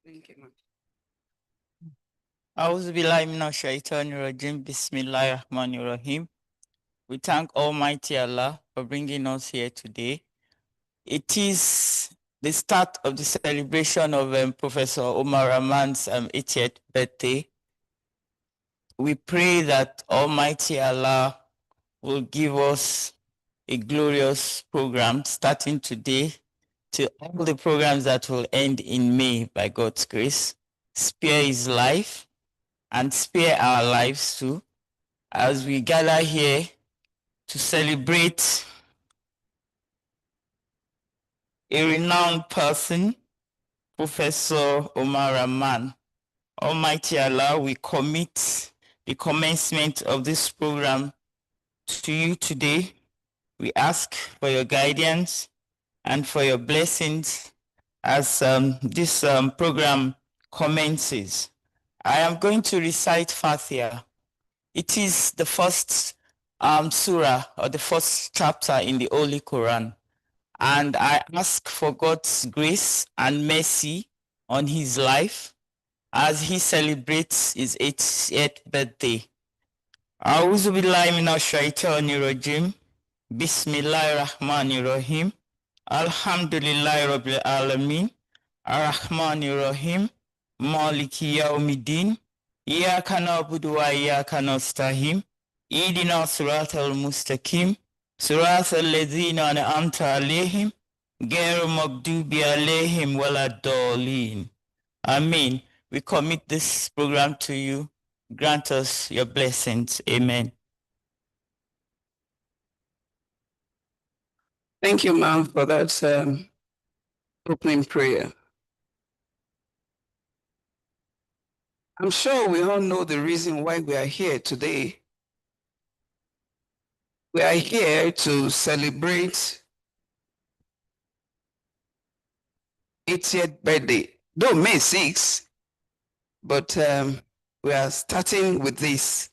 Thank you, ma'am. A'udhu billahi minash shaitanir rajim. Bismillahir Rahmanir Rahim. We thank Almighty Allah for bringing us here today. It is the start of the celebration of Professor Omar Rahaman's 80th birthday. We pray that Almighty Allah will give us a glorious program starting today to all the programs that will end in May by God's grace. Spare his life and spare our lives too, as we gather here to celebrate a renowned person, Professor Omar Rahaman. Almighty Allah, we commit the commencement of this program to you today. We ask for your guidance and for your blessings as this program commences. I am going to recite Fatiha. It is the first surah or the first chapter in the Holy Quran. And I ask for God's grace and mercy on his life as he celebrates his 80th birthday. A'udhu billahi minash shaitanir rajim. Bismillahir Rahmanir Rahim. Alhamdulillahi Rabbil Alameen. Ar-Rahmanir Rahim. Maliki Yawmiddin. Iyyaka na'budu wa iyyaka nasta'in. Ihdina siratal mustaqim. Siratal ladzina an'amta alaihim. Ghairu maghdubi alaihim waladdallin. Amen. We commit this program to you. Grant us your blessings. Amen. Thank you, ma'am, for that opening prayer. I'm sure we all know the reason why we are here today. We are here to celebrate 80th birthday, though May 6, but we are starting with this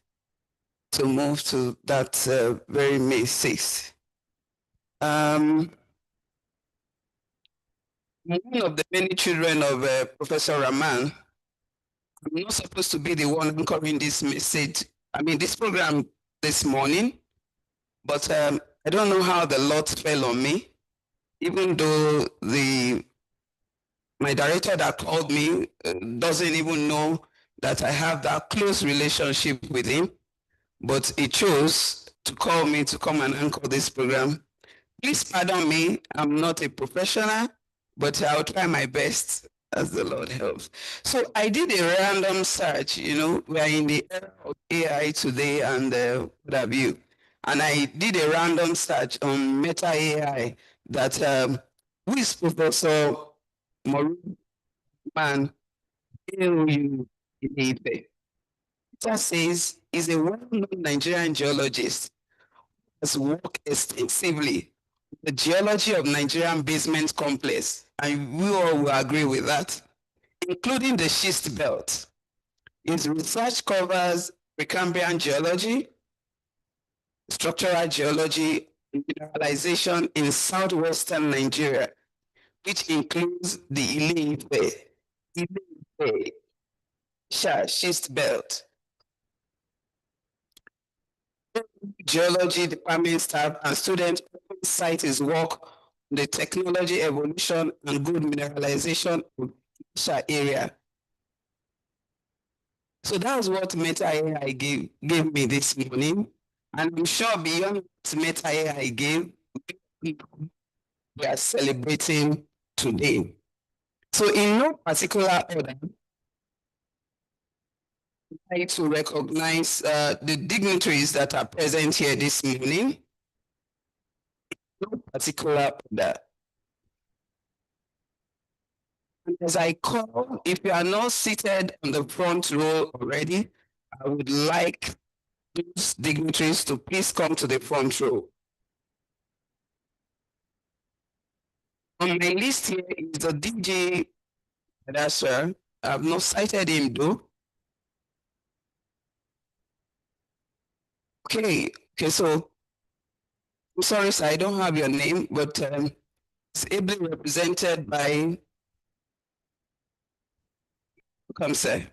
to move to that very May 6th. One of the many children of Professor Rahaman, I'm not supposed to be the one anchoring this message, this program this morning, but I don't know how the Lord fell on me, even though my director that called me doesn't even know that I have that close relationship with him, but he chose to call me to come and anchor this program. Please pardon me, I'm not a professional, but I'll try my best as the Lord helps. So I did a random search, we are in the era of AI today and what have you. And I did a random search on Meta AI that who is Professor Omar Rahaman in Ife. It says he's a well-known Nigerian geologist, has worked extensively the geology of Nigerian basement complex, and we all will agree with that, including the schist belt. His research covers Precambrian geology, structural geology, and mineralization in southwestern Nigeria, which includes the Ile-Ife schist belt. Geology department staff and students cite his work on the technology evolution and good mineralization of the area. So that's what Meta AI gave me this morning. And I'm sure beyond what Meta AI gave, we are celebrating today. So in no particular order, I'd like to recognize the dignitaries that are present here this morning. No particular order. And as I call, if you are not seated on the front row already, I would like those dignitaries to please come to the front row. On my list here is the DJ, that's sir. I've not cited him though. Okay, so I'm sorry, sir, I don't have your name, but it's ably represented by Welcome, sir.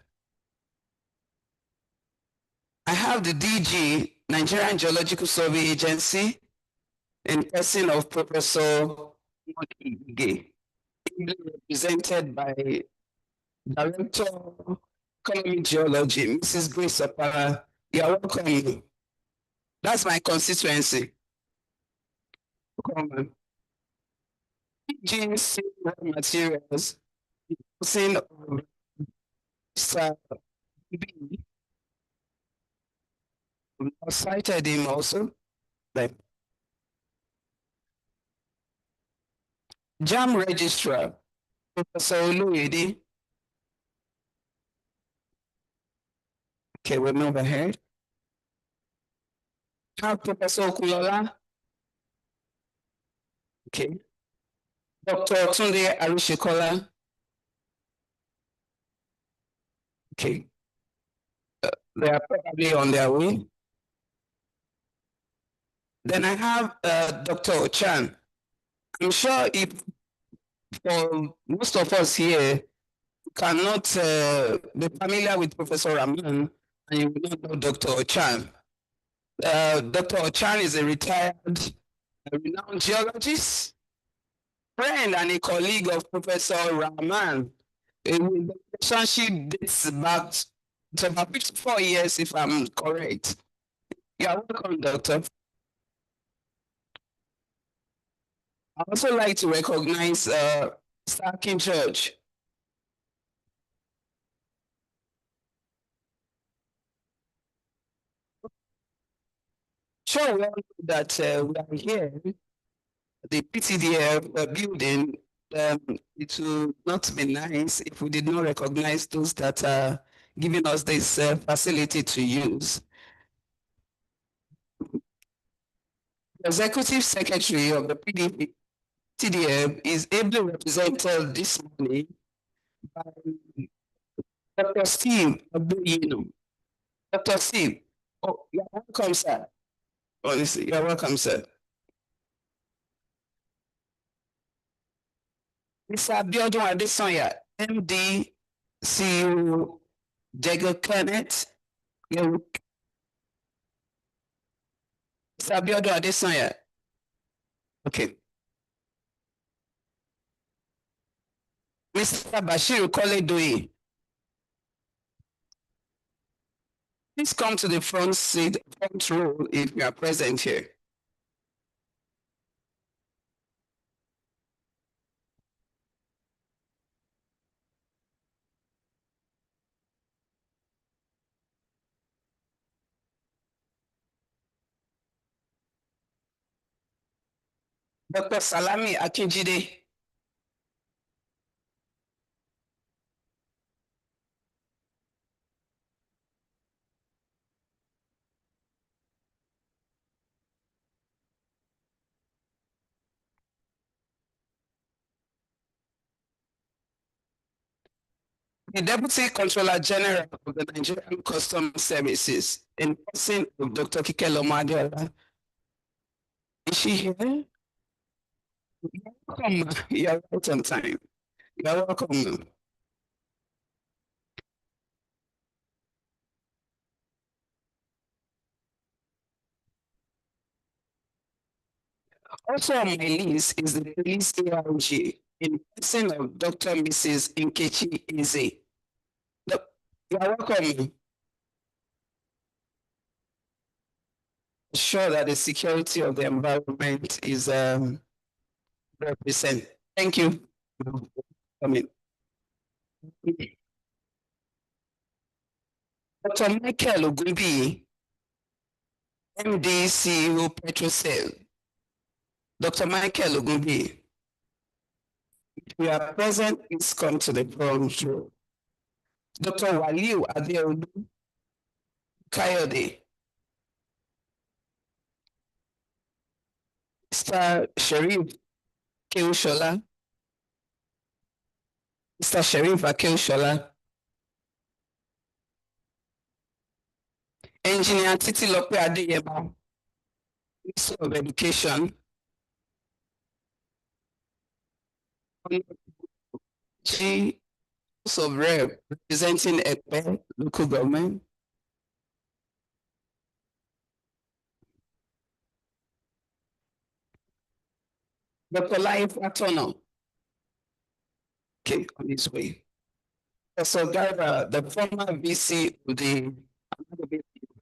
I have the DG, Nigerian Geological Survey Agency, in person of Professor Ige, represented by Director Economic Geology, Mrs. Grace Opara. You are welcome. That's my constituency. Welcome. DG raw materials, using Mr. B. I cited him also. Like JAM Registrar, Professor Oluyede. Okay, we move ahead. Have Professor Okulola. Okay. Dr. Tunde Arishikola. Okay. They are probably on their way. Then I have Dr. Ochan. I'm sure if for most of us here cannot be familiar with Professor Raman, and you will not know Dr. Ochan. Dr. Ochan is a retired, renowned geologist, friend and a colleague of Professor Raman. The relationship dates back to about 54 years, if I'm correct. You are welcome, Doctor. I also like to recognize Starkin Church. Sure, we all know that we are here, the PTDF building. It would not be nice if we did not recognize those that are giving us this facility to use. The Executive Secretary of the PTDF is ably represented this morning by Dr. Steve Abuyino. Dr. Steve, oh, you're welcome, sir. Honestly, you're welcome, sir. Mr. Abiodun Adesanya, MD, CEO, Jago Planet. Mr. Abiodun Adesanya. Okay. Mr. Bashir Koledoye. Please come to the front seat, front row if you are present here. Dr. Salami Akinjide. The Deputy Controller General of the Nigerian Customs Services, in person of Dr. Kikelo Madiola. Is she here? You're welcome. You're right on time. You're welcome. Also on my list is the police ARG, in person of Dr. Mrs. Nkechi Eze. You're welcome. Sure that the security of the environment is represented. Thank you. Dr. Michael Ogunbi, MD, CEO, Petrocel. Dr. Michael Ogunbi, if you are present, please come to the front row. Dr. Waliu Adeolu Kayode. Mr. Sharif Keushola. Mr. Sharif Akeushola. Engineer Titilope Adeyemo, Minister of Education. G. House of Rep representing Ekpe local government. Dr. Life Atono. Okay, on his way. Professor Garba, the former VC of the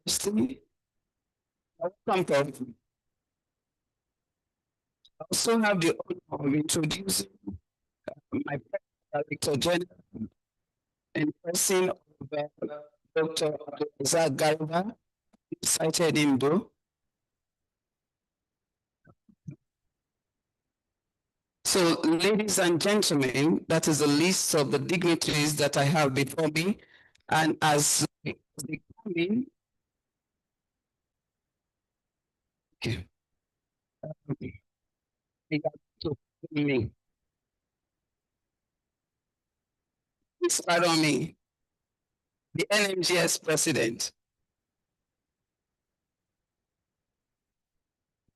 University. Welcome, Prof. I also have the honor of introducing my Director General in person of Dr. Isaac Garba, cited him though. So, ladies and gentlemen, that is a list of the dignitaries that I have before me. And as they come in, okay, they got to me. Please pardon me, the NMGS president.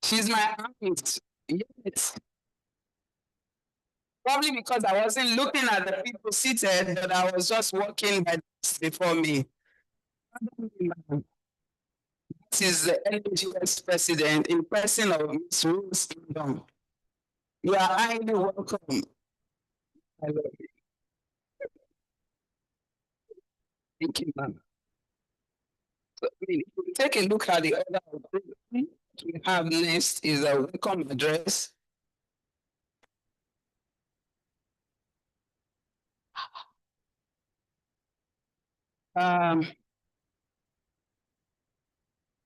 She's my aunt. Yes. Probably because I wasn't looking at the people seated, but I was just walking by before me. This is the NGS president in person of Ms. Rose Kingdom. You are highly welcome. Thank you, ma'am. So, if we take a look at the other we have next is a welcome address.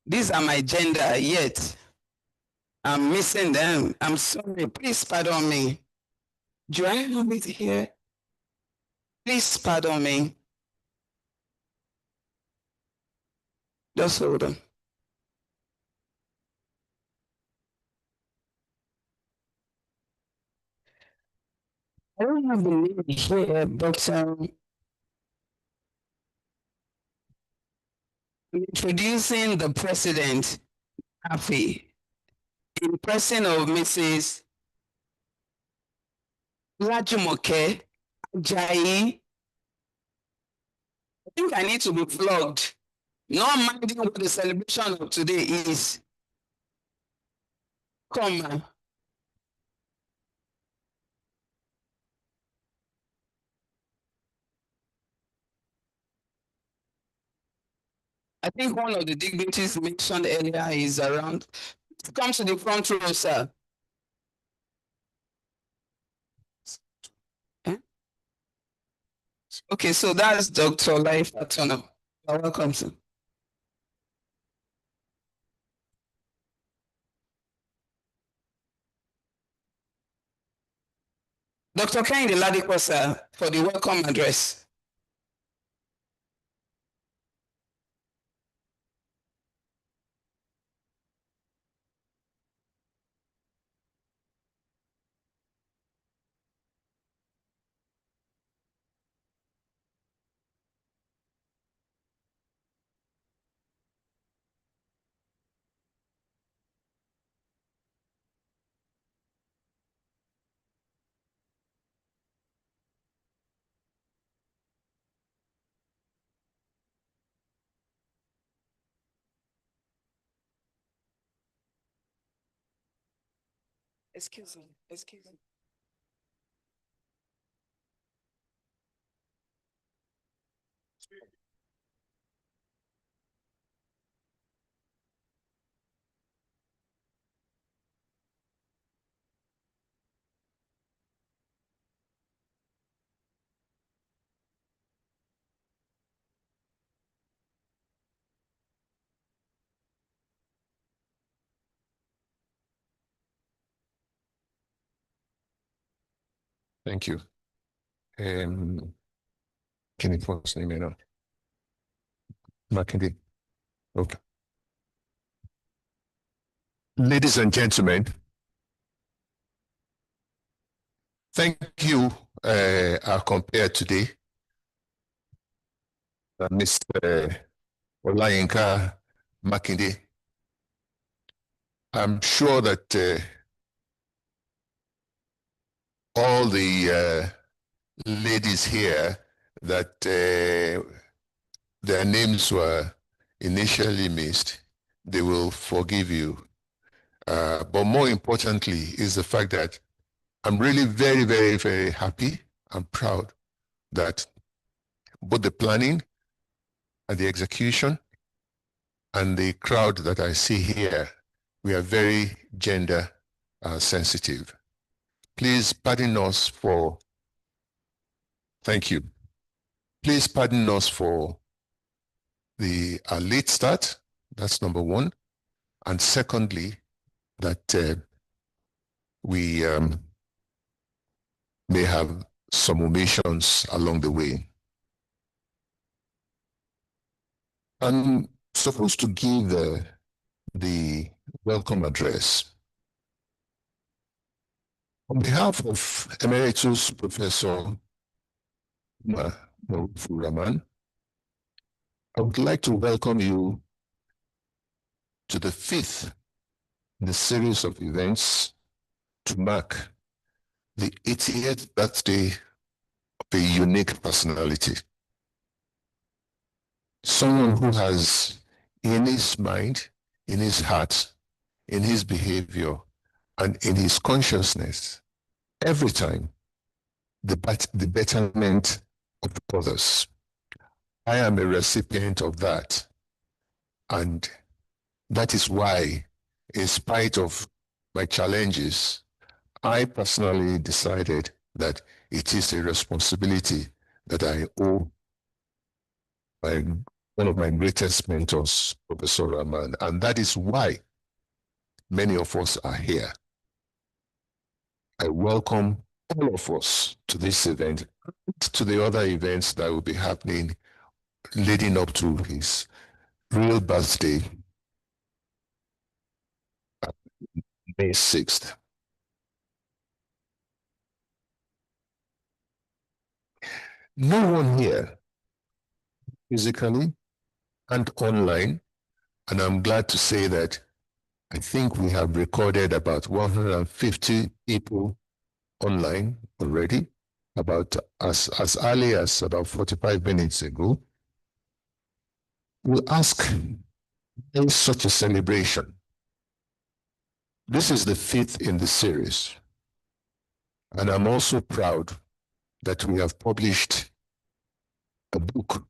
These are my gender, yet I'm missing them. I'm sorry. Please pardon me. Do I have it here? Please pardon me. Just hold on. I don't have the name here, but I'm introducing the president, Afi, in person of Mrs. Lajumoke Ajayi. I think I need to be flogged, not minding what the celebration of today is. Come on. I think one of the dignitaries mentioned earlier is around. Come to the front row, sir. Eh? Okay, so that's Dr. Life Atono. You're welcome, sir. Dr. Kehinde Ladipo, sir, for the welcome address. Excuse me, excuse me. Thank you. Can you first name it? Makinde. Okay. Ladies and gentlemen, thank you, our compare today, Mr. Olayinka Makinde. I'm sure that all the ladies here that their names were initially missed, they will forgive you. But more importantly is the fact that I'm really very, very, very happy and proud that both the planning and the execution and the crowd that I see here, we are very gender sensitive. Please pardon us for, thank you. Please pardon us for the late start. That's number one. And secondly, that we may have some omissions along the way. I'm supposed to give the welcome address. On behalf of Emeritus Professor Omar Rahaman, I would like to welcome you to the fifth in the series of events to mark the 80th birthday of a unique personality. Someone who has in his mind, in his heart, in his behavior, and in his consciousness, every time, the betterment of others. I am a recipient of that. And that is why, in spite of my challenges, I personally decided that it is a responsibility that I owe one of my greatest mentors, Professor Rahaman. And that is why many of us are here. I welcome all of us to this event, to the other events that will be happening leading up to his real birthday, May 6th. No one here, physically and online, and I'm glad to say that I think we have recorded about 150 people online already, about as early as about 45 minutes ago. We'll ask, why such a celebration? This is the fifth in the series, and I'm also proud that we have published a book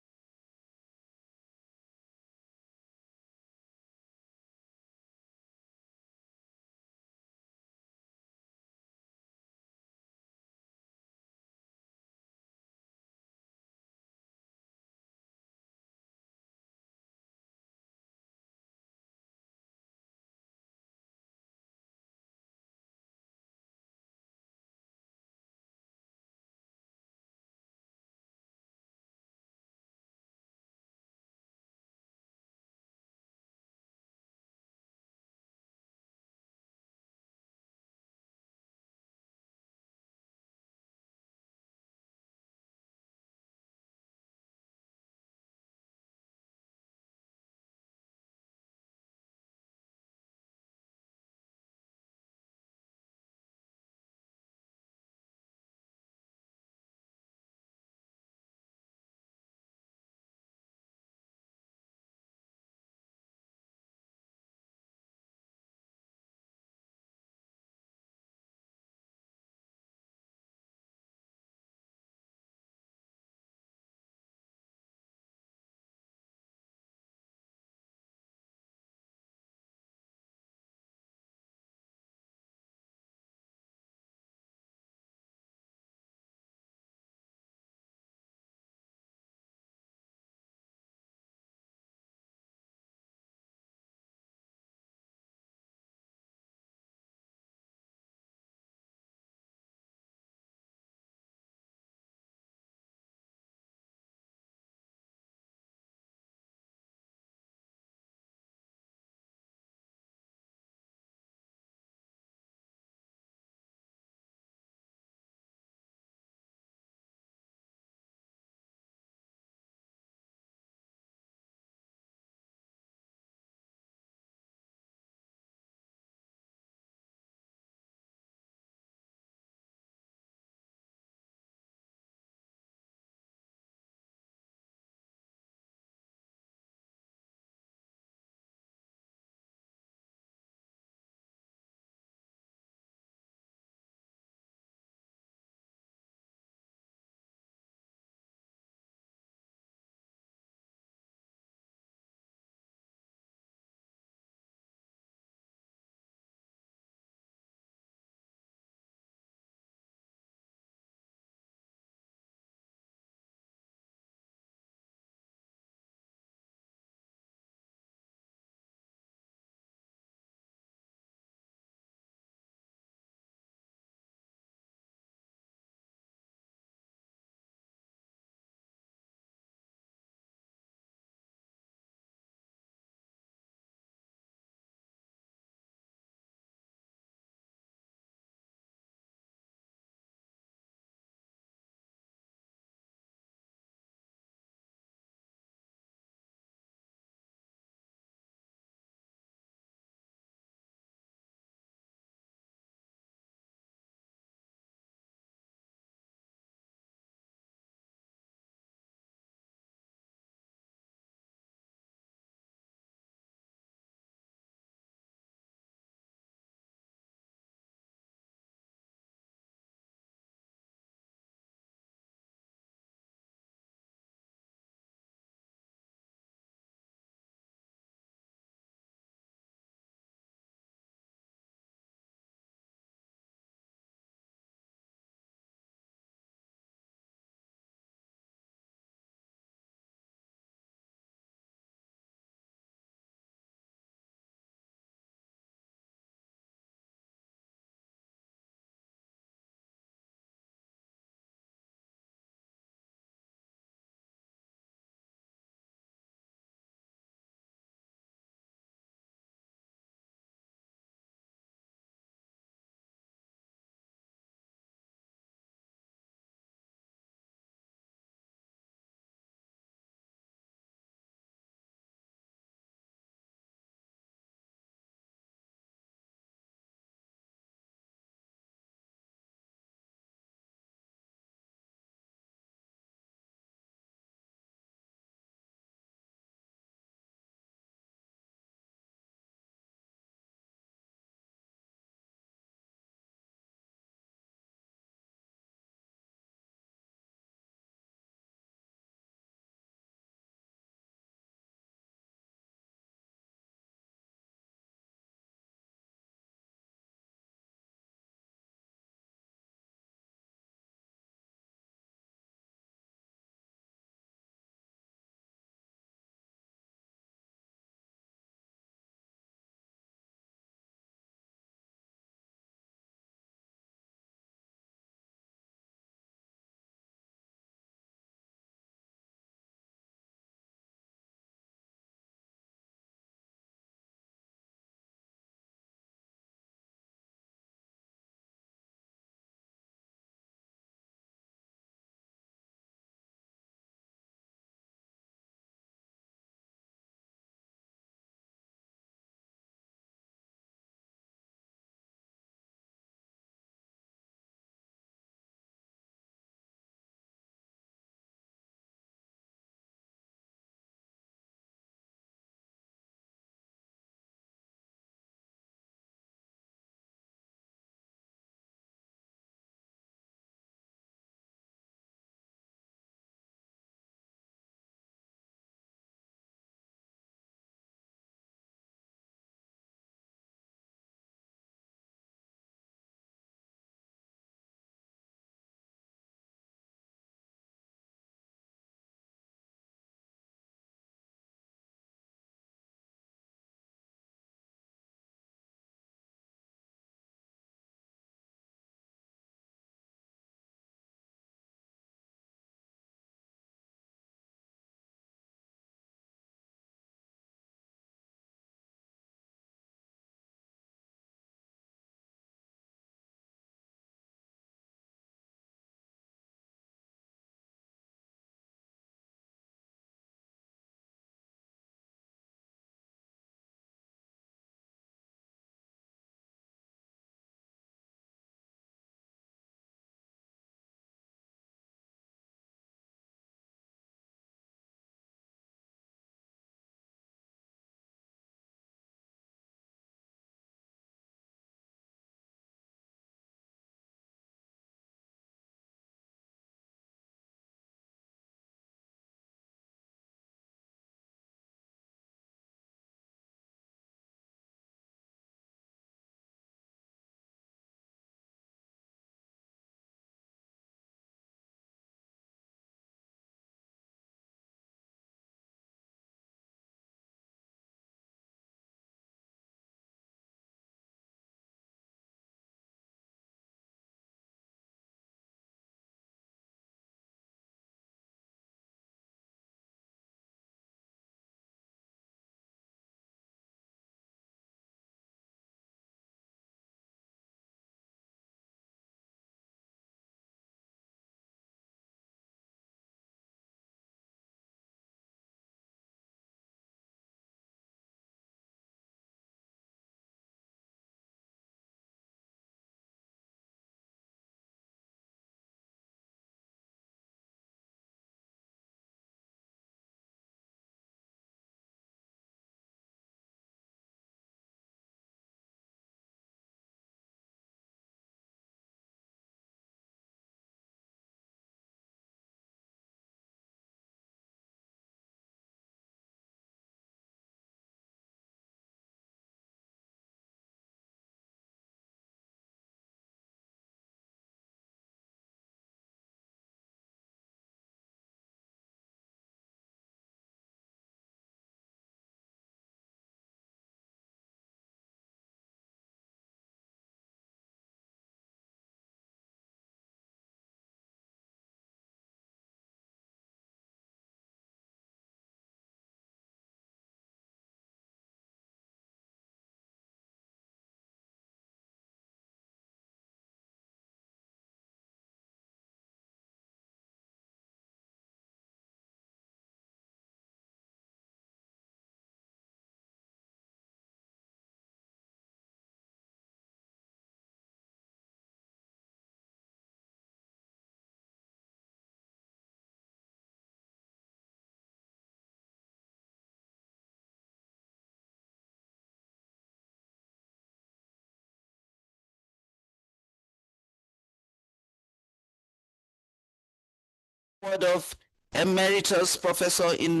award of Emeritus Professor in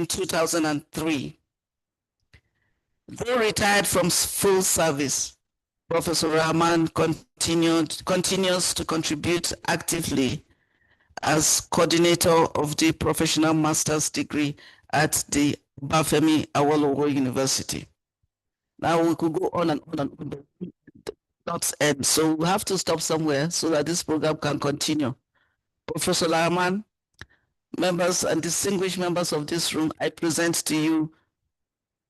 2003. Though retired from full service, Professor Rahaman continues to contribute actively as coordinator of the professional master's degree at the Bafemi Awolowo University. Now we could go on and on and on, but not end. So we have to stop somewhere so that this program can continue. Professor Rahaman, members and distinguished members of this room, I present to you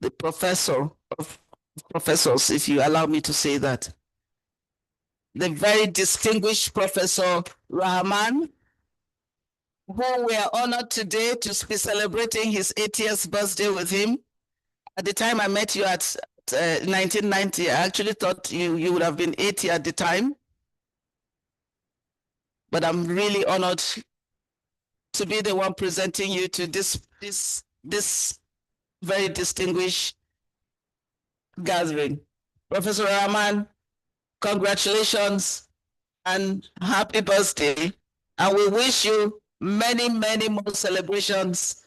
the professor of professors, if you allow me to say that. The very distinguished Professor Rahaman, who we are honored today to be celebrating his 80th birthday with him. At the time I met you at 1990, I actually thought you would have been 80 at the time. But I'm really honored to be the one presenting you to this very distinguished gathering. Professor Rahaman, congratulations and happy birthday. And we wish you many, many more celebrations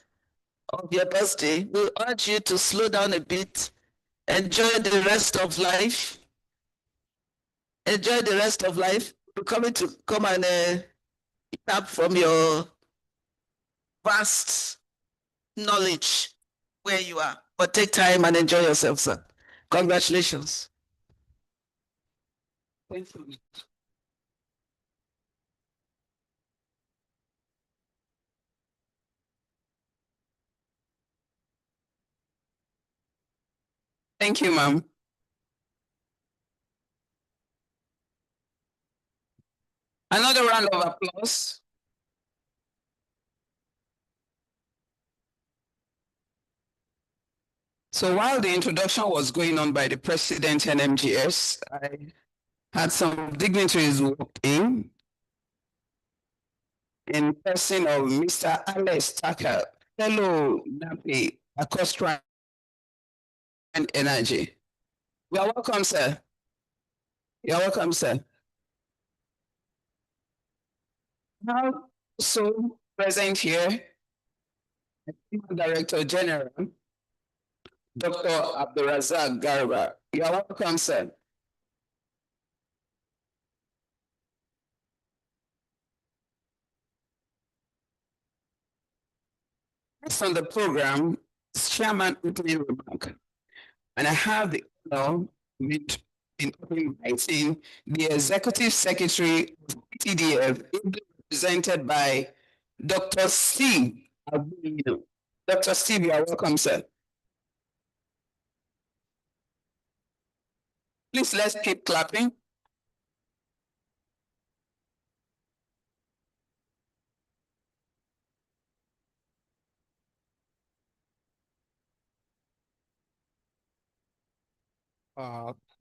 of your birthday. We urge you to slow down a bit, enjoy the rest of life. Enjoy the rest of life. We're coming to come and tap from your vast knowledge where you are. But take time and enjoy yourself, sir. Congratulations. Thank you. Thank you, ma'am. Another round of applause. So while the introduction was going on by the president and MGS, I had some dignitaries walk in person of Mr. Alex Tucker, fellow NAPI, Acosta and Energy. You are welcome, sir. You are welcome, sir. Now, also present here, Director General, Dr. Abdulrazak Garba. You are welcome, sir. Next on the program is Chairman opening remark. And I have the honor in inviting the Executive Secretary of TDF, represented by Dr. Steve Albino. Dr. Steve, you are welcome, sir. Please, let's keep clapping.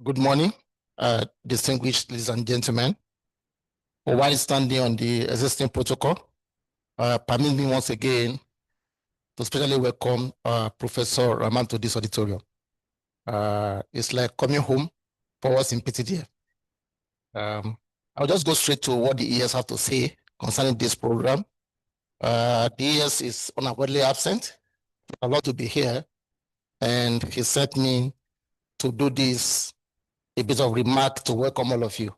Good morning, distinguished ladies and gentlemen. While standing on the existing protocol, permit me once again to especially welcome Professor Rahaman to this auditorium. It's like coming home for us in PTDF. I'll just go straight to what the ES have to say concerning this program. The ES is unavoidably absent. I'd love to be here, and he sent me to do this, a bit of remark to welcome all of you.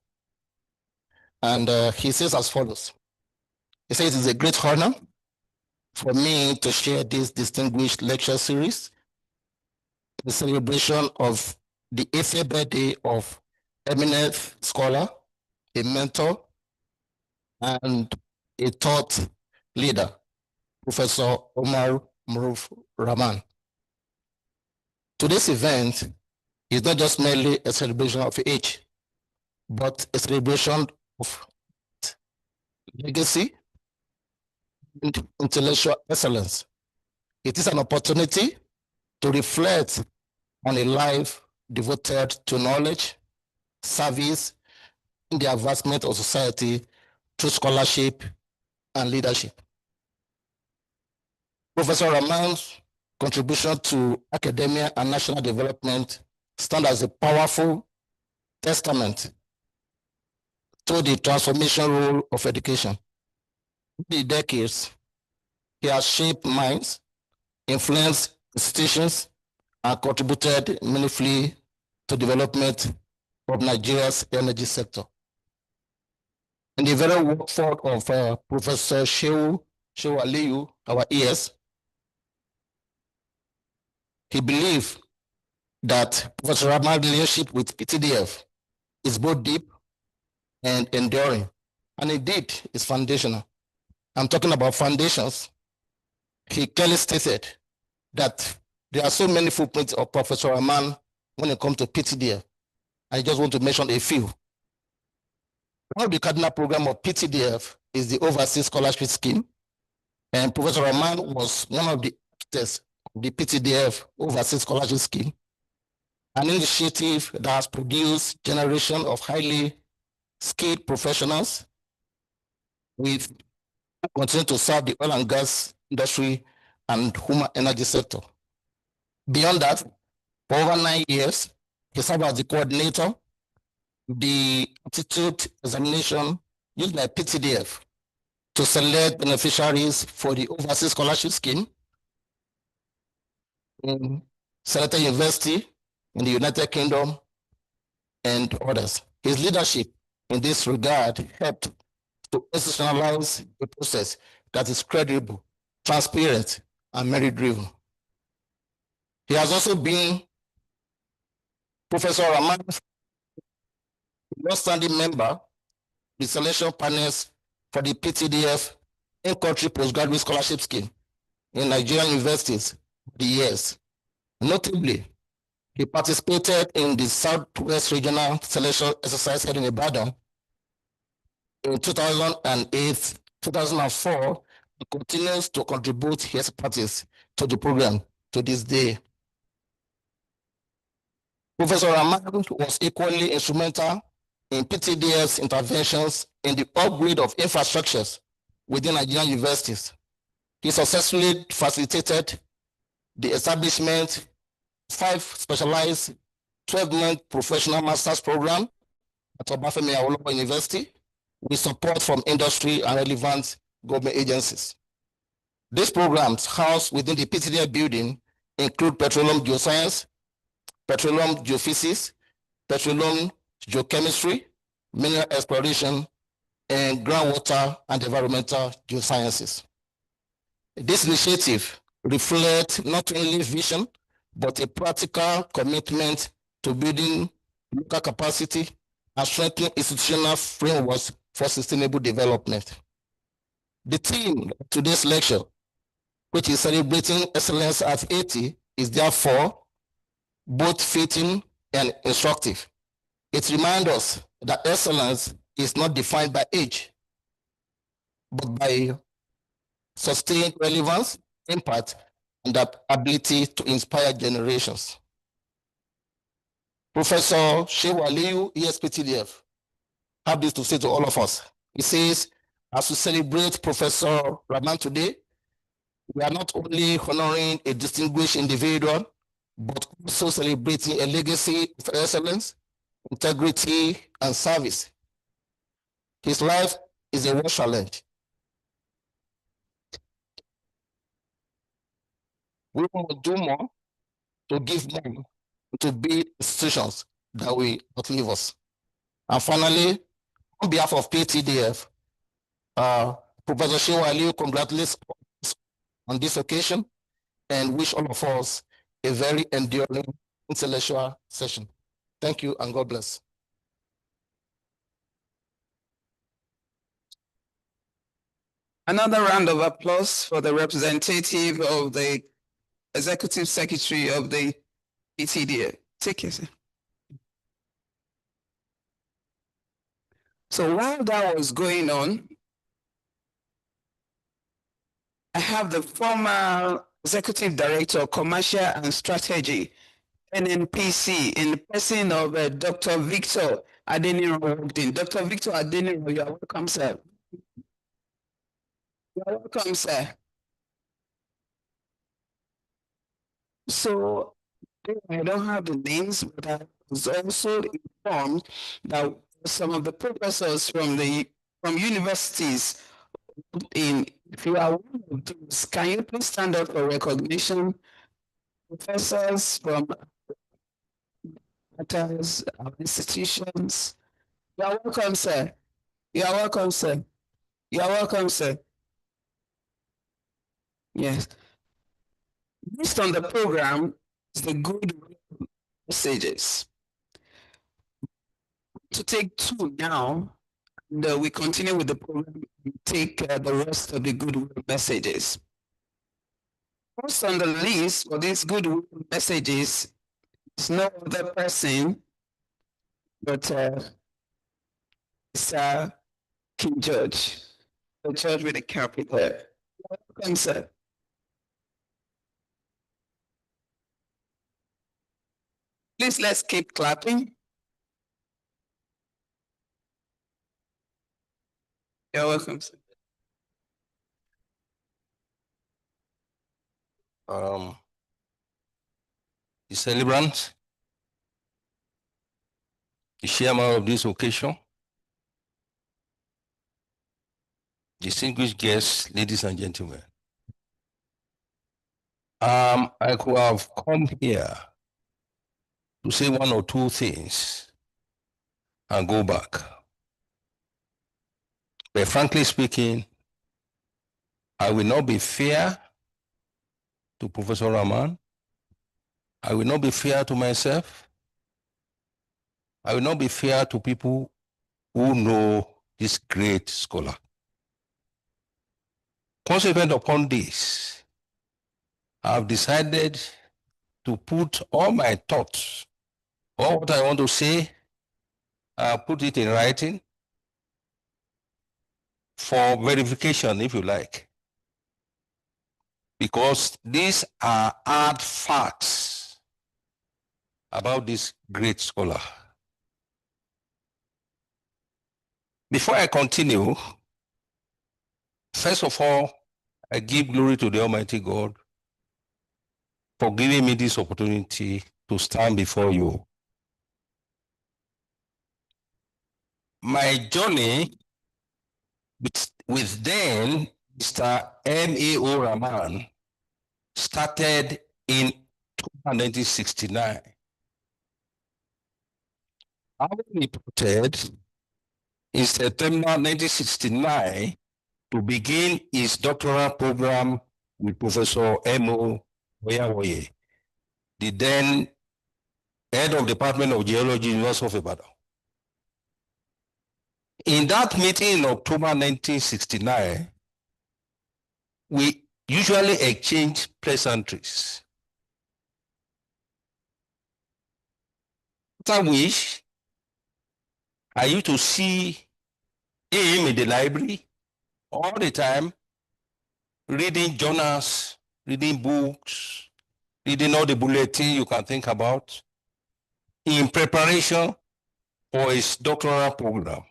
And he says as follows. He says it is a great honor for me to share this distinguished lecture series, the celebration of the 80th birthday of eminent scholar, a mentor, and a thought leader, Professor Omar Rahaman. Today's event is not just merely a celebration of age, but a celebration of legacy and intellectual excellence. It is an opportunity to reflect on a life devoted to knowledge, service, and the advancement of society through scholarship and leadership. Professor Rahaman's contribution to academia and national development stand as a powerful testament to the transformation role of education. the decades, he has shaped minds, influenced institutions, and contributed meaningfully to development of Nigeria's energy sector. In the very workforce of Professor Shehu Aliyu, our ES, he believed that Professor Rahaman's relationship with PTDF is both deep and enduring, and indeed is foundational. I'm talking about foundations. He clearly stated that there are so many footprints of Professor Rahaman when it comes to PTDF. I just want to mention a few. One of the cardinal program of PTDF is the Overseas Scholarship Scheme, and Professor Rahaman was one of the architects of the PTDF Overseas Scholarship Scheme, an initiative that has produced generation of highly skilled professionals with continue to serve the oil and gas industry and human energy sector. Beyond that, for over 9 years, he served as the coordinator the aptitude examination used by PTDF to select beneficiaries for the Overseas Scholarship Scheme in selected university in the United Kingdom and others. His leadership in this regard helped to institutionalize a process that is credible, transparent, and merit-driven. He has also been Professor Rahaman's long-standing member, the selection panels for the PTDF in-country postgraduate scholarship scheme in Nigerian universities for the years. Notably, he participated in the Southwest Regional Selection Exercise held in Ibadan in 2008, 2004, and continues to contribute his expertise to the program to this day. Professor Rahaman was equally instrumental in PTDF's interventions in the upgrade of infrastructures within Nigerian universities. He successfully facilitated the establishment of 5 specialized 12-month professional master's program at Obafemi Awolowo University with support from industry and relevant government agencies. These programs housed within the PTDF building include petroleum geoscience, petroleum geophysics, petroleum geochemistry, mineral exploration, and groundwater and environmental geosciences. This initiative reflects not only vision, but a practical commitment to building local capacity and strengthening institutional frameworks for sustainable development. The theme of today's lecture, which is celebrating excellence at 80, is therefore both fitting and instructive. It reminds us that excellence is not defined by age, but by sustained relevance, impact, and the ability to inspire generations. Professor Shehu Aliyu, ESPTDF, have this to say to all of us. He says, as we celebrate Professor Rahaman today, we are not only honoring a distinguished individual, but also celebrating a legacy of excellence, integrity, and service. His life is a world challenge. We will do more, to give more, to build institutions that will outlive us. And finally, on behalf of PTDF, Professor Shehu Aliyu congratulates us on this occasion and wish all of us a very enduring intellectual session. Thank you and God bless. Another round of applause for the representative of the Executive Secretary of the PTDF. Take it, sir. So while that was going on, I have the former Executive Director of Commercial and Strategy, NNPC, in the person of Dr. Victor Adeniro. Dr. Victor Adeniro, you are welcome, sir. You are welcome, sir. So I don't have the names, but I was also informed that some of the professors from universities if you are one of those, can you please stand up for recognition? Professors from matters, our institutions. You are welcome, sir. You are welcome, sir. You are welcome, sir. Yes. Based on the program, is the good messages. To take two now, and we continue with the program. We take the rest of the goodwill messages. First on the list for these goodwill messages is no other person but Mr. King George, the judge with the capital. Welcome, sir. Please let's keep clapping. You're welcome, sir. The celebrant, the chairman of this occasion, distinguished guests, ladies and gentlemen. I could have come here to say one or two things and go back. But frankly speaking, I will not be fair to Professor Rahaman. I will not be fair to myself. I will not be fair to people who know this great scholar. Consequent upon this, I have decided to put all my thoughts, all what I want to say, put it in writing for verification, if you like. Because these are hard facts about this great scholar. Before I continue, first of all, I give glory to the Almighty God for giving me this opportunity to stand before you. My journey with then Mr. M.A.O. Rahaman started in 1969. I was reported in September 1969 to begin his doctoral program with Professor M.O. Oyawoye, the then head of Department of Geology, University of Ibadan. In that meeting in October 1969, we usually exchange pleasantries. After which, I used to see him in the library all the time, reading journals, reading books, reading all the bulletins you can think about in preparation for his doctoral program.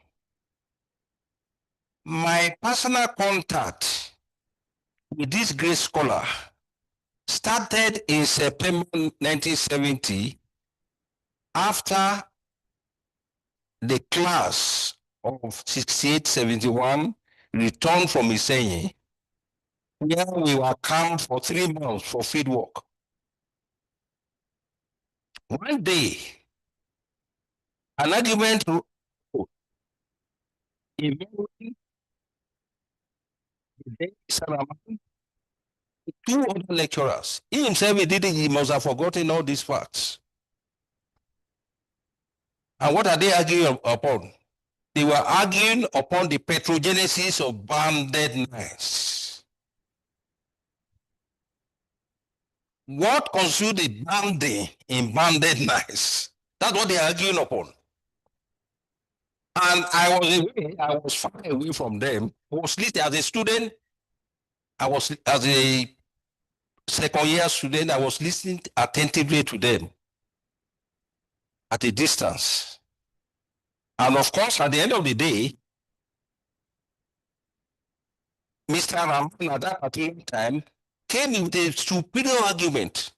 My personal contact with this great scholar started in September 1970 after the class of 68-71 returned from Isenyi, where we were camped for 3 months for field work. One day, an argument involving two other lecturers. He himself, he must have forgotten all these facts. And what are they arguing upon? They were arguing upon the petrogenesis of banded gneiss. What constitutes the banding in banded gneiss? That's what they are arguing upon. And I was far away from them. I was listening as a student. As a second year student, I was listening attentively to them at a distance. And of course, at the end of the day, Mr. Rahaman at that particular time came with a superior argument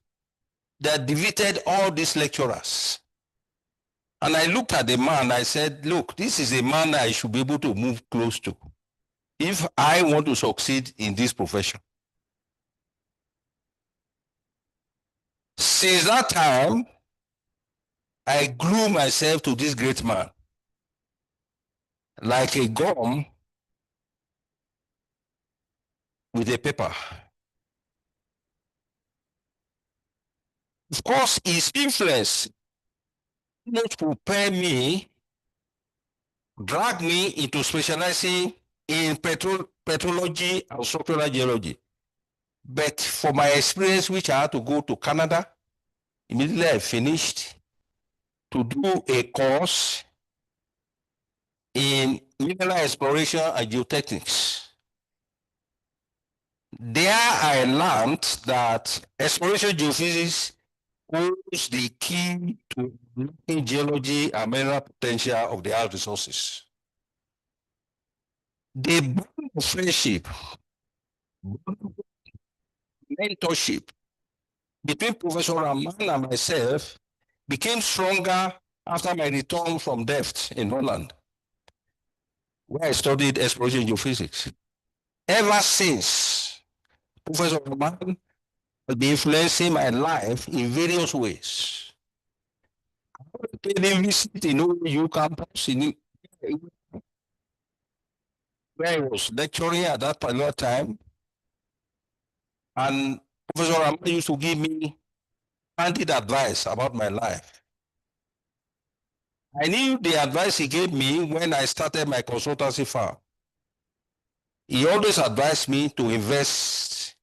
that defeated all these lecturers. And I looked at the man, I said, look, this is a man I should be able to move close to. if I want to succeed in this profession. Since that time, I glue myself to this great man like a gum with a paper. Of course, his influence not prepare me, drag me into specializing in petrology and structural geology. But for my experience, which I had to go to Canada, immediately I finished to do a course in mineral exploration and geotechnics. There I learned that exploration geophysics holds the key to unlocking geology and mineral potential of the earth resources. The bond of friendship, mentorship between Professor Rahaman and myself became stronger after my return from Delft in Holland, where I studied exploration geophysics. Ever since, Professor Rahaman has been influencing my life in various ways. I paid a visit in OU campus where I was lecturing at that particular time, and Professor Rahaman used to give me candid advice about my life. I knew the advice he gave me when I started my consultancy firm. He always advised me to invest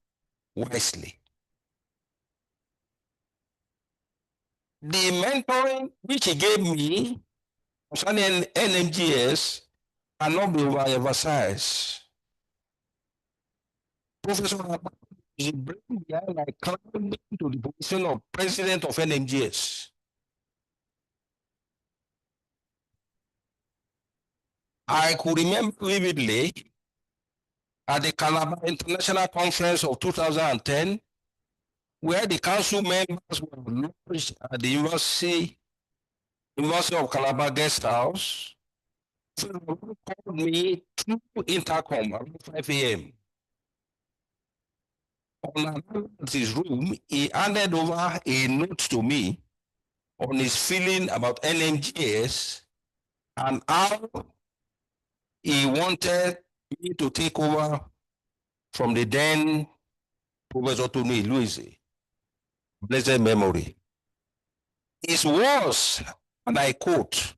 wisely. The mentoring which he gave me concerning NMGS cannot be overemphasized. Professor Rahaman is the brain behind my climbing to the position of president of NMGS. I could remember vividly at the Calabar International Conference of 2010, where the council members were lodged at the University of Calabar Guest House. Someone called me through intercom around 5 a.m. On his room, he handed over a note to me on his feeling about NMGS and how he wanted me to take over from the then Professor Tony Louise, blessed memory. His words, and I quote,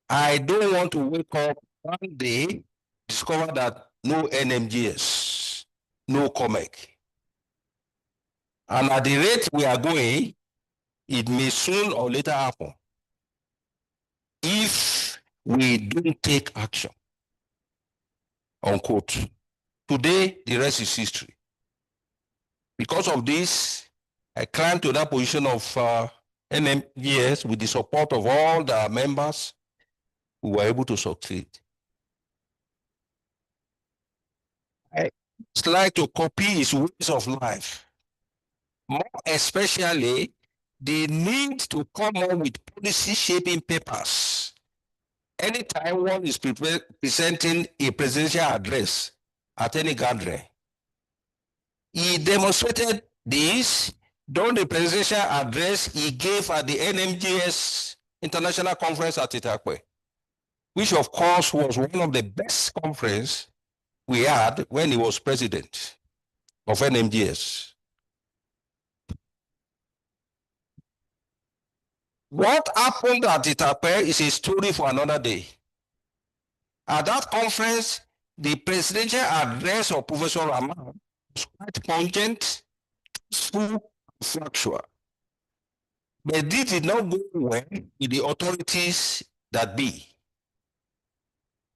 "I don't want to wake up one day, discover that no NMGS, no COMEC. And at the rate we are going, it may soon or later happen if we don't take action." Unquote. Today, the rest is history. Because of this, I climbed to that position of NMGS with the support of all the members who were able to succeed. I just like to copy his ways of life, more especially the need to come up with policy shaping papers anytime one is presenting a presidential address at any gathering. He demonstrated this during the presidential address he gave at the NMGS International Conference at Itakwe, which of course was one of the best conferences we had when he was president of NMGS. What happened at Itakwe is a story for another day. At that conference, the presidential address of Professor Rahaman was quite pungent, full, factual. But this did not go well with the authorities that be.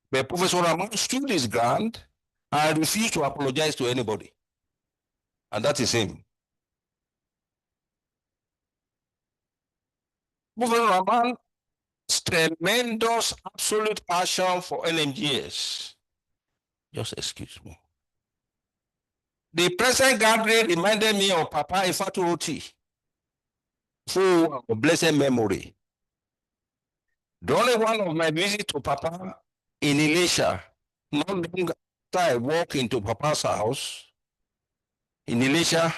But Professor Rahaman stood his ground and refused to apologize to anybody. And that is him. Professor Rahaman's tremendous absolute passion for NMGS. Just excuse me. The present gathering reminded me of Papa Ifatu full of blessed memory. During one of my visits to Papa in Elisha, Not long after I walked into Papa's house in Elisha,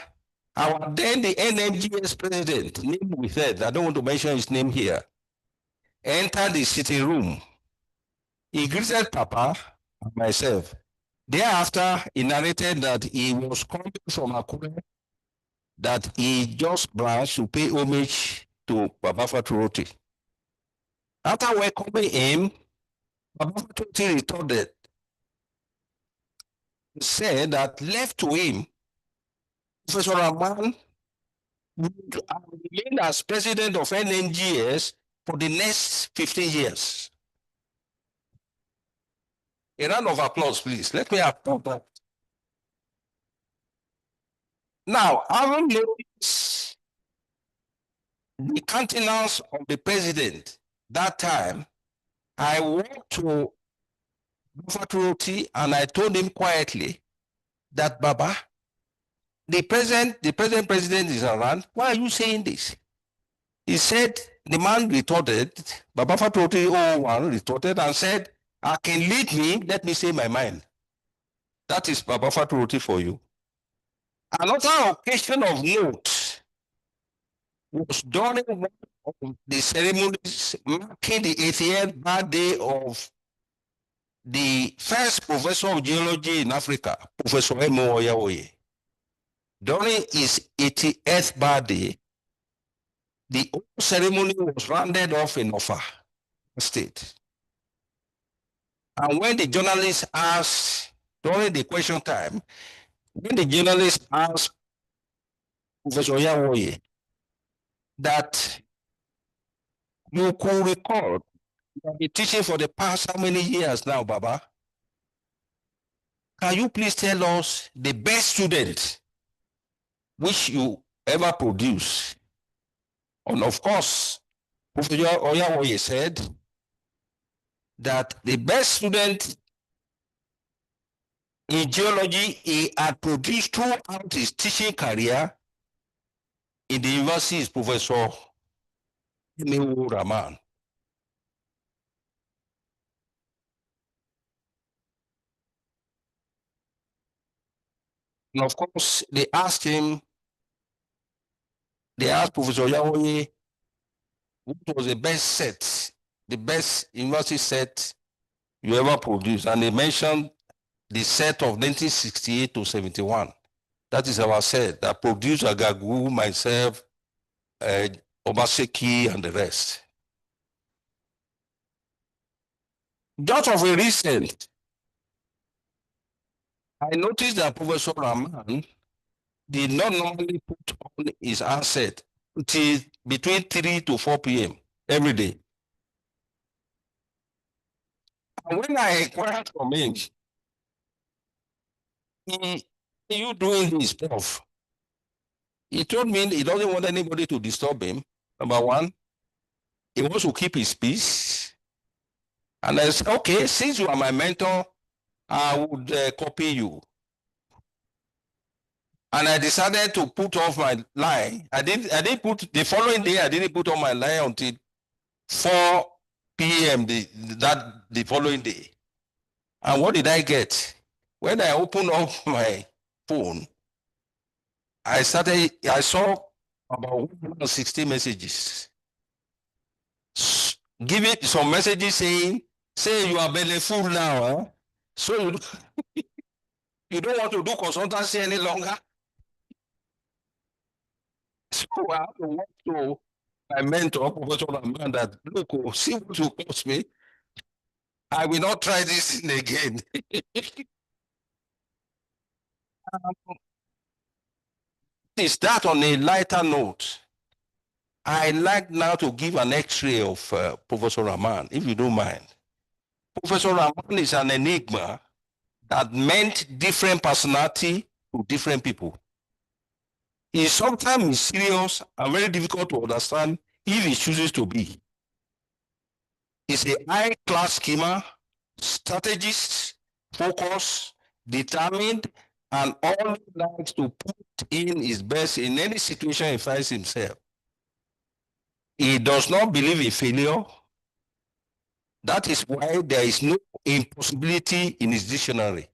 our then the NMGS president, name we said, I don't want to mention his name here, entered the sitting room. He greeted Papa and myself. Thereafter, he narrated that he was coming from Akure, that he just branched to pay homage to Baba Faturoti. After welcoming him, Baba Faturoti retorted, said that left to him, Professor Rahman would remain as president of NNGS for the next 15 years. A round of applause, please. Let me applaud that. Now, having noticed the countenance of the president that time, I walked to Faturoti and I told him quietly that, Baba, the present president is around. Why are you saying this? He said, the man retorted, Baba Faturoti 01 retorted and said, I can lead me, let me say my mind. That is Baba Faturoti for you. Another occasion of note was during one of the ceremonies marking the 80th birthday of the first professor of geology in Africa, Professor Emo Oyaoye. During his 80th birthday, the ceremony was rounded off in Offa State. And when the journalists asked, during the question time, when the journalists asked Professor Oyaoye that you could recall, you have been teaching for the past how many years now, Baba? Can you please tell us the best student which you ever produced? And of course, Professor Oyaoye said that the best student in geology he had produced throughout his teaching career in the university is Professor Omar Rahaman. And of course, they asked Professor Oyaoye, what was the best set, the best university set you ever produced? And they mentioned the set of 1968 to 71. That is our set that produced Agagu, myself, Obaseki, and the rest. Just of a recent, I noticed that Professor Rahman did not normally put on his asset until between 3 to 4 p.m. every day. And when I inquired from him, you doing this, Prof? He told me he doesn't want anybody to disturb him. Number one, he wants to keep his peace. And I said, okay, since you are my mentor, I would copy you. And I decided to put off my line. I didn't put the following day. I didn't put on my line until 4 p.m. the following day. And what did I get? When I opened up my phone, I saw about 160 messages. Giving some messages saying, say you are belly full now, huh? So you don't want to do consultancy any longer. So I have to walk to my mentor, Professor Rahman, that look, see what you cost me. I will not try this thing again. Is that on a lighter note? I like now to give an X-ray of Professor Rahman, if you don't mind. Professor Rahman is an enigma that meant different personality to different people. He is sometimes mysterious and very difficult to understand if he chooses to be. He's a high-class schemer, strategist, focused, determined, and always likes to put in his best in any situation he finds himself. He does not believe in failure. That is why there is no impossibility in his dictionary.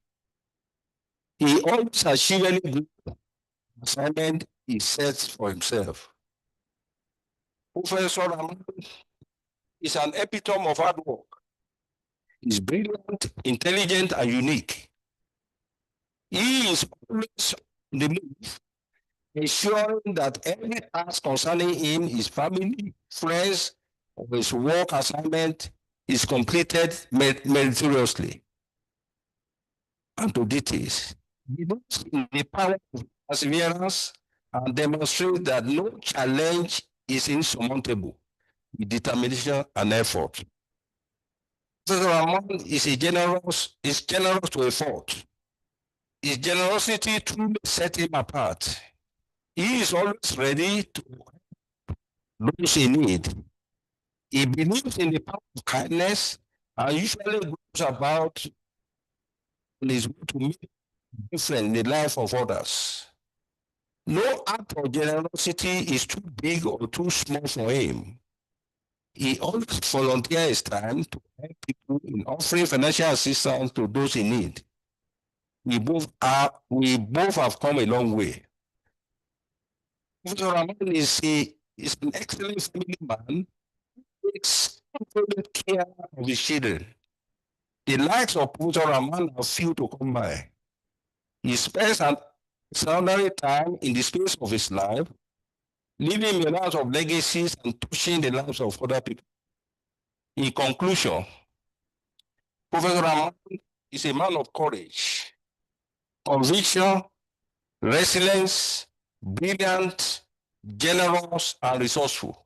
He always achieved good assignment he sets for himself. Professor Rahaman is an epitome of hard work. He's brilliant, intelligent, and unique. He is always on the move, ensuring that every task concerning him, his family, friends, or his work assignment is completed meritoriously. And to details, he believes in the power of perseverance and demonstrates that no challenge is insurmountable with determination and effort. Professor Rahaman is generous to a fault. His generosity truly set him apart. He is always ready to help those in need. He believes in the power of kindness and usually goes about his way to make a difference in the life of others. No act of generosity is too big or too small for him. He always volunteers his time to help people in offering financial assistance to those in need. We both have come a long way. Professor Rahaman is an excellent family man who takes absolute care of his children. The likes of Professor Rahaman are few to come by. He spends an extraordinary time in the space of his life, leaving a lot of legacies and touching the lives of other people. In conclusion, Professor Rahaman is a man of courage, conviction, resilience, brilliant, generous, and resourceful.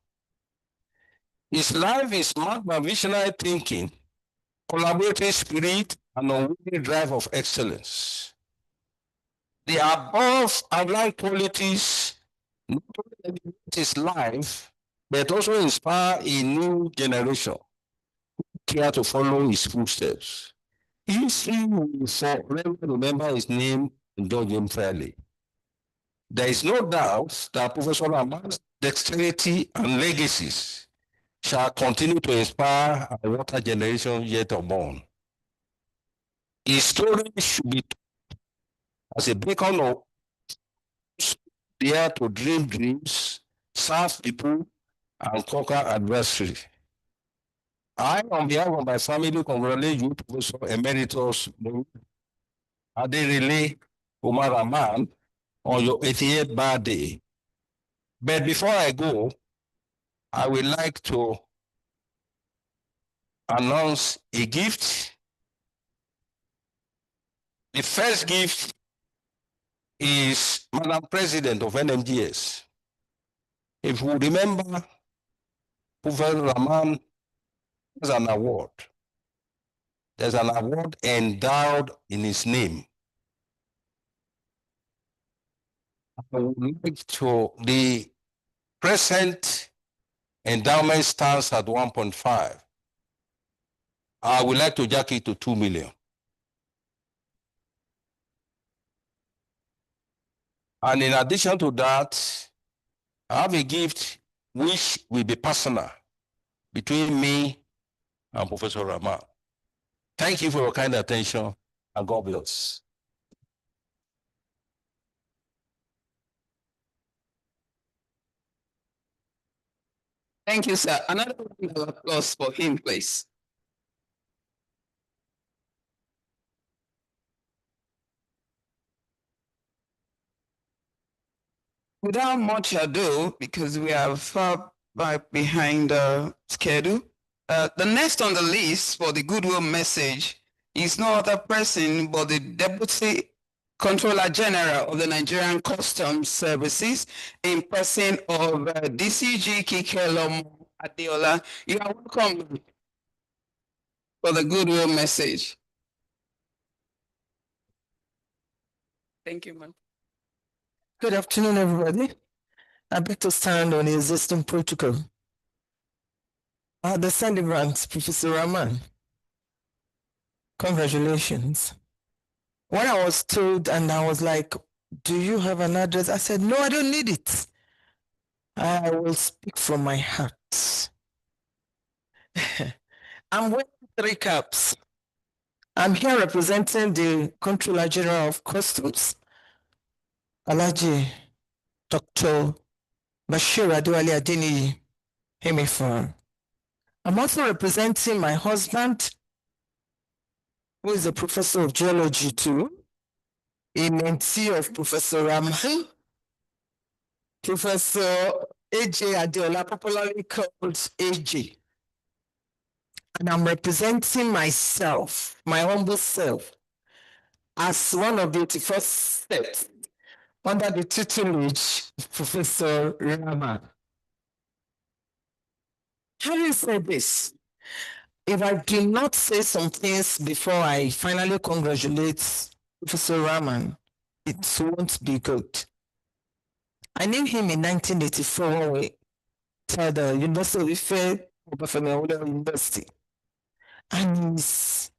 His life is marked by visionary thinking, collaborative spirit, and unwavering drive of excellence. The above outlined qualities not only elevate his life, but also inspire a new generation who care to follow his footsteps. History will forever remember his name and judge him fairly. There is no doubt that Professor Rahaman's dexterity and legacies shall continue to inspire our water generation yet unborn. His story should be told as a beacon of dare to dream dreams, serve people, and conquer adversity. I, on behalf of my family, congratulate you, Professor Emeritus Aderele Omar Rahaman, on your 88th birthday. But before I go, I would like to announce a gift. The first gift is Madam President of NMGS. If you remember, Professor Rahaman has an award. There's an award endowed in his name. I would like to, the present endowment stands at 1.5. I would like to jack it to 2 million. And in addition to that, I have a gift which will be personal between me and Professor Rahaman. Thank you for your kind attention, and God bless. Thank you, sir. Another round of applause for him, please. Without much ado, because we are far back behind the schedule, the next on the list for the goodwill message is no other person but the Deputy Controller General of the Nigerian Customs Services in person of DCG Kikelom Adeola. You are welcome for the goodwill message. Thank you, man. Good afternoon, everybody. I beg to stand on the existing protocol. The celebrant, Professor Rahaman. Congratulations. When I was told and I was like, do you have an address? I said, no, I don't need it. I will speak from my heart. I'm wearing 3 caps. I'm here representing the Controller General of Customs, Alhaji Dr. Bashir Adewale Adeniyi Hemifar. I'm also representing my husband, who is a professor of geology too, a mentee of Professor Rahaman, Professor A.J. Adeola, popularly called AJ. And I'm representing myself, my humble self, as one of the 81st steps under the tutelage of Professor Rahaman. Having said this, if I do not say some things before I finally congratulate Professor Rahaman, it won't be good. I knew him in 1984 when we at the University of Ife, Obafemi Awolowo University. And he's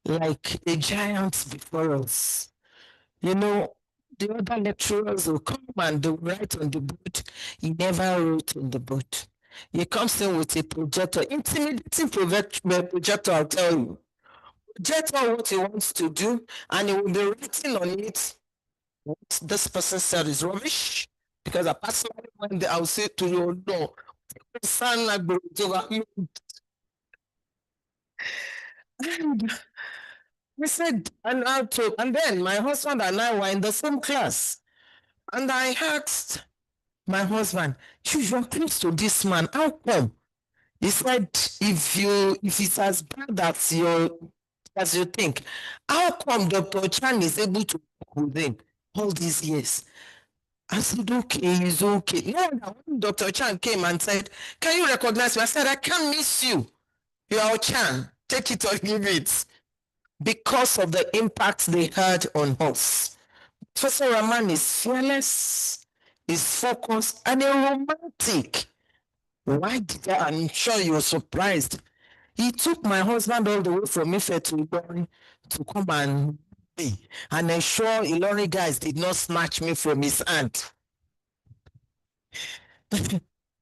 like a giant before us. You know, the other lecturers will come and they write on the board. He never wrote on the board. He comes in with a projector, intimidating projector, I'll tell you. Projector what he wants to do, and he will be writing on it what this person said is rubbish. Because I personally went there, I'll say to you, no, and we said, and then my husband and I were in the same class. And I asked my husband, you are close to this man, how come? He said, if it's as bad as you think, how come Dr. Chan is able to work with him all these years? I said, okay, it's okay. No, when Dr. Chan came and said, can you recognize me? I said, I can't miss you. You are Chan. Take it or leave it. Because of the impact they had on us. Professor Rahaman is fearless, is focused, and a romantic. Why did I? I'm sure you were surprised. He took my husband all the way from Ife to Ilorin to come and be. And I'm sure Ilorin guys did not snatch me from his hand.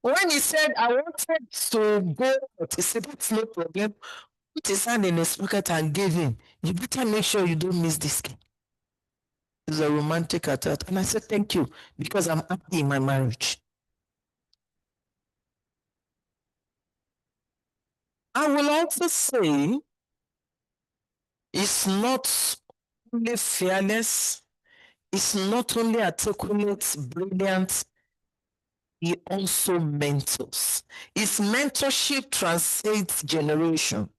When he said, I wanted to go participate, no problem, put his hand in his pocket and gave him. You better make sure you don't miss this game. It's a romantic attack. And I said, thank you, because I'm happy in my marriage. I will also say, it's not only fearless, it's not only articulate, brilliant, he also mentors. His mentorship transcends generation.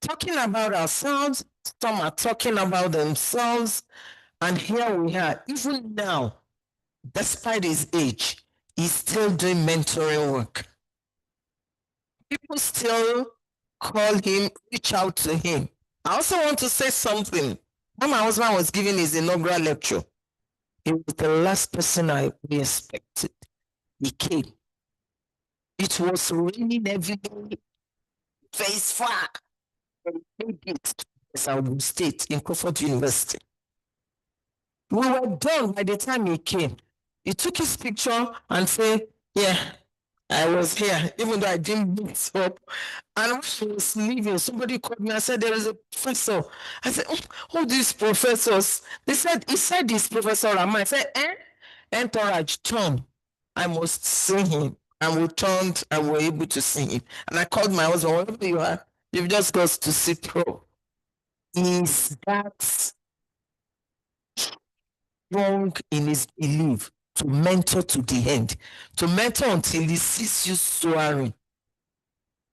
Talking about ourselves, some are talking about themselves, and here we are. Even now, despite his age, he's still doing mentoring work. People still call him, reach out to him. I also want to say something. When my husband was giving his inaugural lecture, he was the last person I expected. He came. It was raining every day. Face far. South State in Crawford University. We were done by the time he came. He took his picture and said, yeah, I was here, even though I didn't meet up. And when she was leaving, somebody called me and said, there is a professor. I said, oh, these professors? He said it's Professor Rahaman. I said, entourage, turn. I must see him. And we turned and were able to see him. And I called my husband, wherever you are, you've just got to see Pro. Is that strong in his belief to mentor to the end, to mentor until he sees you soaring.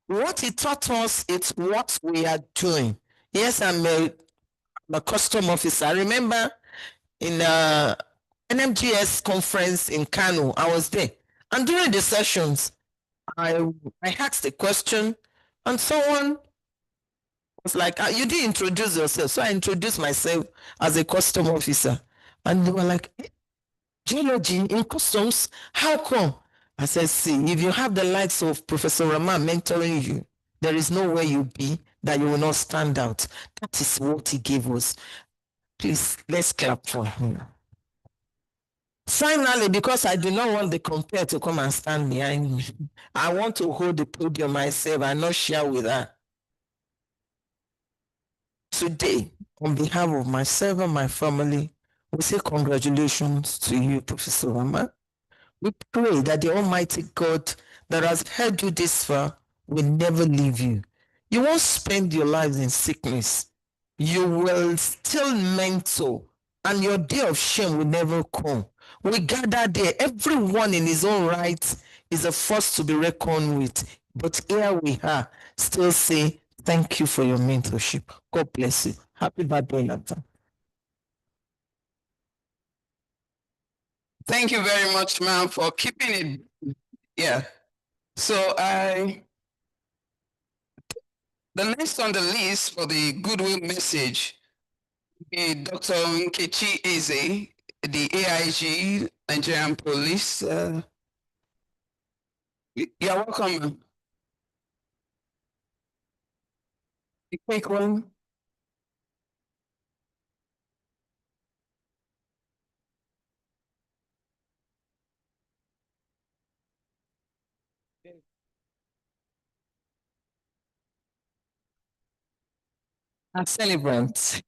What he taught us is what we are doing. Yes, I'm a custom officer. I remember in NMGS conference in Kano, I was there. And during the sessions, I asked a question and someone was like, you didn't introduce yourself. So I introduced myself as a custom officer. And they were like, geology in customs, how come? I said, see, if you have the likes of Professor Rahaman mentoring you, there is nowhere you'll be that you will not stand out. That is what he gave us. Please, let's clap for him. Finally, because I do not want the compare to come and stand behind me, I want to hold the podium myself and not share with her. Today, on behalf of myself and my family, we say congratulations to you, Professor Rahaman. We pray that the Almighty God that has held you this far will never leave you. You won't spend your lives in sickness. You will still mentor, and your day of shame will never come. We gather there, everyone in his own right is a force to be reckoned with. But here we are, still say, thank you for your mentorship. God bless you. Happy birthday, Nathan. Thank you very much, ma'am, for keeping it. Yeah. So the next on the list for the goodwill message is Dr. Nkechi Eze, the AIG Nigerian Police. You're welcome, ma'am. The quick one. Our celebrants,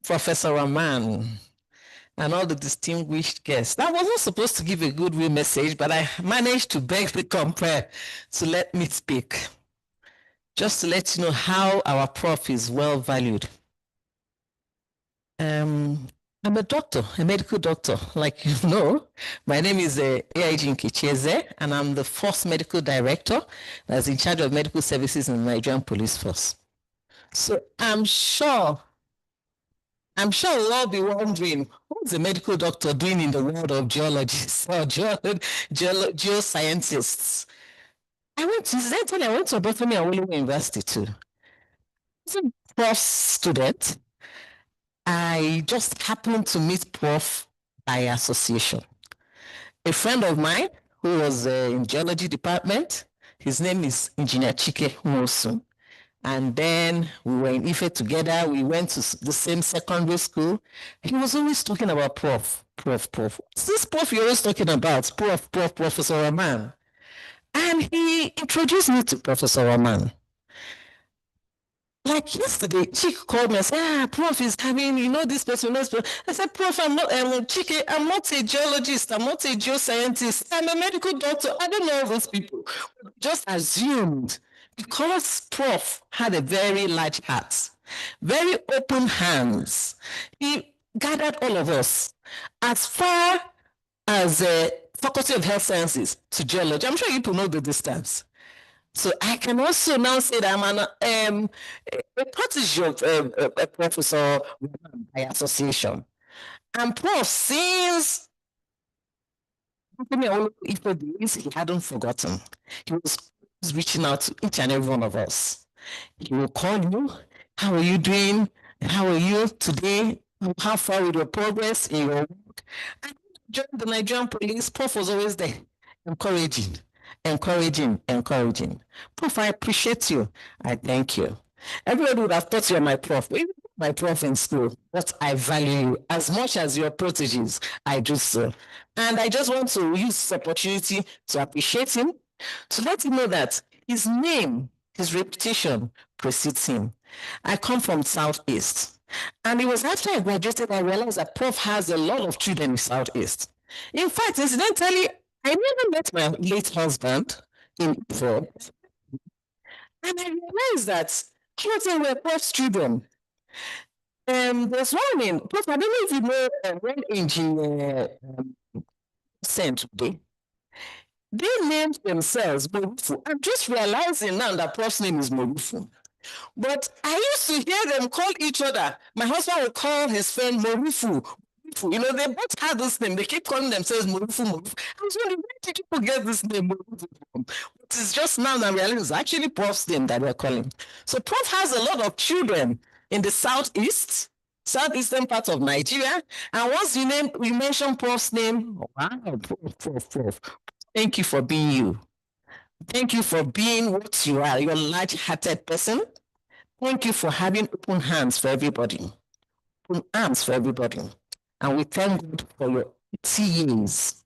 Professor Rahaman, and all the distinguished guests. I wasn't supposed to give a goodwill message, but I managed to beg the compare to let me speak. Just to let you know how our prof is well valued. I'm a doctor, a medical doctor, like you know. My name is AIG Nkechi Eze, and I'm the first medical director that's in charge of medical services in the Nigerian Police Force. So I'm sure we'll all be wondering, what's a medical doctor doing in the world of geologists or geoscientists? I went to Obafemi Awolowo University too. As a Prof student, I just happened to meet Prof by association. A friend of mine who was in geology department, his name is Engineer Chike Mosun. And then we were in Ife together. We went to the same secondary school. He was always talking about Prof. What's this Prof you're always talking about? Professor Rahaman. And he introduced me to Professor Rahaman. Like yesterday, Chike called me and said, Prof is having, this person, this person. I said, Prof, I'm not, Chike, I'm not a geologist. I'm not a geoscientist. I'm a medical doctor. I don't know all those people. Just assumed. Because Prof had a very large heart, very open hands, he gathered all of us as far as the Faculty of Health Sciences to geology. I'm sure people know the distance. So I can also now say that I'm a protege of Professor by association. And Prof, since he hadn't forgotten. He was reaching out to each and every one of us. He will call you. How are you doing? How are you today? How far with your progress in your work? And during the Nigerian police, Prof was always there, encouraging. Prof, I appreciate you. I thank you. Everybody would have thought you're my prof. My prof in school, but I value you as much as your proteges. I do so. And I just want to use this opportunity to appreciate him, to let him know that his name, his reputation precedes him. I come from Southeast. And it was after I graduated, I realized that Prof has a lot of children in Southeast. In fact, incidentally, I never met my late husband in Prof. And I realized that children were Prof's children. There's one in Prof. I don't know if you know one engineer sent today. They named themselves Morufu. I'm just realizing now that Prof's name is Morufu. But I used to hear them call each other. My husband would call his friend Morufu. They both had this name. They keep calling themselves Morufu. I was wondering, where did people get this name Morufu from? But it's just now that I realize it's actually Prof's name that we're calling. So Prof has a lot of children in the southeastern part of Nigeria. And once you mention Prof's name, wow, Prof. Thank you for being you. Thank you for being what you are. You're a large-hearted person. Thank you for having open hands for everybody. Open arms for everybody. And we thank God for your years.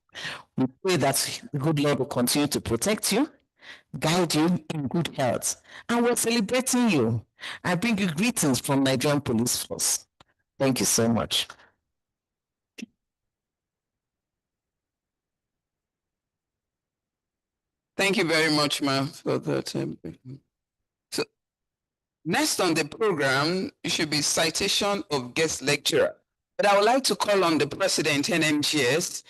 We pray that the good Lord will continue to protect you, guide you in good health. And we're celebrating you. I bring you greetings from Nigerian Police Force. Thank you so much. Thank you very much, ma'am, for that. So next on the program, it should be citation of guest lecturer. But I would like to call on the president, NMGS,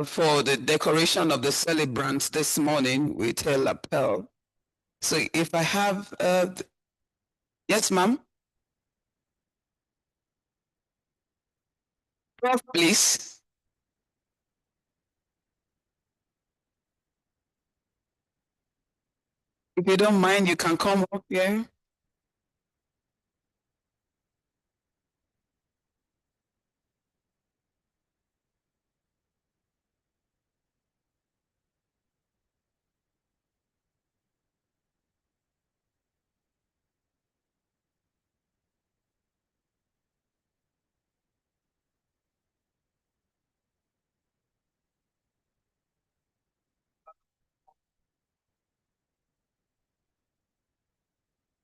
for the decoration of the celebrants this morning with her lapel. So if I have, yes, ma'am? Prof, please. If you don't mind, you can come up here.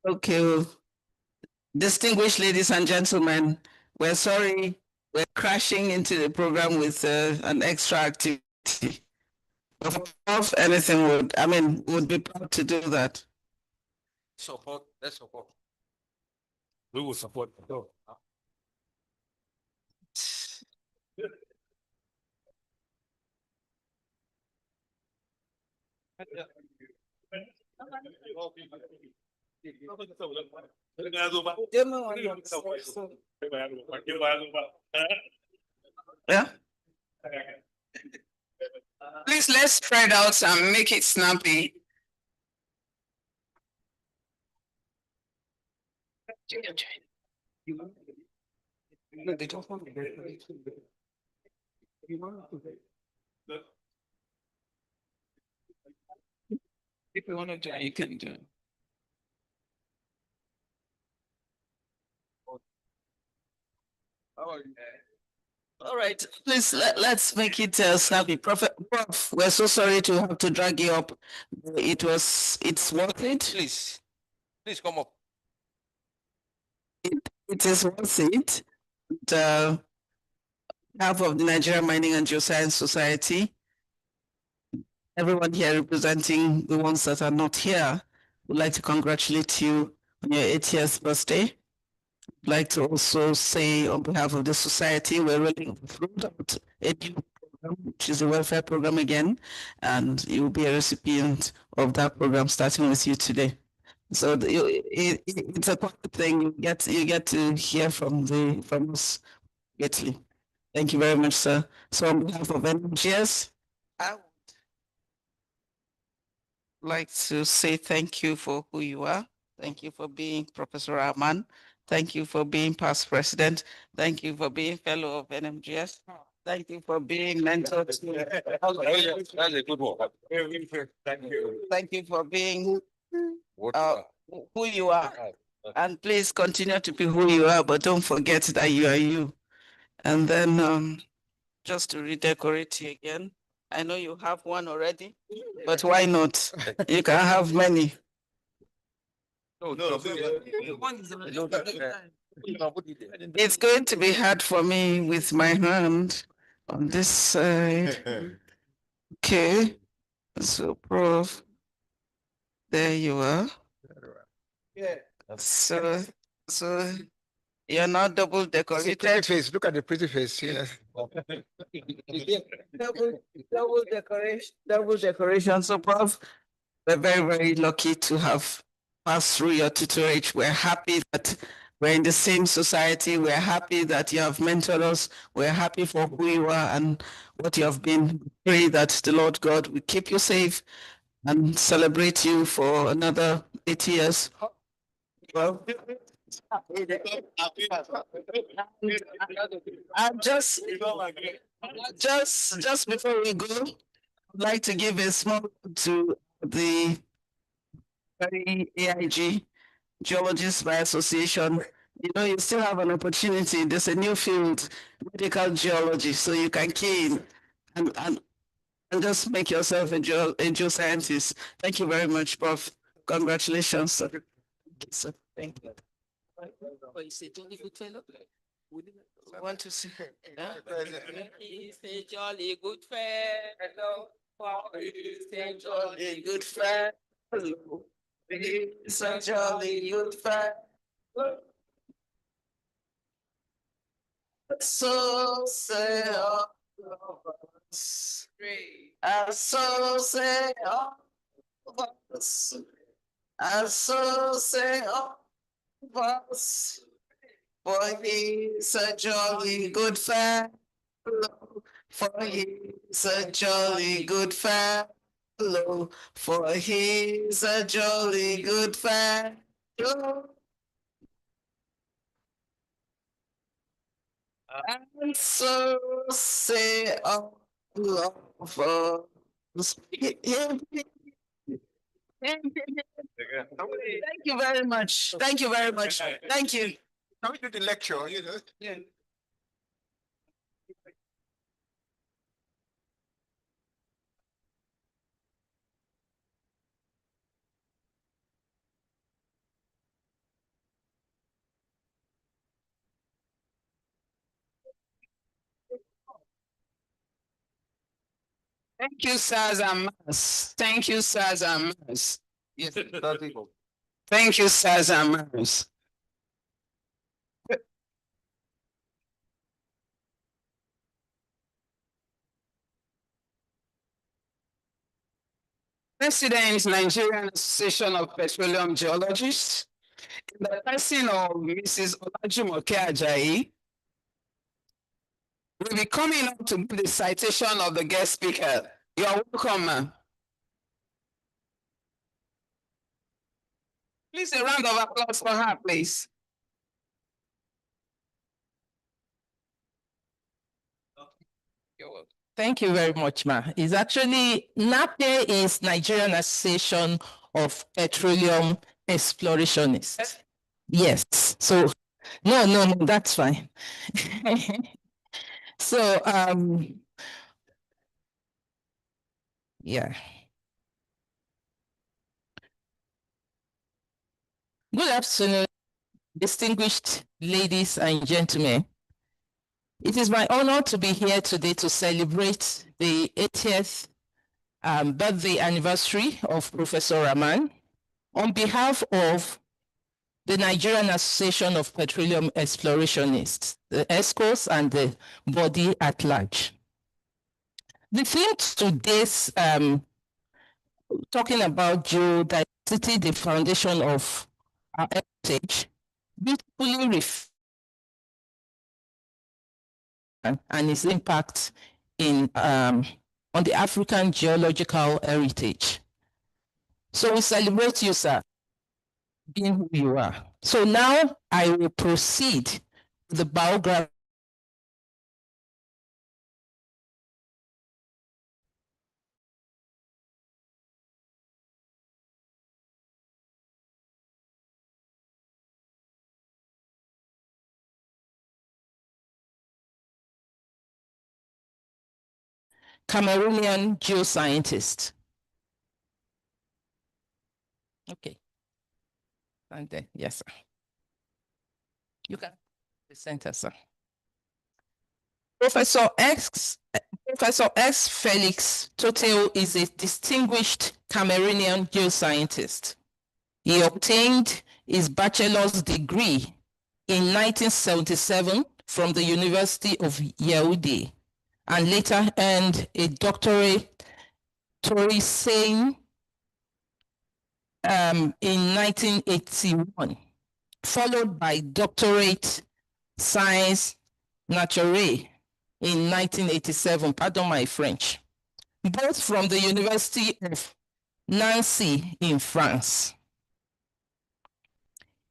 Okay, well, distinguished ladies and gentlemen, we're sorry we're crashing into the program with an extra activity. If anything would be proud to do that. Support, let's support. We will support. Yeah. Please, let's spread out and make it snappy. No, they don't want to get it. If you want to do it, you can do it. All right, please let's make it snappy. Prof, we're so sorry to have to drag you up. It's worth it. Please come up. It is worth it. Half of the Nigerian Mining and Geoscience Society, everyone here representing the ones that are not here, would like to congratulate you on your 80th birthday. I'd like to also say on behalf of the society, we're really thrilled about a new program, which is a welfare program again, and you'll be a recipient of that program starting with you today. So it's a positive thing. You get to hear from us greatly. Thank you very much, sir. So on behalf of NGS, I would like to say thank you for who you are. Thank you for being Professor Rahaman. Thank you for being past president. Thank you for being fellow of NMGS. Thank you for being mentor to That's a good one. Thank you. Thank you for being who you are. And please continue to be who you are, but don't forget that you are you. And then just to redecorate you again, I know you have one already, but why not? You can have many. It's going to be hard for me with my hand on this side. Okay, so Prof, there you are. So you're not double decorated. Pretty face. Look at the pretty face. Yes. Double decoration. So Prof, we're very, very lucky to have passed through your tutorage. We're happy that we're in the same society. We're happy that you have mentored us. We're happy for who you are and what you have been. Pray that the Lord God will keep you safe and celebrate you for another 80 years. Well, and just before we go, I'd like to give a small to the very AIG Geologists by Association You know, you still have an opportunity. There's a new field, medical geology, so you can key in and just make yourself a geoscientist. Thank you very much, Prof. Congratulations, sir. Thank you. We want to see. He's a jolly good fellow. He's a jolly Good fellow. He's a jolly good fellow. So say all of us. And so say all of us. And so say all of us. For he's a jolly good fellow. For he's a jolly good fellow. For he's a jolly good fellow. And so say all of us. Thank you very much. Thank you very much. Thank you. Now we do the lecture, you know. Yeah. Thank you, sirs and ma'ams. Thank you, sirs and ma'ams. Yes. Thank you, sirs and ma'ams. President, Nigerian Association of Petroleum Geologists, in the person of Mrs. Olajumoke Ajayi, will be coming up to give the citation of the guest speaker. You are welcome, ma'am. Please, a round of applause for her, please. Thank you very much, ma. It's actually NAPE is Nigerian Association of Petroleum Explorationists. Yes. So no, that's fine. So yeah. Good afternoon, distinguished ladies and gentlemen. It is my honor to be here today to celebrate the 80th birthday anniversary of Professor Rahaman on behalf of the Nigerian Association of Petroleum Explorationists, the ESCOs, and the body at large. The theme today's talking about geodiversity, the foundation of our heritage, beautifully reflects and its impact in on the African geological heritage. So we celebrate you, sir, being who you are. So now I will proceed with the biography. Cameroonian geoscientist. Okay. And then, yes, sir. You can present us, sir. Professor X Felix Totel is a distinguished Cameroonian geoscientist. He obtained his bachelor's degree in 1977 from the University of Yaoundé and later earned a doctorate in 1981, followed by doctorate science naturelle in 1987, pardon my French, both from the University of Nancy in France.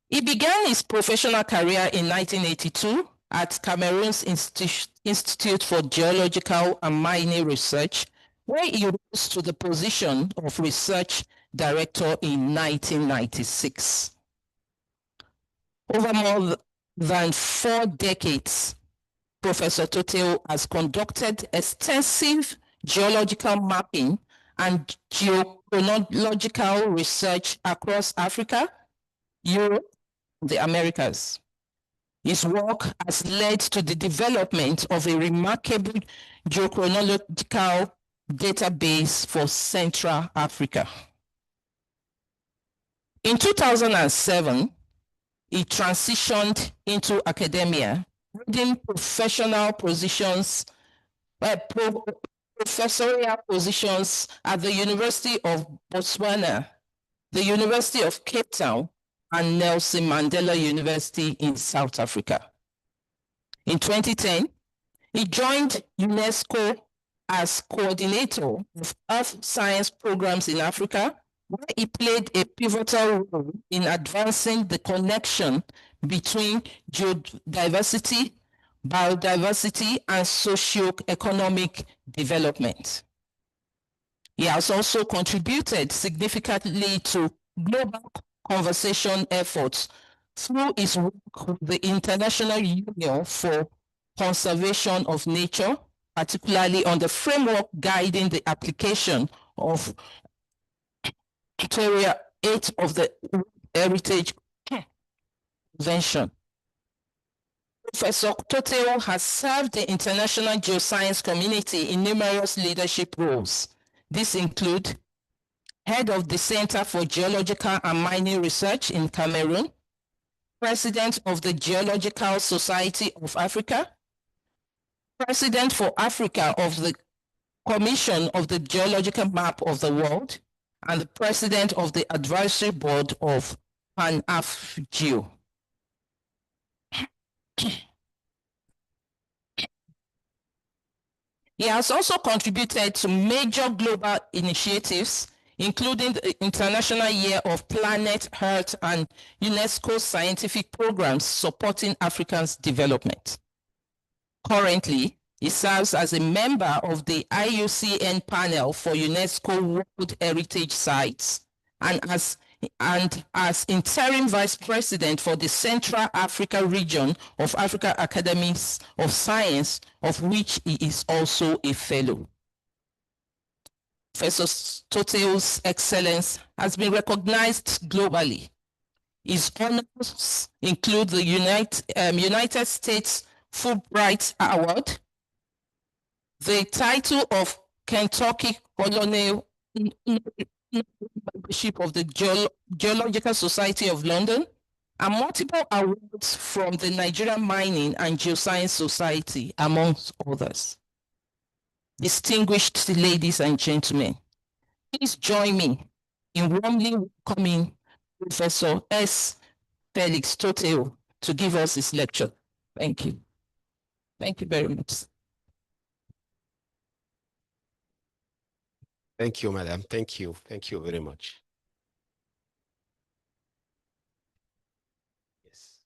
He began his professional career in 1982 at Cameroon's Institute for Geological and Mining Research, where he rose to the position of research director in 1996. Over than 4 decades, Professor Toteo has conducted extensive geological mapping and geochronological research across Africa, Europe, and the Americas. His work has led to the development of a remarkable geochronological database for Central Africa. In 2007, he transitioned into academia, holding professional positions, professorial positions at the University of Botswana, the University of Cape Town, and Nelson Mandela University in South Africa. In 2010, he joined UNESCO as coordinator of Earth Science programs in Africa, where he played a pivotal role in advancing the connection between geodiversity, biodiversity, and socio-economic development. He has also contributed significantly to global conservation efforts through his work with the International Union for Conservation of Nature, particularly on the framework guiding the application of Criteria 8 of the Heritage Convention. Professor Toteo has served the international geoscience community in numerous leadership roles. These include head of the Center for Geological and Mining Research in Cameroon, president of the Geological Society of Africa, president for Africa of the Commission of the Geological Map of the World, and the president of the advisory board of PanAfGeo. He has also contributed to major global initiatives, including the International Year of Planet Earth and UNESCO scientific programs supporting Africa's development. Currently, he serves as a member of the IUCN panel for UNESCO World Heritage Sites and as interim vice president for the Central Africa region of Africa Academies of Science, of which he is also a fellow. Professor Toteo's excellence has been recognized globally. His honors include the United States Fulbright Award, the title of Kentucky Colonel Membership of the Geological Society of London, and multiple awards from the Nigerian Mining and Geoscience Society, amongst others. Distinguished ladies and gentlemen, please join me in warmly welcoming Professor S. Felix Toteo to give us his lecture. Thank you. Thank you very much. Thank you, madam. Thank you. Thank you very much. Yes.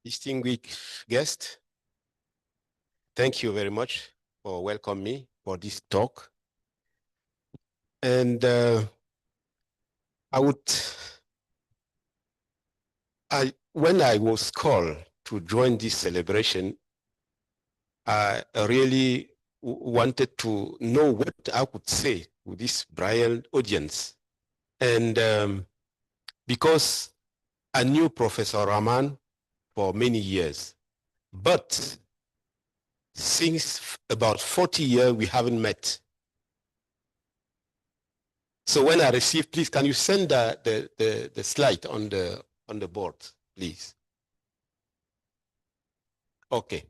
Distinguished guest, thank you very much for welcoming me for this talk. And when I was called to join this celebration, I really wanted to know what I could say to this brilliant audience. And because I knew Professor Rahaman for many years, but since about 40 years, we haven't met. So when I received, please, can you send the slide on the board, please? Okay.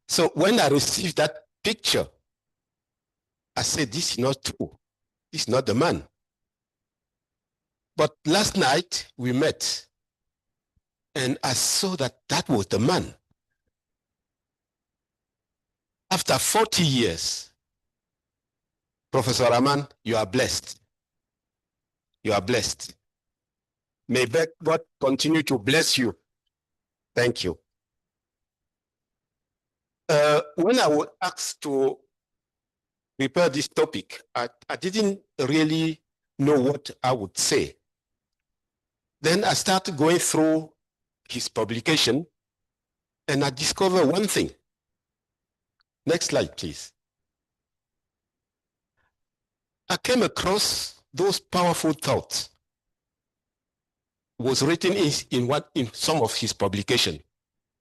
So when I received that picture, I said, this is not true. This is not the man. But last night we met and I saw that that was the man. After 40 years, Professor Rahaman, you are blessed. You are blessed. May God continue to bless you. Thank you. When I was asked to prepare this topic, I didn't really know what I would say. Then I started going through his publication, and I discovered one thing. Next slide, please. I came across those powerful thoughts was written in some of his publication.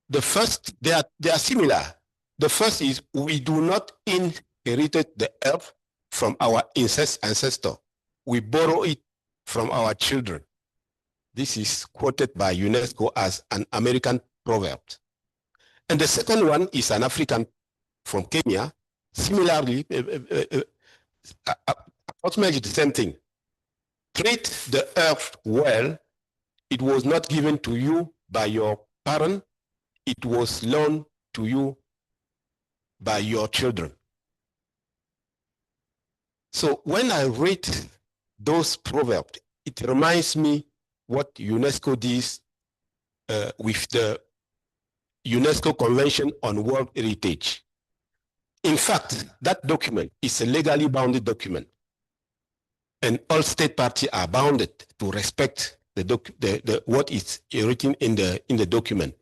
The first, they are similar. The first is, we do not inherit the earth from our ancestor. We borrow it from our children. This is quoted by UNESCO as an American proverb. And the second one is an African from Kenya, similarly, approximately the same thing. Treat the earth well. It was not given to you by your parent. It was loaned to you by your children. So when I read those proverbs, it reminds me what UNESCO did with the UNESCO Convention on World Heritage. In fact, that document is a legally bounded document, and all state parties are bounded to respect what is written in the document.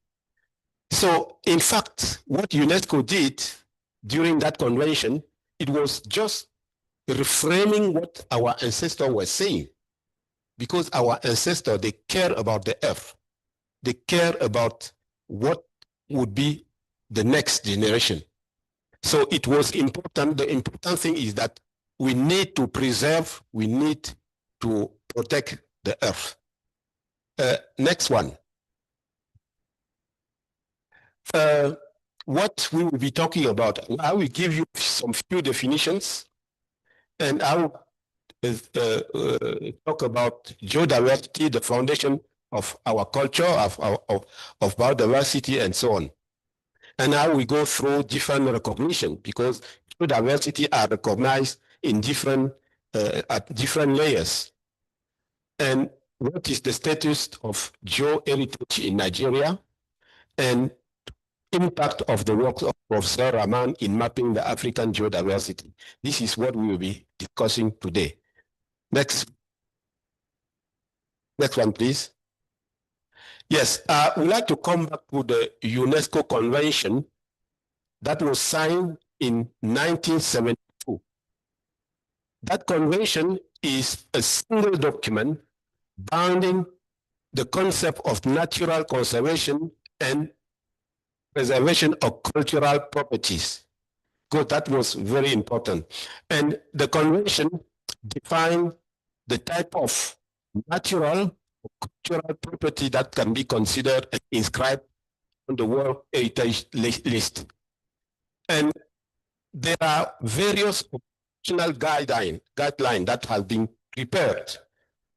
So, in fact, what UNESCO did during that convention, it was just reframing what our ancestors were saying, because our ancestors, they care about the earth. They care about what would be the next generation. So it was important. The important thing is that we need to preserve, we need to protect the earth. Next one. What we will be talking about, I will give you some few definitions, and I will talk about geodiversity, the foundation of our culture, of biodiversity, and so on. And I will go through different recognition, because geodiversity are recognized in different at different layers. And what is the status of geoheritage in Nigeria, and impact of the work of Professor Rahaman in mapping the African geodiversity. This is what we will be discussing today. Next one, please. Yes, we'd like to come back to the UNESCO Convention that was signed in 1972. That convention is a single document bounding the concept of natural conservation and preservation of cultural properties, because that was very important. And the convention defined the type of natural or cultural property that can be considered and inscribed on the World Heritage List. And there are various optional guidelines that have been prepared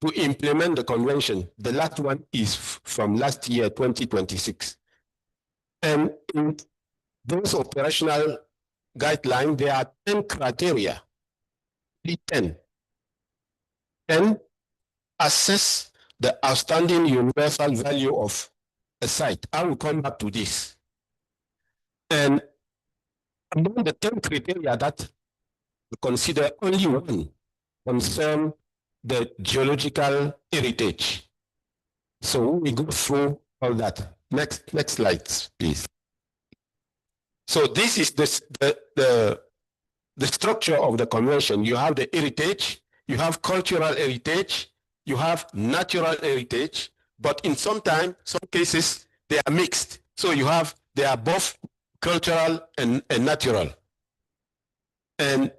to implement the convention. The last one is from last year, 2026. And in those operational guidelines, there are 10 criteria, 10. And assess the outstanding universal value of a site. I will come back to this. And among the 10 criteria that we consider, only one concern the geological heritage. So we go through all that. Next slide, please. So this is the structure of the convention. You have the heritage, you have cultural heritage, you have natural heritage, but in some cases, they are mixed. So they are both cultural and natural. And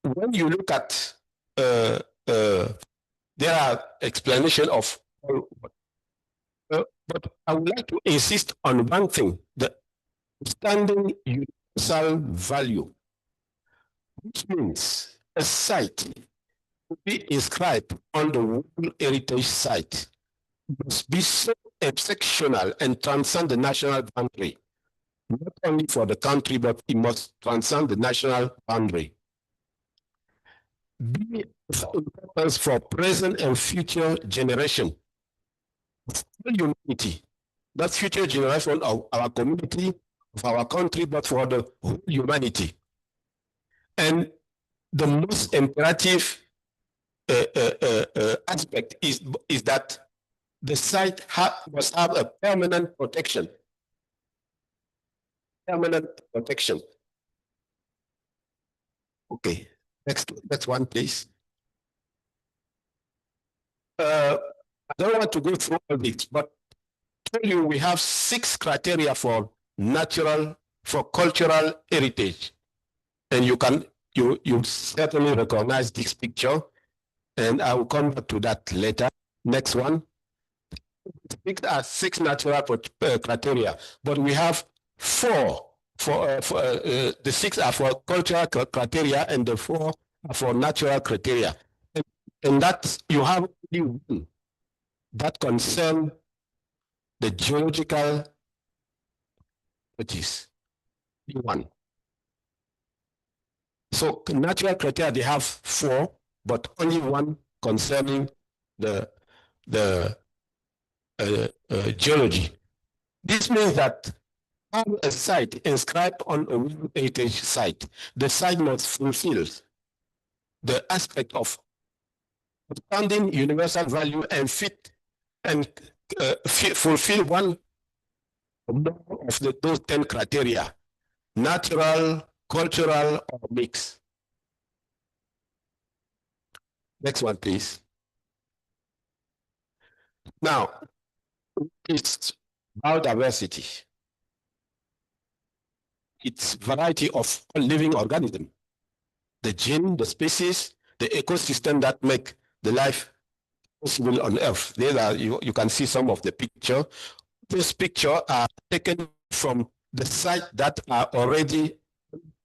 when you look at, there are explanations of all. But I would like to insist on one thing, the standing universal value, which means a site to be inscribed on the World Heritage Site must be so exceptional and transcend the national boundary, not only for the country, but it must transcend the national boundary. Be of importance for present and future generation. Humanity, that's future generation of our community, of our country, but for the whole humanity. And the most imperative aspect is that the site must have a permanent protection. Permanent protection. Okay, next one, please. I don't want to go through all this, but tell you we have 6 criteria for cultural heritage. And you certainly recognize this picture, and I will come back to that later. Next one. There are 6 natural criteria, but we have 4 the 6 are for cultural criteria and the 4 are for natural criteria. And that you have only one that concern the geological properties. One. So natural criteria, they have 4, but only one concerning the geology. This means that a site inscribed on a World Heritage site, the site must fulfill the aspect of founding universal value and fulfill one of those 10 criteria: natural, cultural, or mix. Next one, please. Now, it's biodiversity. It's variety of living organism, the gene, the species, the ecosystem that make the life possible on Earth. There are, you can see some of the picture. These pictures are taken from the site that are already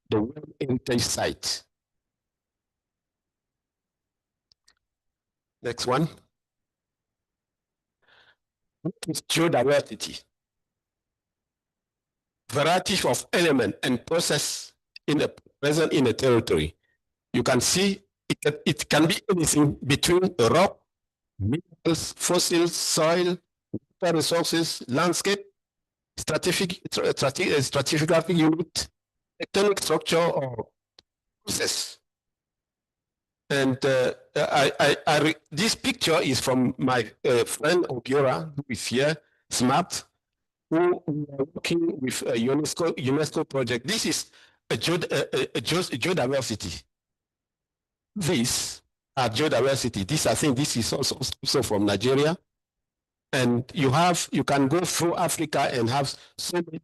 the World Heritage site. Next one. What is geodiversity? Variety of element and process present in a territory. You can see it can be anything between a rock, minerals, fossils, soil, water resources, landscape, stratigraphic unit, tectonic structure, or process. And this picture is from my friend Obiora, who is here, SMART, who we are working with a UNESCO project. This is a geodiversity. These are geodiversity. I think this is also from Nigeria. And you can go through Africa and have so many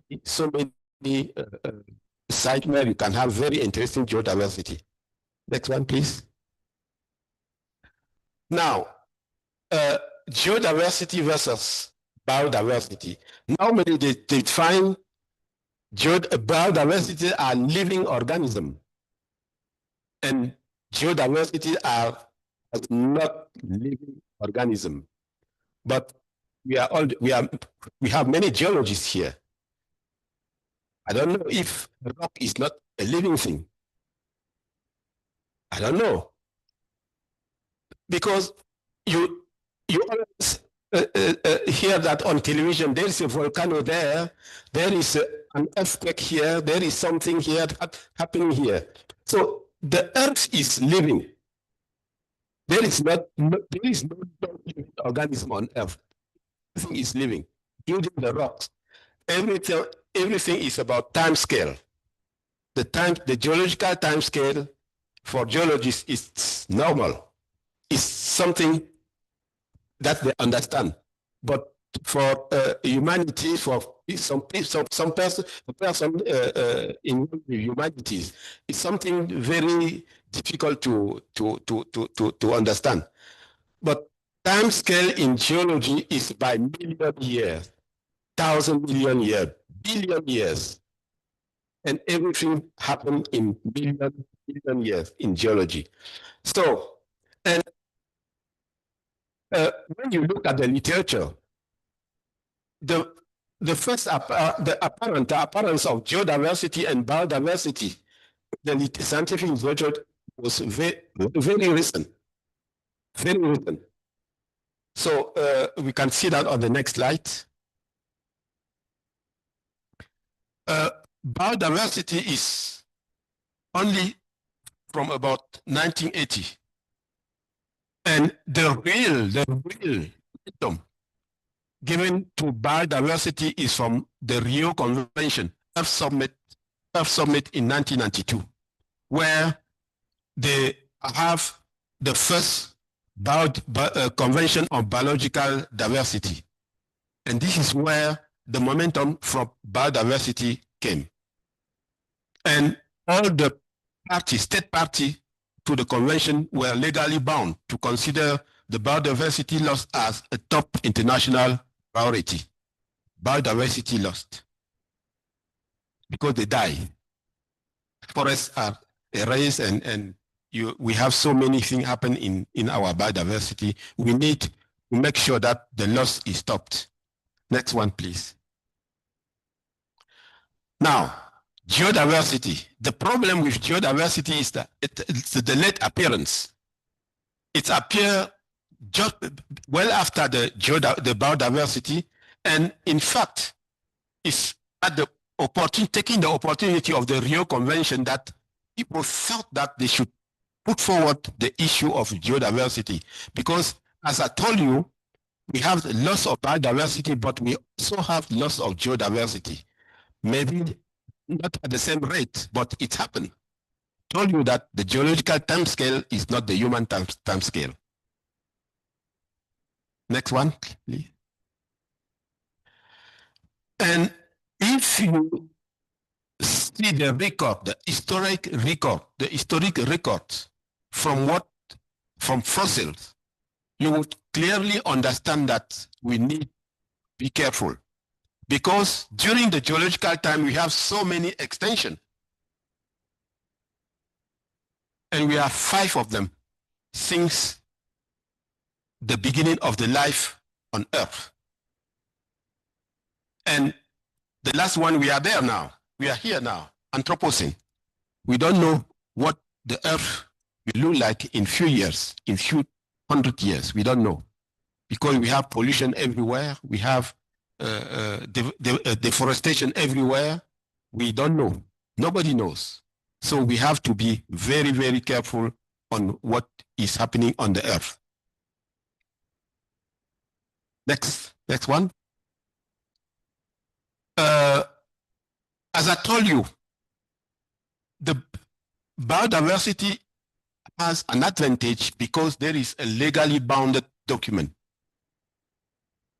sites where you can have very interesting geodiversity. Next one, please. Now, geodiversity versus biodiversity. Normally, they define biodiversity are living organism, and geodiversity are not living organism. But we have many geologists here. I don't know if rock is not a living thing. I don't know. Because you always hear that on television, there is a volcano there is an earthquake here, there is something here happening here. So the earth is living. There is no living organism on earth. Everything is living, including the rocks. Everything is about time scale. The geological time scale for geologists is normal. It's something that they understand. But for humanity, for some person in humanities, it's something very difficult to understand. But time scale in geology is by million years, 1,000 million years, billion years. And everything happened in billion years in geology. So, and when you look at the literature, the appearance of geodiversity and biodiversity, the scientific literature was very recent. Very recent. So we can see that on the next slide. Biodiversity is only from about 1980. And the real momentum given to biodiversity is from the Rio Convention, Earth Summit in 1992, where they have the first Convention on Biological Diversity. And this is where the momentum from biodiversity came. And all the state parties to the convention were legally bound to consider the biodiversity loss as a top international priority. Biodiversity lost because they die. Forests are erased, and we have so many things happen in our biodiversity. We need to make sure that the loss is stopped. Next one, please. Now, geodiversity. The problem with geodiversity is that it's the late appearance. It appeared just well after the biodiversity, and in fact, it's at the taking the opportunity of the Rio Convention that people felt that they should put forward the issue of geodiversity, because as I told you, we have loss of biodiversity, but we also have loss of geodiversity. Maybe not at the same rate, but it happened. I told you that the geological time scale is not the human time scale. Next one, please. And if you see the record, the historic records from fossils, you would clearly understand that we need to be careful. Because during the geological time, we have so many extinctions. And we have 5 of them since the beginning of the life on Earth. And the last one, we are there now. We are here now, Anthropocene. We don't know what the Earth will look like in few years, in few 100 years. We don't know. Because we have pollution everywhere. We have deforestation everywhere. We don't know. Nobody knows. So we have to be very, very careful on what is happening on the Earth. Next one. As I told you, the biodiversity has an advantage because there is a legally bounded document.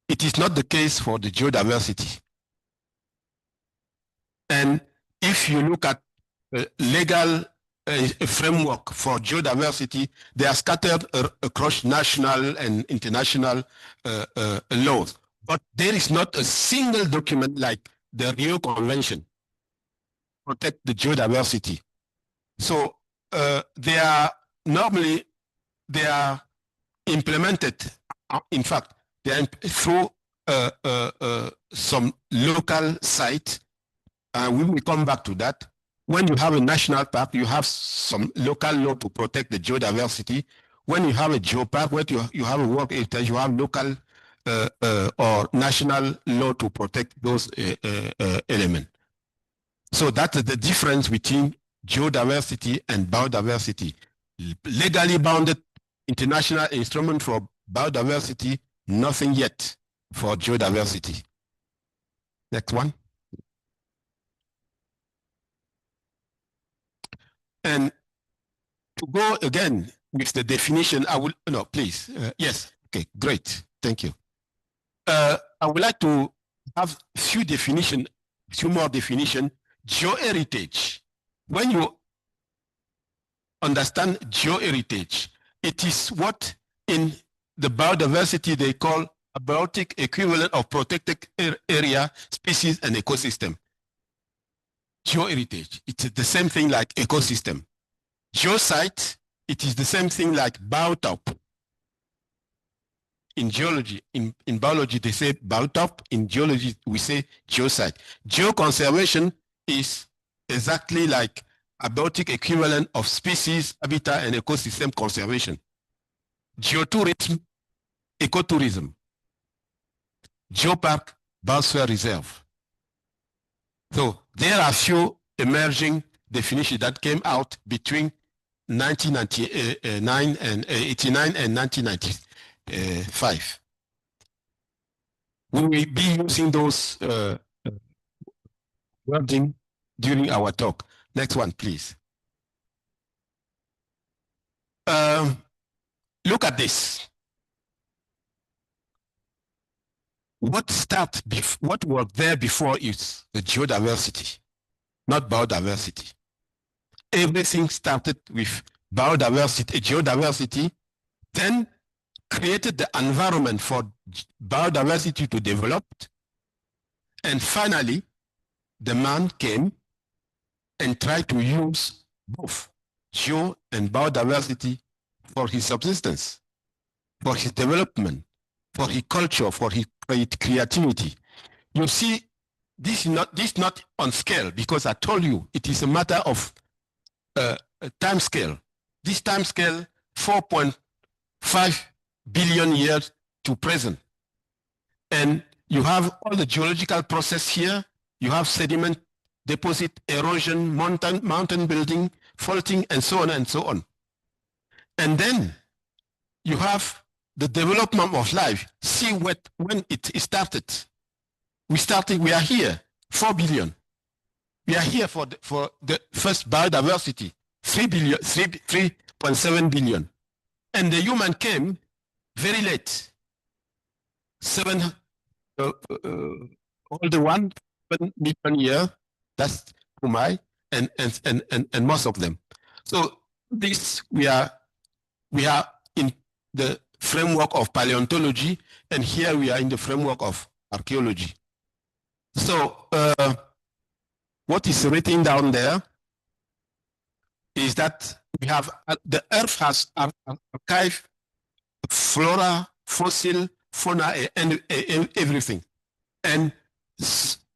It is not the case for the geodiversity. And if you look at legal framework for geodiversity, they are scattered across national and international laws. But there is not a single document like the Rio Convention to protect the geodiversity. So they are implemented, in fact, they are through some local site. We will come back to that. When you have a national park, you have some local law to protect the geodiversity. When you have a geopark, when you have a world heritage, you have local or national law to protect those elements. So that's the difference between geodiversity and biodiversity. Legally bounded international instrument for biodiversity, nothing yet for geodiversity. Next one. And to go again with the definition, I will, no, please. Yes, okay, great, thank you. I would like to have few more definition. Geoheritage. When you understand geoheritage, it is what in the biodiversity they call a biotic equivalent of protected area, species, and ecosystem. Geoheritage, it's the same thing like ecosystem. Geosite, it is the same thing like biotop. In geology, in biology, they say biotop. In geology, we say geosite. Geoconservation is exactly like a biotic equivalent of species, habitat, and ecosystem conservation. Geotourism, ecotourism. Geopark, biosphere reserve. So there are few emerging definitions that came out between 1989 and 89 and 1995. We will be using those wording during our talk. Next one, please. Look at this. What was there before is the geodiversity, not biodiversity. Everything started with biodiversity, geodiversity, then created the environment for biodiversity to develop, and finally, the man came and tried to use both geo and biodiversity for his subsistence, for his development, for his culture, for his creativity. You see, this is not on scale, because I told you it is a matter of time scale. This time scale, 4.5 billion years to present. And you have all the geological process here. You have sediment deposit, erosion, mountain building, faulting, and so on and so on. And then you have the development of life. See when it started. We are here, 4 billion. We are here for the first biodiversity, 3.7 billion. And the human came very late, all the 1 million years, that's Kumai, and most of them. So this, we are in the framework of paleontology, and here we are in the framework of archaeology. So what is written down there is that we have the Earth has archived flora, fossil, fauna, and everything. And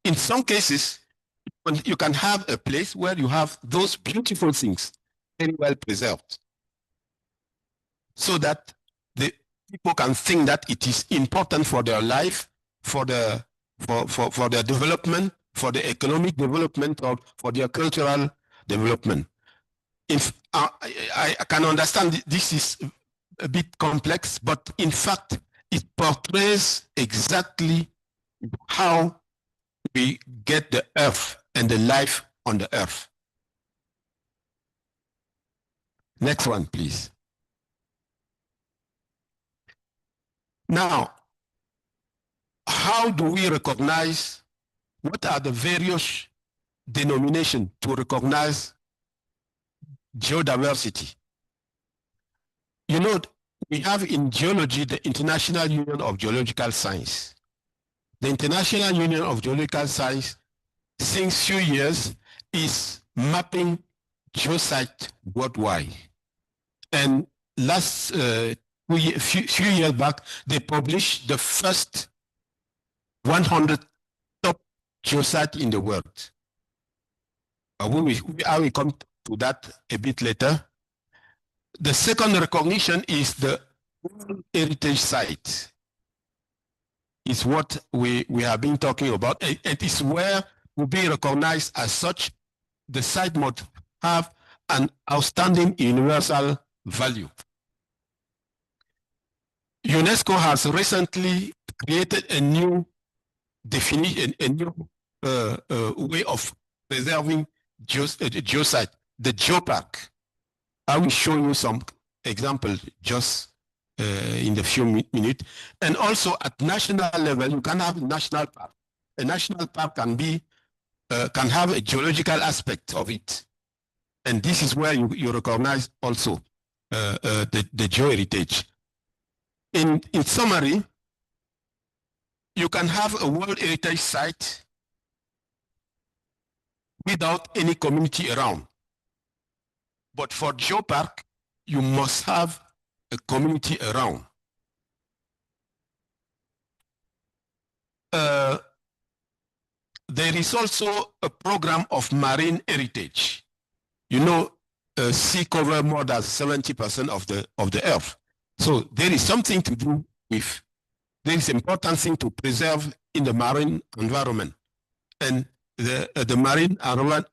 in some cases, you can have a place where you have those beautiful things very well preserved, so that the people can think that it is important for their life, for their development, for the economic development, or for their cultural development. If I can understand this is a bit complex, but in fact, it portrays exactly how we get the Earth and the life on the Earth. Next one, please. Now, how do we recognize, what are the various denominations to recognize geodiversity? You know, we have in geology the International Union of Geological Science. The International Union of Geological Science, since few years, is mapping geosites worldwide. And last few years back, they published the first 100 top geosites in the world. I will come to that a bit later. The second recognition is the World Heritage Site. Is what we have been talking about. It is where will be recognized as such. The site must have an outstanding universal value. UNESCO has recently created a new definition, a new way of preserving geosite, the geopark. I will show you some examples just in the few minutes. And also at national level, you can have a national park. A national park can be can have a geological aspect of it. And this is where you recognize also the geoheritage. In summary, you can have a World Heritage Site without any community around. But for geopark, you must have a community around. There is also a program of marine heritage. You know, sea cover more than 70% of the earth. So there is something to do with, there is important thing to preserve in the marine environment. And the marine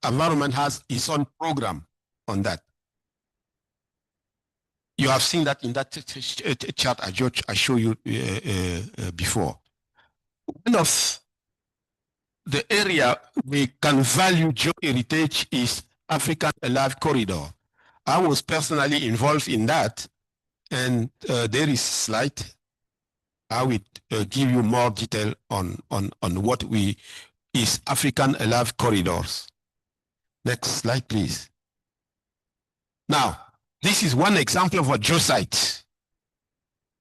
environment has its own program on that. You have seen that in that chart I showed you before. One of the area we can value geoheritage is African Alive Corridor. I was personally involved in that, and there is a slide. I will give you more detail on what is African Alive Corridors. Next slide, please. Now, this is one example of a geosite.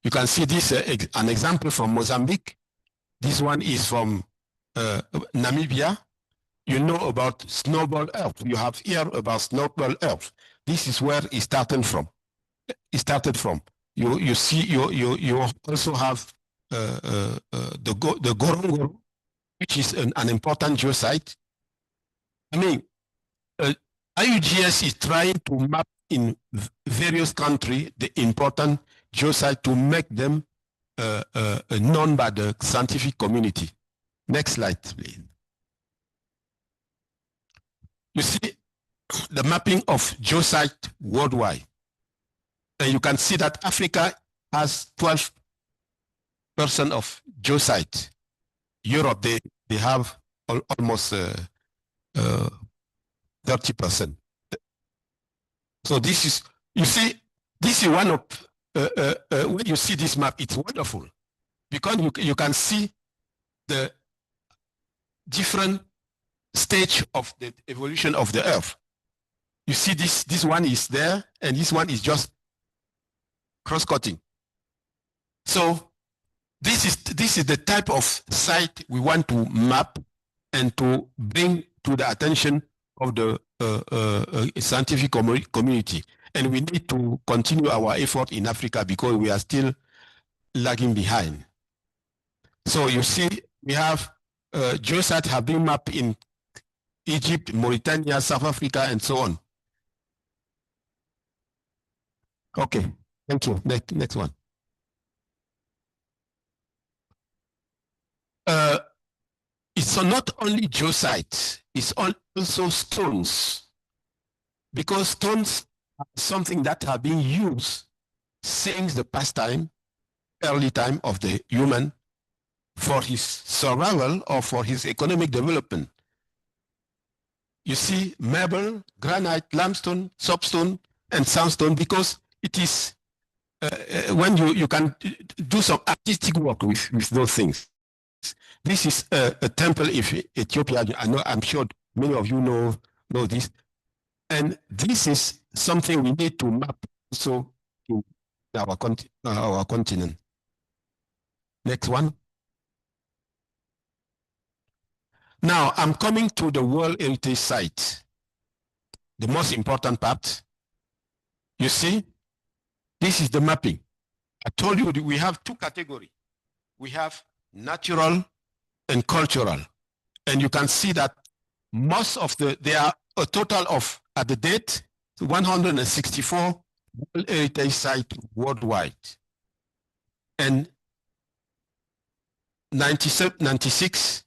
You can see this an example from Mozambique. This one is from Namibia. You know about snowball earth. You have heard about snowball earth. This is where it started from. You see, you also have the Gorongoro, which is an important geosite. I mean, IUGS is trying to map in various countries the important geosite to make them known by the scientific community. Next slide, please. You see the mapping of geosite worldwide. And you can see that Africa has 12% of geosite. Europe, they have almost 30%. So this is, you see, this is one of, when you see this map, it's wonderful. Because you can see the different stage of the evolution of the Earth. You see this one is there, and this one is just cross-cutting. So this is the type of site we want to map and to bring to the attention of the scientific community. And we need to continue our effort in Africa because we are still lagging behind. So you see, we have geosites have been mapped in Egypt, Mauritania, South Africa, and so on. Okay, thank you. Next one. It's not only geosites, it's also stones. Because stones are something that have been used since the past time, early time of the human, for his survival or for his economic development. You see marble, granite, limestone, soapstone, and sandstone, because it is when you can do some artistic work with those things. This is a temple in Ethiopia. I'm sure many of you know this. And this is something we need to map also in our continent. Next one. Now, I'm coming to the World Heritage Site, the most important part. You see, this is the mapping. I told you that we have two categories. We have natural and cultural. And you can see that most of there are a total of, at the date, 164 World Heritage Sites worldwide. And 96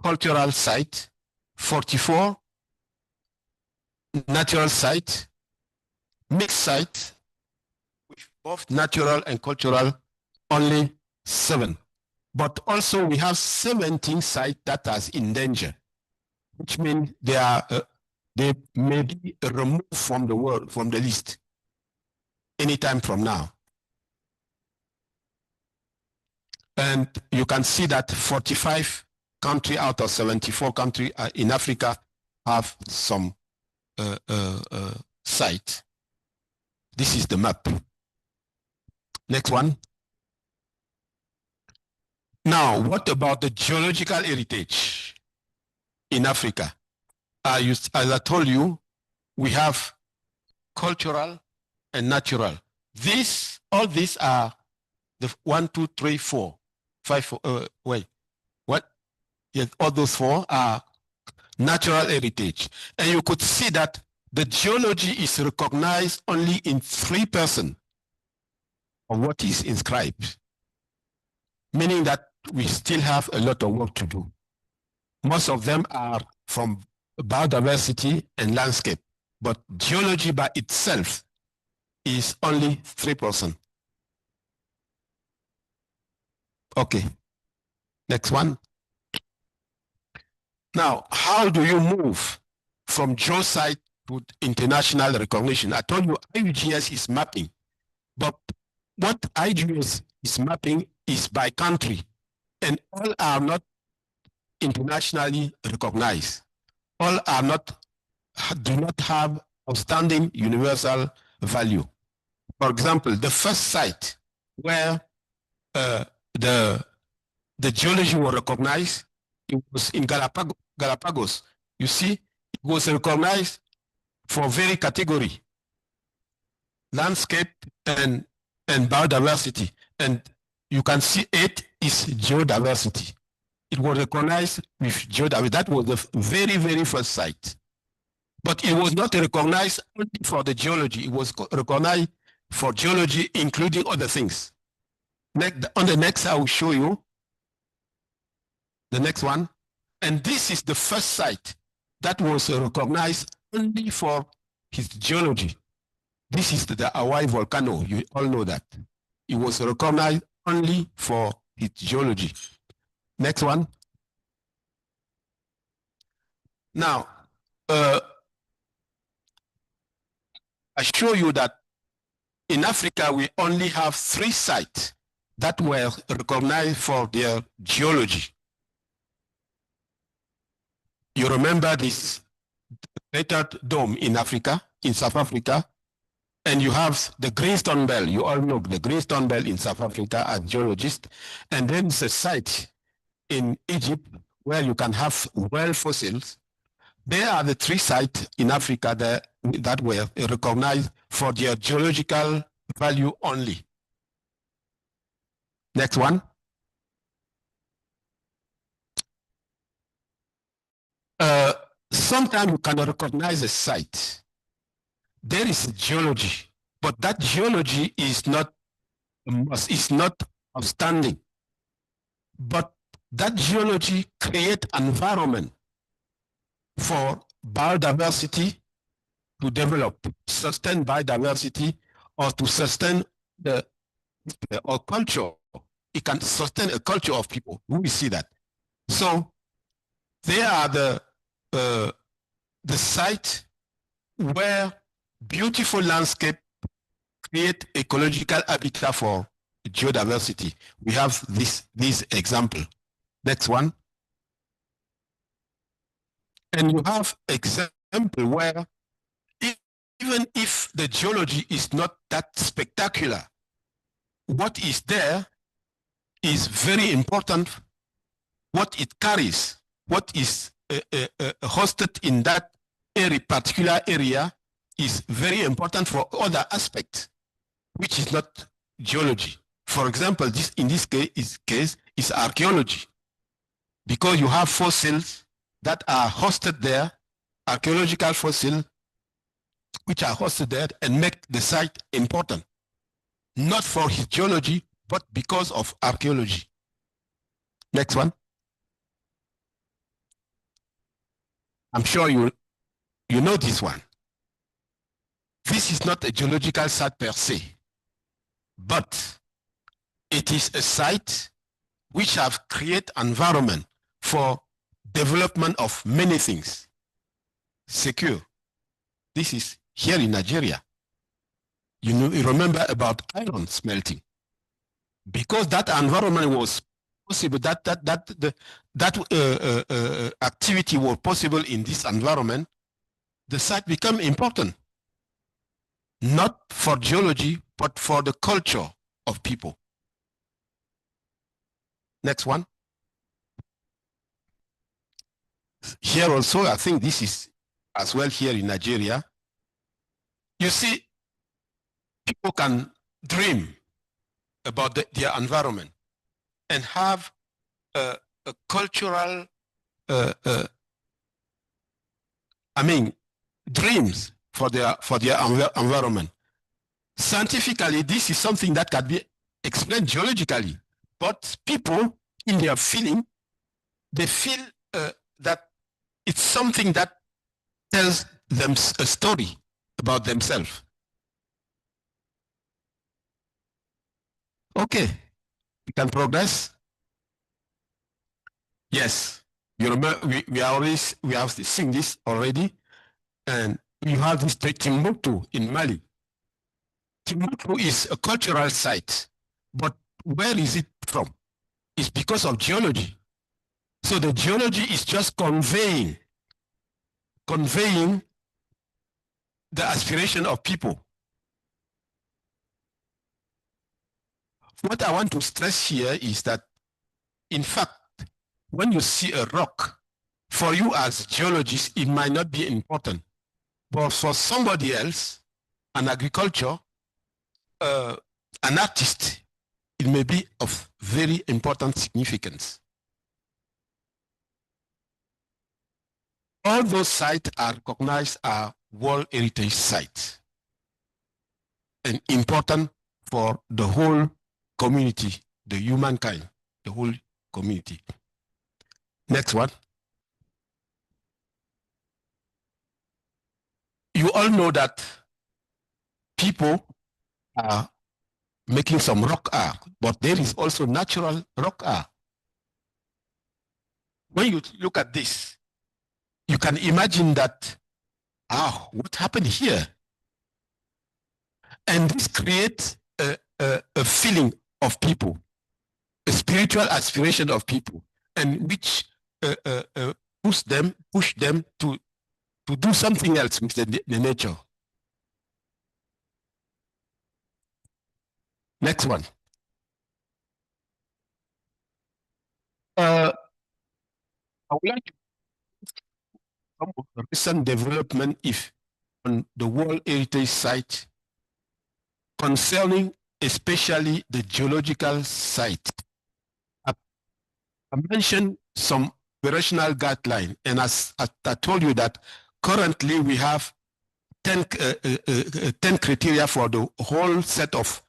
cultural sites, 44 natural sites, mixed sites, with both natural and cultural, only 7. But also we have 17 sites that are in danger, which means they may be removed from the list anytime from now. And you can see that 45 countries out of 74 countries in Africa have some site. This is the map. Next one. Now, what about the geological heritage in Africa? As I told you, we have cultural and natural. All these are the 1, 2, 3, 4, 5. Wait, what? Yes, all those 4 are natural heritage. And you could see that the geology is recognized only in 3% of what is inscribed, meaning that we still have a lot of work to do. Most of them are from biodiversity and landscape, but geology by itself is only 3%. Okay, next one. Now, how do you move from geoscience to international recognition? I told you IUGS is mapping, but what IUGS is mapping is by country, and all are not internationally recognized. All are not, do not have outstanding universal value. For example, the first site where the geology was recognized, it was in Galapagos. You see, it was recognized for very category, landscape and biodiversity. And you can see 8 is geodiversity. It was recognized with geodiversity. That was the very, very first site. But it was not recognized only for the geology. It was recognized for geology, including other things. On the next, I will show you the next one. And this is the first site that was recognized only for its geology. This is the Hawaii volcano. You all know that. It was recognized only for its geology. Next one. Now, I show you that in Africa, we only have 3 sites that were recognized for their geology. You remember this Greater Dome in Africa, in South Africa, and you have the Greenstone Belt. You all know the Greenstone Belt in South Africa as geologists. And then it's a site in Egypt where you can have well fossils. There are the 3 sites in Africa that were recognized for their geological value only. Next one. Sometimes you can recognize a site. There is geology, but that geology is not outstanding. But that geology creates environment for biodiversity to develop, sustain biodiversity, or to sustain or culture. It can sustain a culture of people. We see that. So there are the site where beautiful landscape create ecological habitat for geodiversity. We have this example. Next one. And you have example where even if the geology is not that spectacular, what is there is very important. What it carries, what is hosted in that particular area is very important for other aspects, which is not geology. For example, in this case is archaeology, because you have fossils that are hosted there, archaeological fossils, which are hosted there and make the site important, not for its geology, but because of archaeology. Next one. I'm sure you know this one. This is not a geological site per se, but it is a site which have created environment for development of many things. Secure. This is here in Nigeria. You remember about iron smelting. Because that environment was possible, that activity was possible in this environment, the site became important. Not for geology, but for the culture of people. Next one. Here also, I think this is as well here in Nigeria. You see, people can dream about their environment and have a cultural, dreams for their environment. Scientifically, this is something that can be explained geologically, but people in their feeling, they feel that it's something that tells them a story about themselves. Okay, we can progress. Yes, you remember we have seen this already, and you have this Timbuktu in Mali. Timbuktu is a cultural site, but where is it from? It's because of geology. So the geology is just conveying the aspiration of people. What I want to stress here is that, in fact, when you see a rock, for you as geologists, it might not be important. But for somebody else, an agriculture, an artist, it may be of very important significance. All those sites are recognized as World Heritage Sites and important for the whole community, the humankind, the whole community. Next one. You all know that people are making some rock art, but there is also natural rock art. When you look at this, you can imagine that, what happened here? And this creates a feeling of people, a spiritual aspiration of people, and which push them to do something else with the nature. Next one. I would like to some of the recent development on the World Heritage Site concerning especially the geological site. I mentioned some operational guidelines, and as I told you that currently we have 10 criteria for the whole set of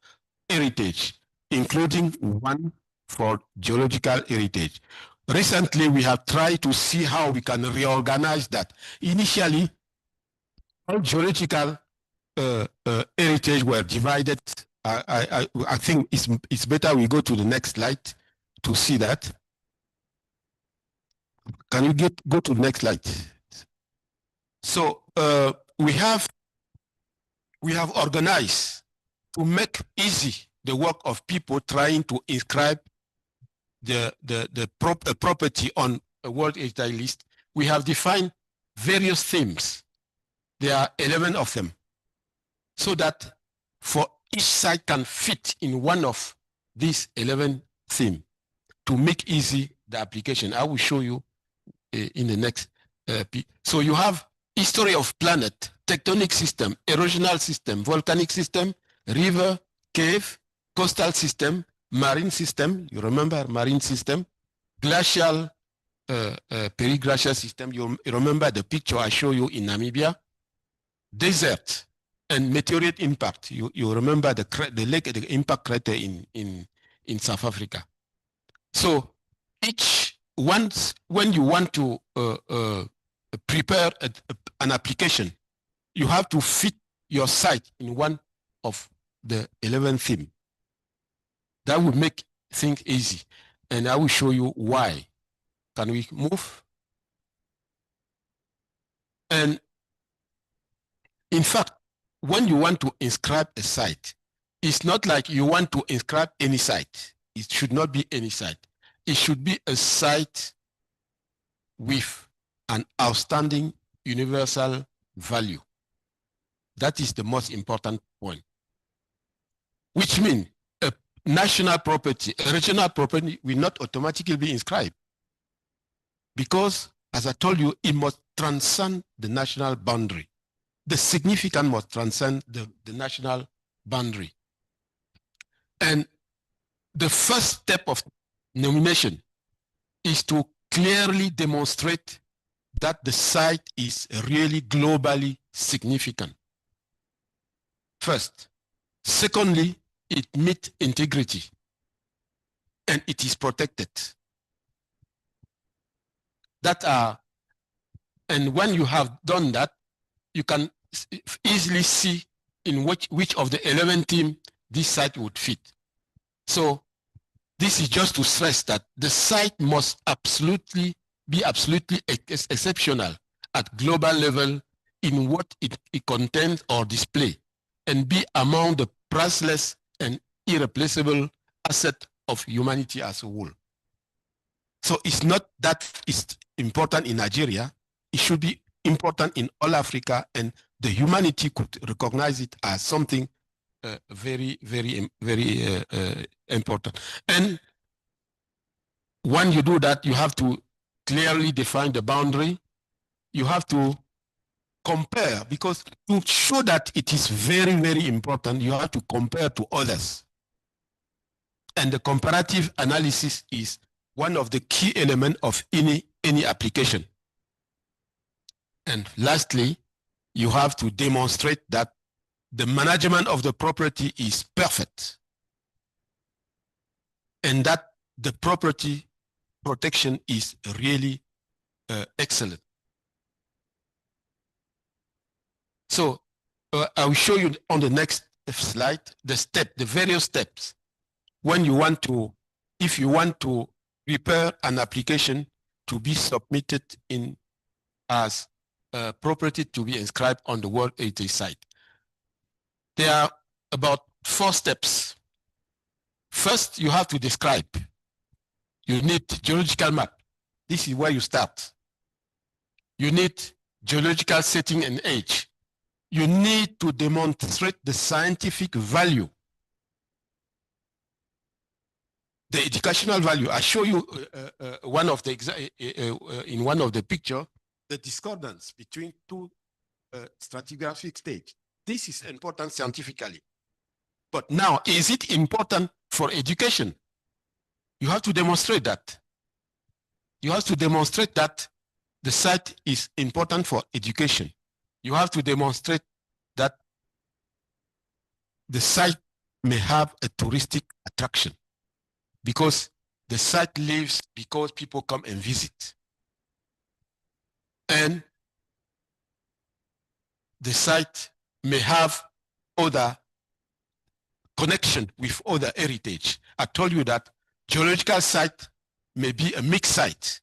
heritage, including one for geological heritage. Recently, we have tried to see how we can reorganize that. Initially, all geological heritage were divided. I think it's better we go to the next slide to see that. Can you go to the next slide? So we have organized to make easy the work of people trying to inscribe the property on a World Heritage List. We have defined various themes. There are 11 of them, so that for each site can fit in one of these 11 themes to make easy the application. I will show you in the next. So you have history of planet, tectonic system, erosional system, volcanic system, river, cave, coastal system, marine system. You remember marine system, glacial, periglacial system. You remember the picture I show you in Namibia, desert, and meteorite impact. You remember the lake, the impact crater in South Africa. So each once when you want to prepare an application, you have to fit your site in one of the 11 themes. That would make things easy, and I will show you why. Can we move? And in fact, when you want to inscribe a site, it's not like you want to inscribe any site. It should not be any site. It should be a site with an outstanding universal value. That is the most important point. Which means a national property, a regional property will not automatically be inscribed. Because, as I told you, it must transcend the national boundary. The significance must transcend the national boundary. And the first step of nomination is to clearly demonstrate that the site is really globally significant. First. Secondly, it meets integrity and it is protected. And when you have done that, you can easily see in which of the 11 teams this site would fit. So this is just to stress that the site must be absolutely exceptional at global level in what it contains or display, and be among the priceless and irreplaceable asset of humanity as a whole. So it's not that it's important in Nigeria, it should be important in all Africa, and the humanity could recognize it as something very, very, very important. And when you do that, you have to clearly define the boundary. You have to compare, because to show that it is very, very important, you have to compare to others. And the comparative analysis is one of the key elements of any application. And lastly, you have to demonstrate that the management of the property is perfect, and that the property protection is really excellent. So I will show you on the next slide the various steps when you want to, if you want to prepare an application to be submitted in as property to be inscribed on the World Heritage Site. There are about 4 steps. First, you have to describe. You need geological map. This is where you start. You need geological setting and age. You need to demonstrate the scientific value, the educational value. I show you one of the in one of the picture, the discordance between 2 stratigraphic stages. This is important scientifically. But now, is it important for education? You have to demonstrate that. You have to demonstrate that the site is important for education. You have to demonstrate that the site may have a touristic attraction, because the site lives because people come and visit. And the site may have other connection with other heritage. I told you that geological site may be a mixed site,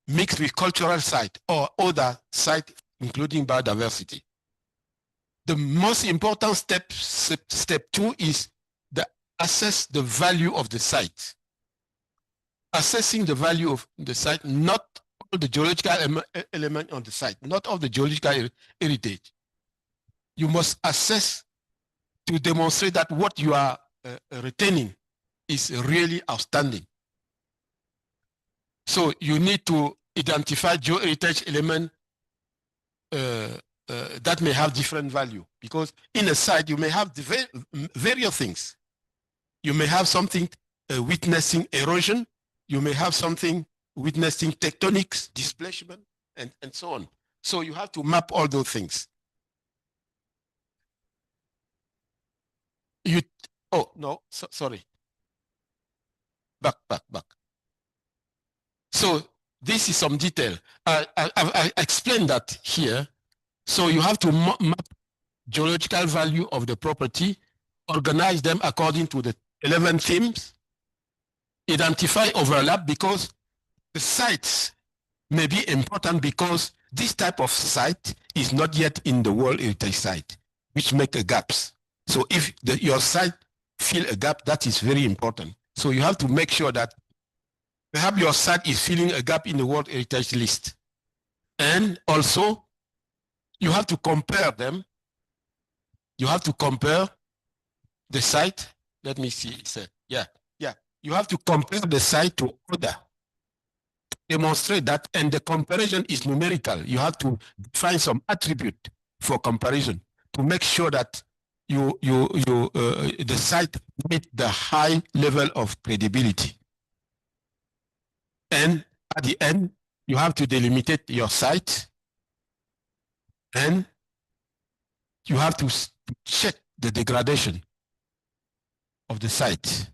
mixed with cultural site or other site, including biodiversity. The most important step 2 is assess the value of the site. Assessing the value of the site, not all the geological element on the site, not all the geological heritage. You must assess to demonstrate that what you are retaining is really outstanding. So you need to identify geoheritage element that may have different value, because in a site you may have various things. You may have something witnessing erosion. You may have something witnessing tectonics, displacement, and so on. So you have to map all those things. Oh, no, sorry. Back. So this is some detail. I explained that here. So you have to map geological value of the property, organize them according to the 11 themes, identify overlap, because the sites may be important because this type of site is not yet in the World Heritage Site, which make a gaps. So if your site fill a gap, that is very important. So you have to make sure that perhaps your site is filling a gap in the World Heritage List. And also, you have to compare them. You have to compare the site. Let me see. Yeah. You have to compare the site to other. Demonstrate that, and the comparison is numerical. You have to find some attribute for comparison to make sure that the site meet the high level of credibility. And at the end, you have to delimitate your site, and you have to check the degradation of the site.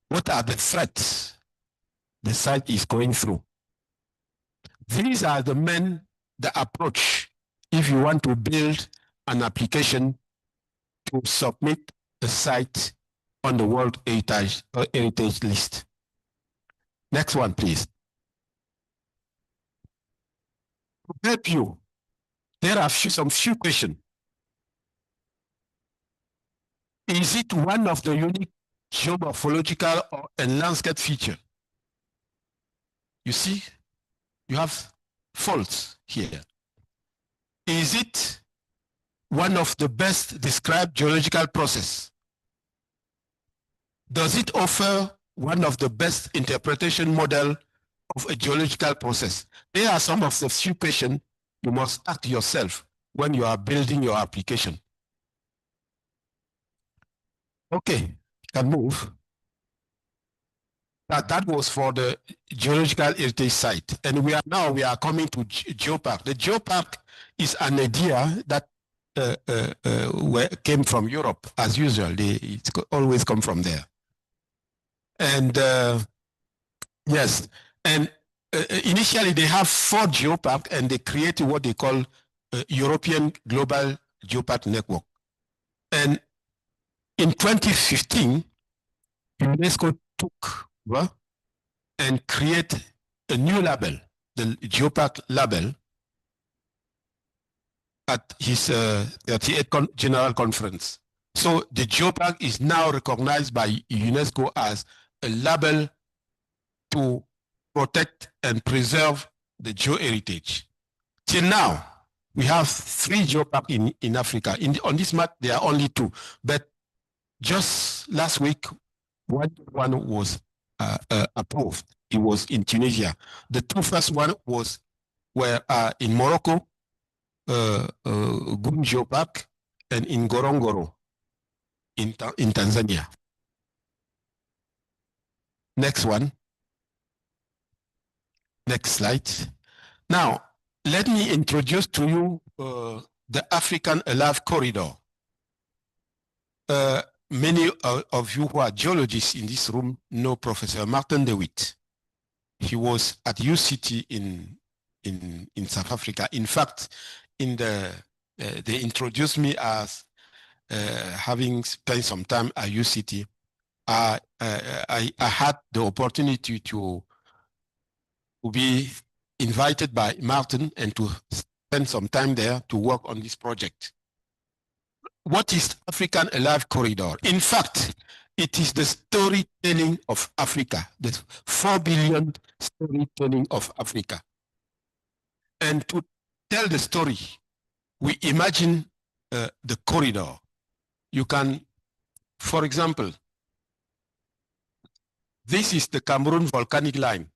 What are the threats the site is going through? These are the approach if you want to build an application to submit a site on the World Heritage List. Next one, please. To help you, there are some few questions. Is it one of the unique geomorphological and landscape features? You see, you have faults here. Is it one of the best described geological process? Does it offer one of the best interpretation model of a geological process? There are some of the few questions you must ask yourself when you are building your application. Okay, can move. That was for the geological heritage site. And we are coming to geopark. The geopark is an idea that came from Europe, as usual. It's always come from there. And yes, and initially they have 4 geoparks, and they created what they call European Global Geopark Network. And in 2015, UNESCO took and create a new label, the Geopark label, at his 38th General Conference. So the Geopark is now recognized by UNESCO as a label to protect and preserve the geoheritage. Till now, we have 3 geoparks in Africa. On this map, there are only 2. But just last week, one was approved. It was in Tunisia. The 2 first one were in Morocco, Gun Geopark, and in Ngorongoro in Tanzania. Next one. Next slide. Now, let me introduce to you the African Alive Corridor. Many of you who are geologists in this room know Professor Martin de Wit. He was at UCT in South Africa. In fact, they introduced me as having spent some time at UCT. I had the opportunity to be invited by Martin and to spend some time there to work on this project. What is African Alive Corridor? In fact, it is the storytelling of Africa, the 4 billion storytelling of Africa. And to tell the story, we imagine the corridor. You can, for example, this is the Cameroon volcanic line,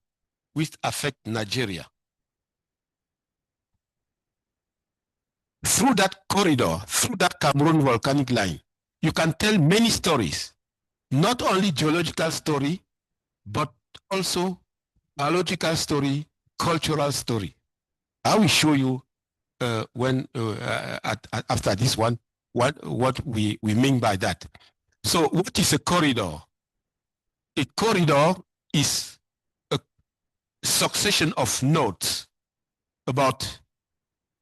which affects Nigeria. Through that corridor, through that Cameroon volcanic line, you can tell many stories, not only geological story, but also biological story, cultural story. I will show you after this one what we mean by that. So what is a corridor? A corridor is a succession of nodes. About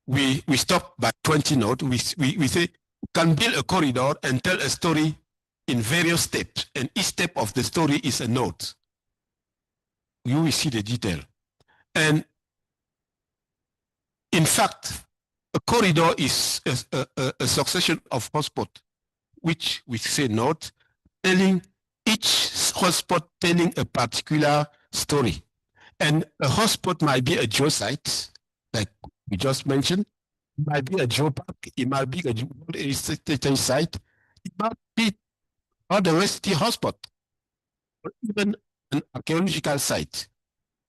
we stop by 20 nodes. We say we can build a corridor and tell a story in various steps, and each step of the story is a node. You will see the detail. And in fact, a corridor is a succession of hotspots, which we say node, telling each hotspot telling a particular story. And a hotspot might be a geosite, like we just mentioned. It might be a geopark. It might be a heritage site. It might be a diversity hotspot, or even an archaeological site.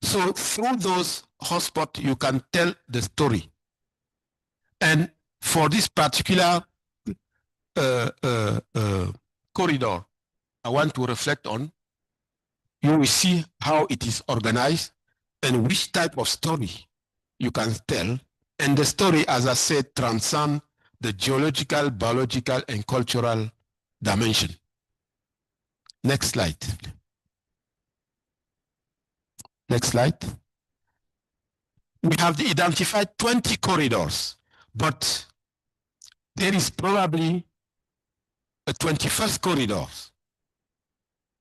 So through those hotspots, you can tell the story. And for this particular corridor, I want to reflect on, you will see how it is organized and which type of story you can tell. And the story, as I said, transcends the geological, biological, and cultural dimension. Next slide. Next slide. We have identified 20 corridors, but there is probably a 21st corridor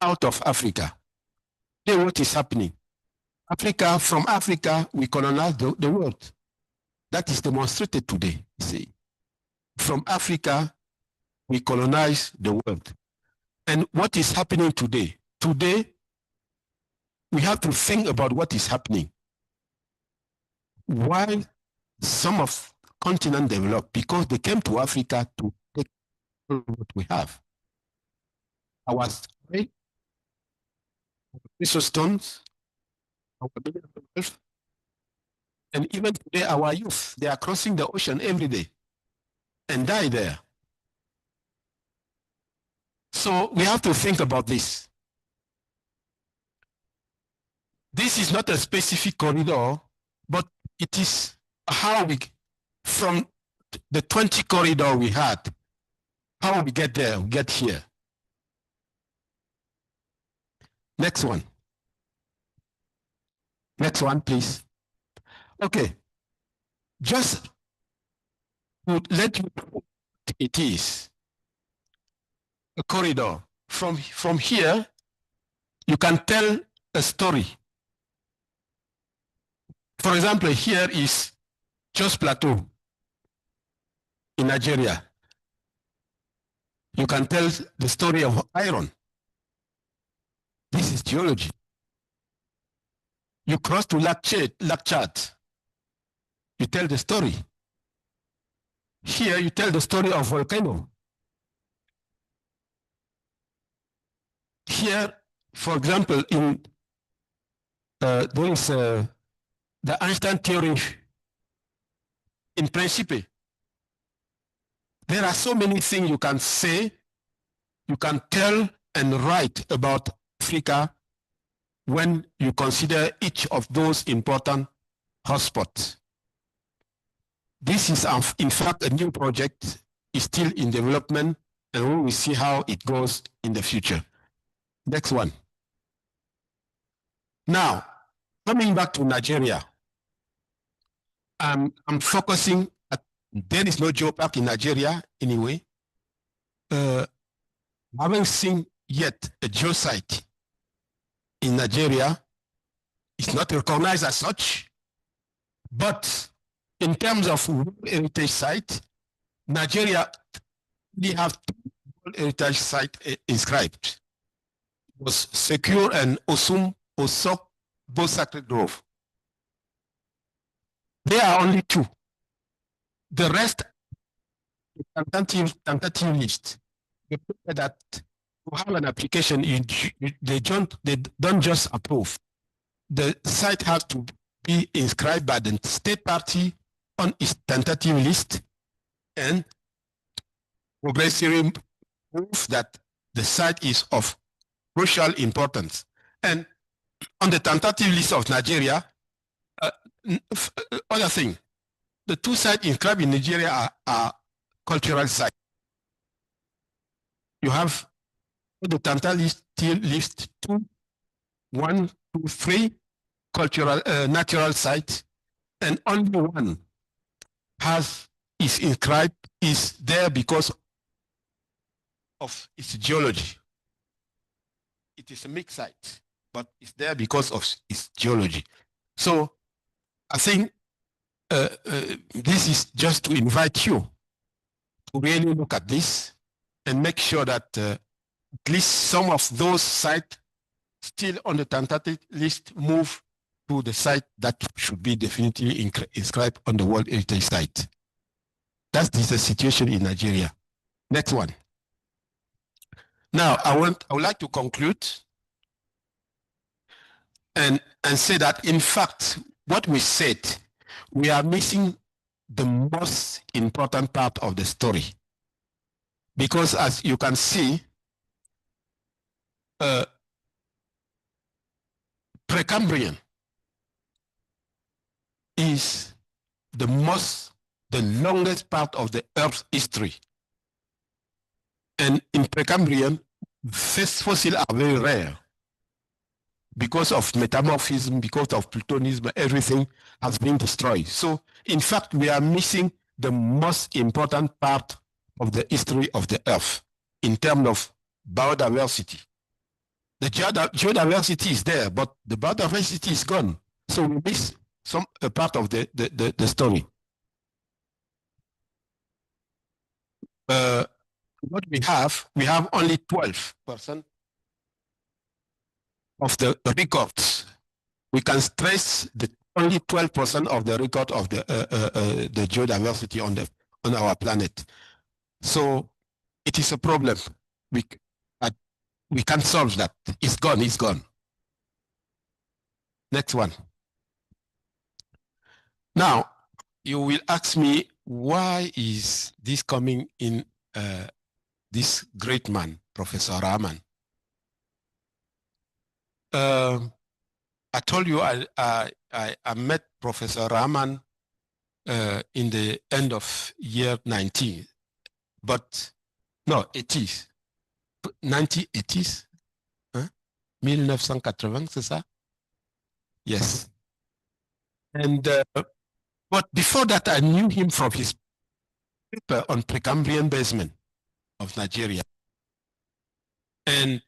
out of Africa. Then what is happening? From Africa, we colonize the world. That is demonstrated today, you see. From Africa, we colonize the world. And what is happening today? Today, we have to think about what is happening. Why some of continent developed? Because they came to Africa to take what we have. Our soil, resource stones, our minerals, and even today our youth, they are crossing the ocean every day and die there. So we have to think about this. This is not a specific corridor, but it is how we, from the 20 corridor we had, how we get there, we get here. Next one. Next one, please. Okay. Just to let you know what it is. A corridor. From here, you can tell a story. For example, here is Jos Plateau in Nigeria. You can tell the story of iron. This is geology. You cross to Lake Chad. You tell the story. Here you tell the story of volcano. Here, for example, in there is the Einstein theory in principle. There are so many things you can say, you can tell and write about Africa when you consider each of those important hotspots. This is, in fact, a new project, is still in development, and we will see how it goes in the future. Next one. Now, coming back to Nigeria, I'm focusing at, there is no geopark in Nigeria anyway. I haven't seen yet a geosite in Nigeria. It's not recognized as such, but in terms of World Heritage Site, Nigeria, we have two World Heritage Sites inscribed. It was Secure and Osum Osok, both Sacred Grove. There are only two. The rest, tentative list. That to have an application, they don't just approve. The site has to be inscribed by the state party on its tentative list and progressively prove that the site is of crucial importance. And on the tentative list of Nigeria, other thing, the two sites inscribed in Nigeria are cultural sites. You have the tentative list 2, 1, 2, 3 cultural natural sites, and only one is inscribed, is there because of its geology. It is a mixed site, but it's there because of its geology. So I think this is just to invite you to really look at this and make sure that at least some of those sites still on the tentative list move to the site that should be definitively inscribed on the World Heritage Site. That's the situation in Nigeria. Next one. Now, I would like to conclude and say that, in fact, what we said, we are missing the most important part of the story. Because as you can see, Precambrian is the longest part of the Earth's history. And in Precambrian, these fossils are very rare. Because of metamorphism, because of plutonism, everything has been destroyed. So, in fact, we are missing the most important part of the history of the Earth in terms of biodiversity. The geodiversity is there, but the biodiversity is gone. So we miss some a part of the story. What we have only 12% of the records. We can stress the only 12% of the record of the geodiversity on our planet. So it is a problem. We can't solve that. It's gone. It's gone. Next one. Now you will ask me, why is this coming in this great man, Professor Rahaman? I told you I met Professor Rahaman in the end of year 19, but no, 80s, 1980s, hein? 1980, c'est ça? Yes. And but before that, I knew him from his paper on Precambrian basement of Nigeria. And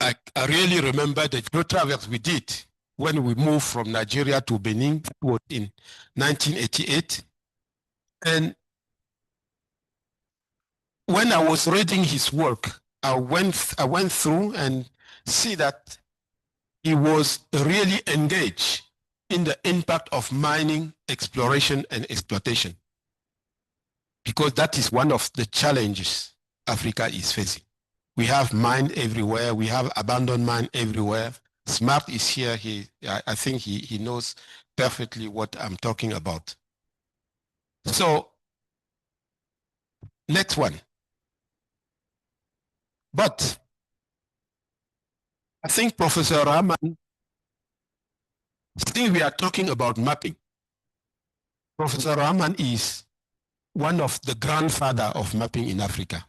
I really remember the road travels we did when we moved from Nigeria to Benin in 1988. And when I was reading his work, I went through and see that he was really engaged in the impact of mining, exploration, and exploitation, because that is one of the challenges Africa is facing. We have mine everywhere. We have abandoned mine everywhere. Smart is here. I think he knows perfectly what I'm talking about. So, next one. But I think Professor Rahaman, still we are talking about mapping. Professor Rahaman is one of the grandfather of mapping in Africa.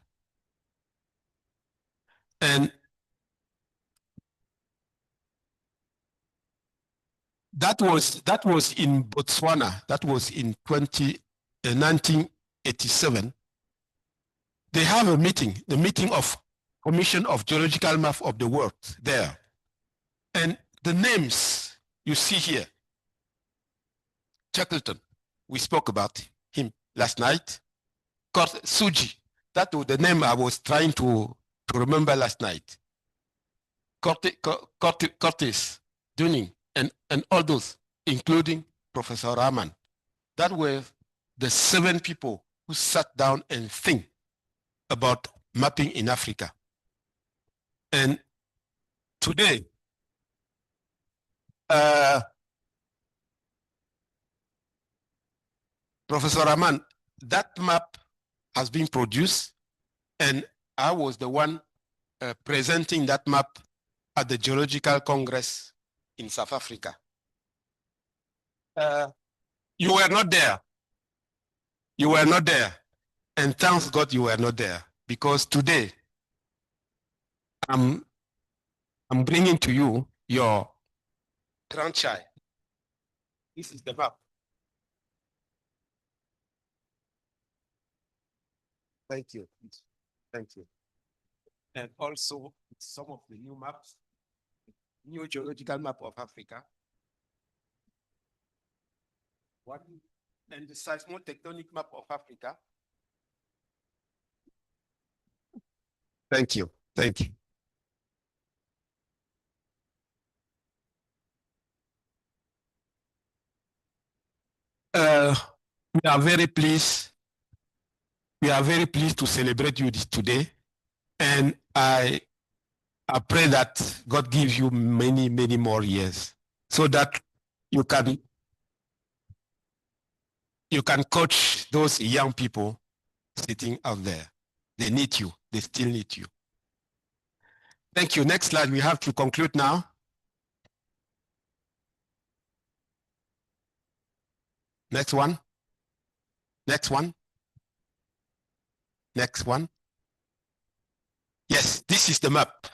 And that was in Botswana. That was in 1987. They have a meeting, the meeting of Commission of Geological Map of the World there. And the names you see here, Shackleton, we spoke about him last night. Suji, that was the name I was trying to remember last night. Curtis, Dunning, and all those, including Professor Rahaman. That were the 7 people who sat down and think about mapping in Africa. And today, Professor Rahaman, that map has been produced, and I was the one presenting that map at the Geological Congress in South Africa. You were not there. You were not there. And thanks God you were not there, because today I'm bringing to you your grandchild. This is the map. Thank you. Thank you. And also some of the new maps, new geological map of Africa. And the seismotectonic map of Africa. Thank you. Thank you. We are very pleased. We are very pleased to celebrate you today. And I pray that God gives you many, many more years so that you can coach those young people sitting out there. They need you. They still need you. Thank you. Next slide. We have to conclude now. Next one. Next one. Next one. Yes, this is the map.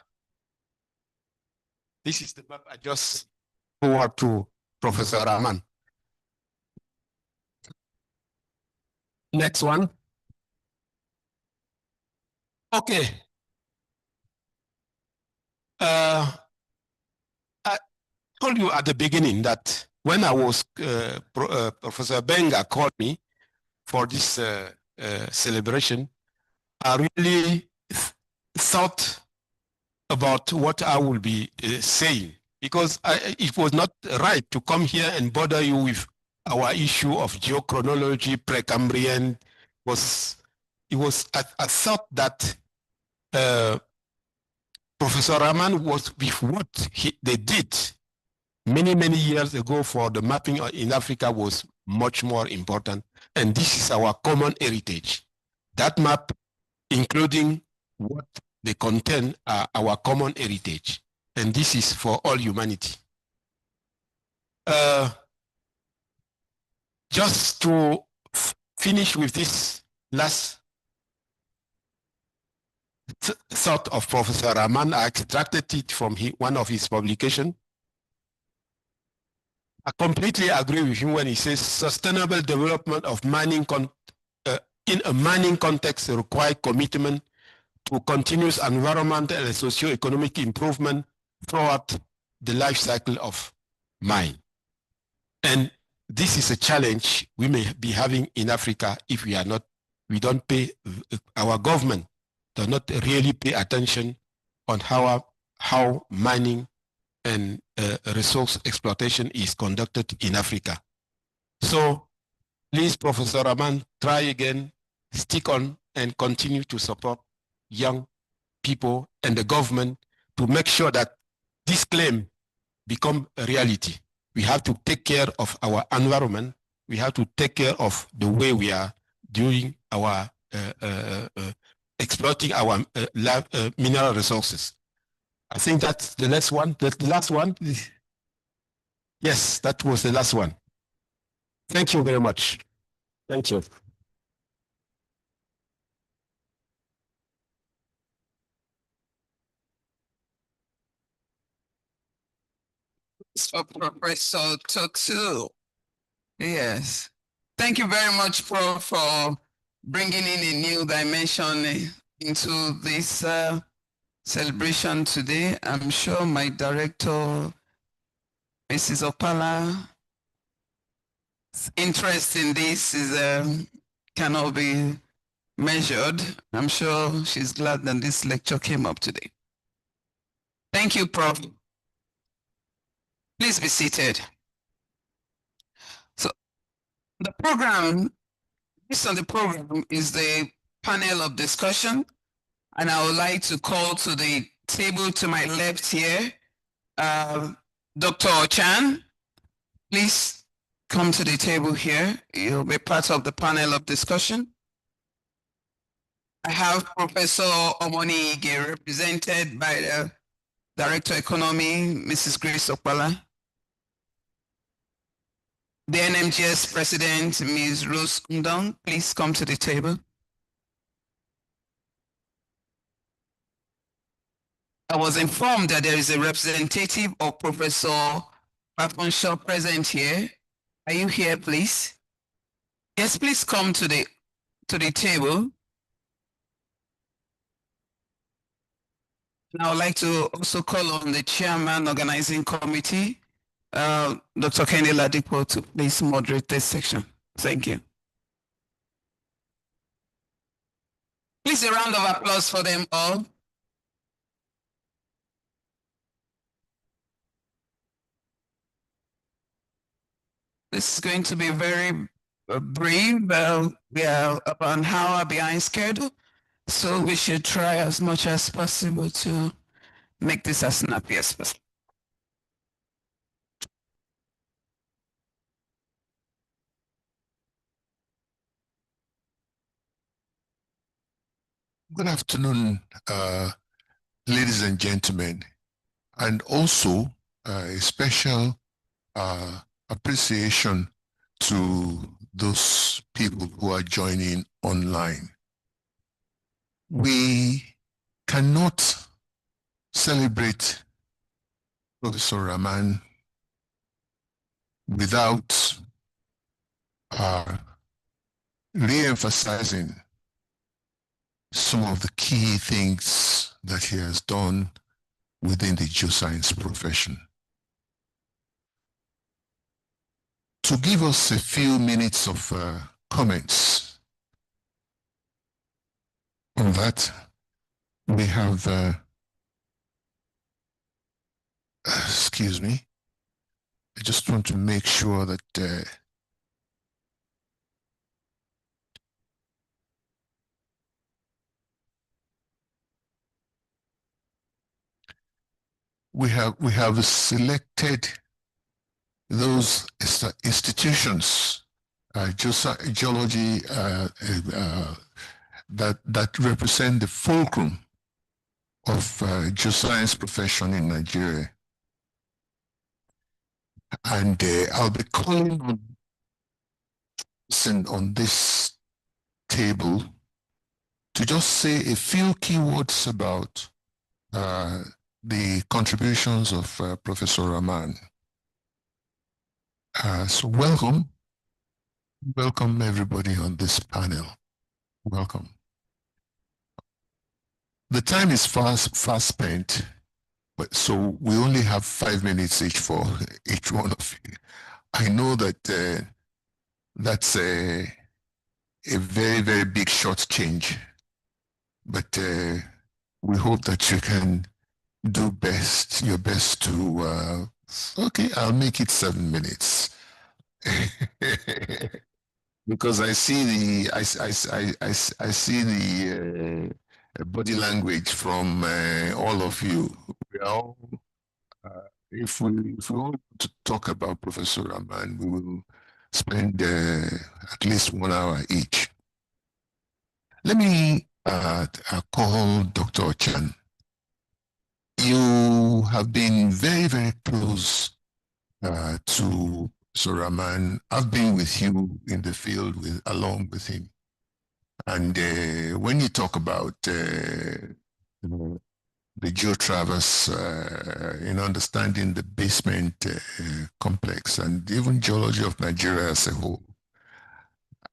This is the map I just forward to Professor Rahaman. Next one. Okay. I told you at the beginning that when I was, Professor Benga called me for this celebration, I really thought about what I will be saying, because it was not right to come here and bother you with our issue of geochronology, Precambrian. I thought that Professor Rahaman was with what they did many years ago for the mapping in Africa was much more important. And this is our common heritage. That map, including what they contain, are our common heritage. And this is for all humanity. Just to finish with this last thought of Professor Rahaman, I extracted it from one of his publications. I completely agree with him when he says sustainable development of mining in a mining context requires commitment to continuous environmental and socio-economic improvement throughout the life cycle of mine. And this is a challenge we may be having in Africa if our government does not really pay attention on how mining and resource exploitation is conducted in Africa. So please, Professor Rahaman, try again, stick on and continue to support young people and the government to make sure that this claim become a reality. We have to take care of our environment. We have to take care of the way we are doing our exploiting our mineral resources. I think that's the last one. The last one. Yes, that was the last one. Thank you very much. Thank you. For Professor Toksu. Yes. Thank you very much, Prof, for bringing in a new dimension into this celebration today. I'm sure my director, Mrs. Opala's interest in this cannot be measured. I'm sure she's glad that this lecture came up today. Thank you, Prof. Please be seated. So the program, based on the program, is the panel of discussion. And I would like to call to the table to my left here, Dr. Chan. Please come to the table here. You'll be part of the panel of discussion. I have Professor Omoni Ige, represented by the Director of Economy, Mrs. Grace Opala. The NMGS President, Ms. Rose Kundong, please come to the table. I was informed that there is a representative of Professor Pafonshaw present here. Are you here, please? Yes, please come to the table. And I would like to also call on the Chairman Organizing Committee, Dr. Kenny Ladipo, to please moderate this section. Thank you. Please a round of applause for them all. This is going to be very brief. We are about an hour behind schedule, so we should try as much as possible to make this as snappy as possible. Good afternoon, ladies and gentlemen, and also a special appreciation to those people who are joining online. We cannot celebrate Professor Rahaman without re-emphasizing some of the key things that he has done within the geoscience profession. To give us a few minutes of comments on that, we have, excuse me, I just want to make sure that we have selected those institutions, geology, that represent the fulcrum of geoscience profession in Nigeria. And I'll be calling on this table to just say a few keywords about the contributions of Professor Rahaman. So welcome everybody on this panel. Welcome. The time is fast spent, but so we only have 5 minutes each for each one of you. I know that that's a very, very big short change, but we hope that you can do your best to, okay, I'll make it 7 minutes. Because I see the body language from all of you. We are all, if we want to talk about Professor Rahaman, we will spend at least 1 hour each. Let me call Dr. Chan. You have been very, very close to Professor Rahaman. I've been with you in the field along with him. And when you talk about the geotraverse in understanding the basement complex and even geology of Nigeria as a whole,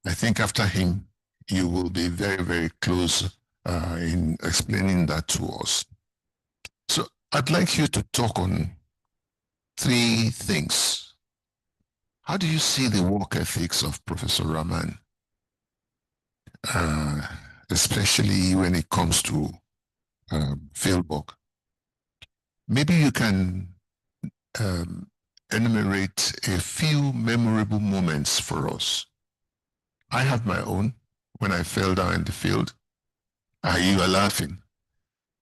I think after him, you will be very, very close in explaining that to us. So I'd like you to talk on 3 things. How do you see the work ethics of Professor Rahaman, especially when it comes to field work? Maybe you can enumerate a few memorable moments for us. I have my own. When I fell down in the field, you were laughing.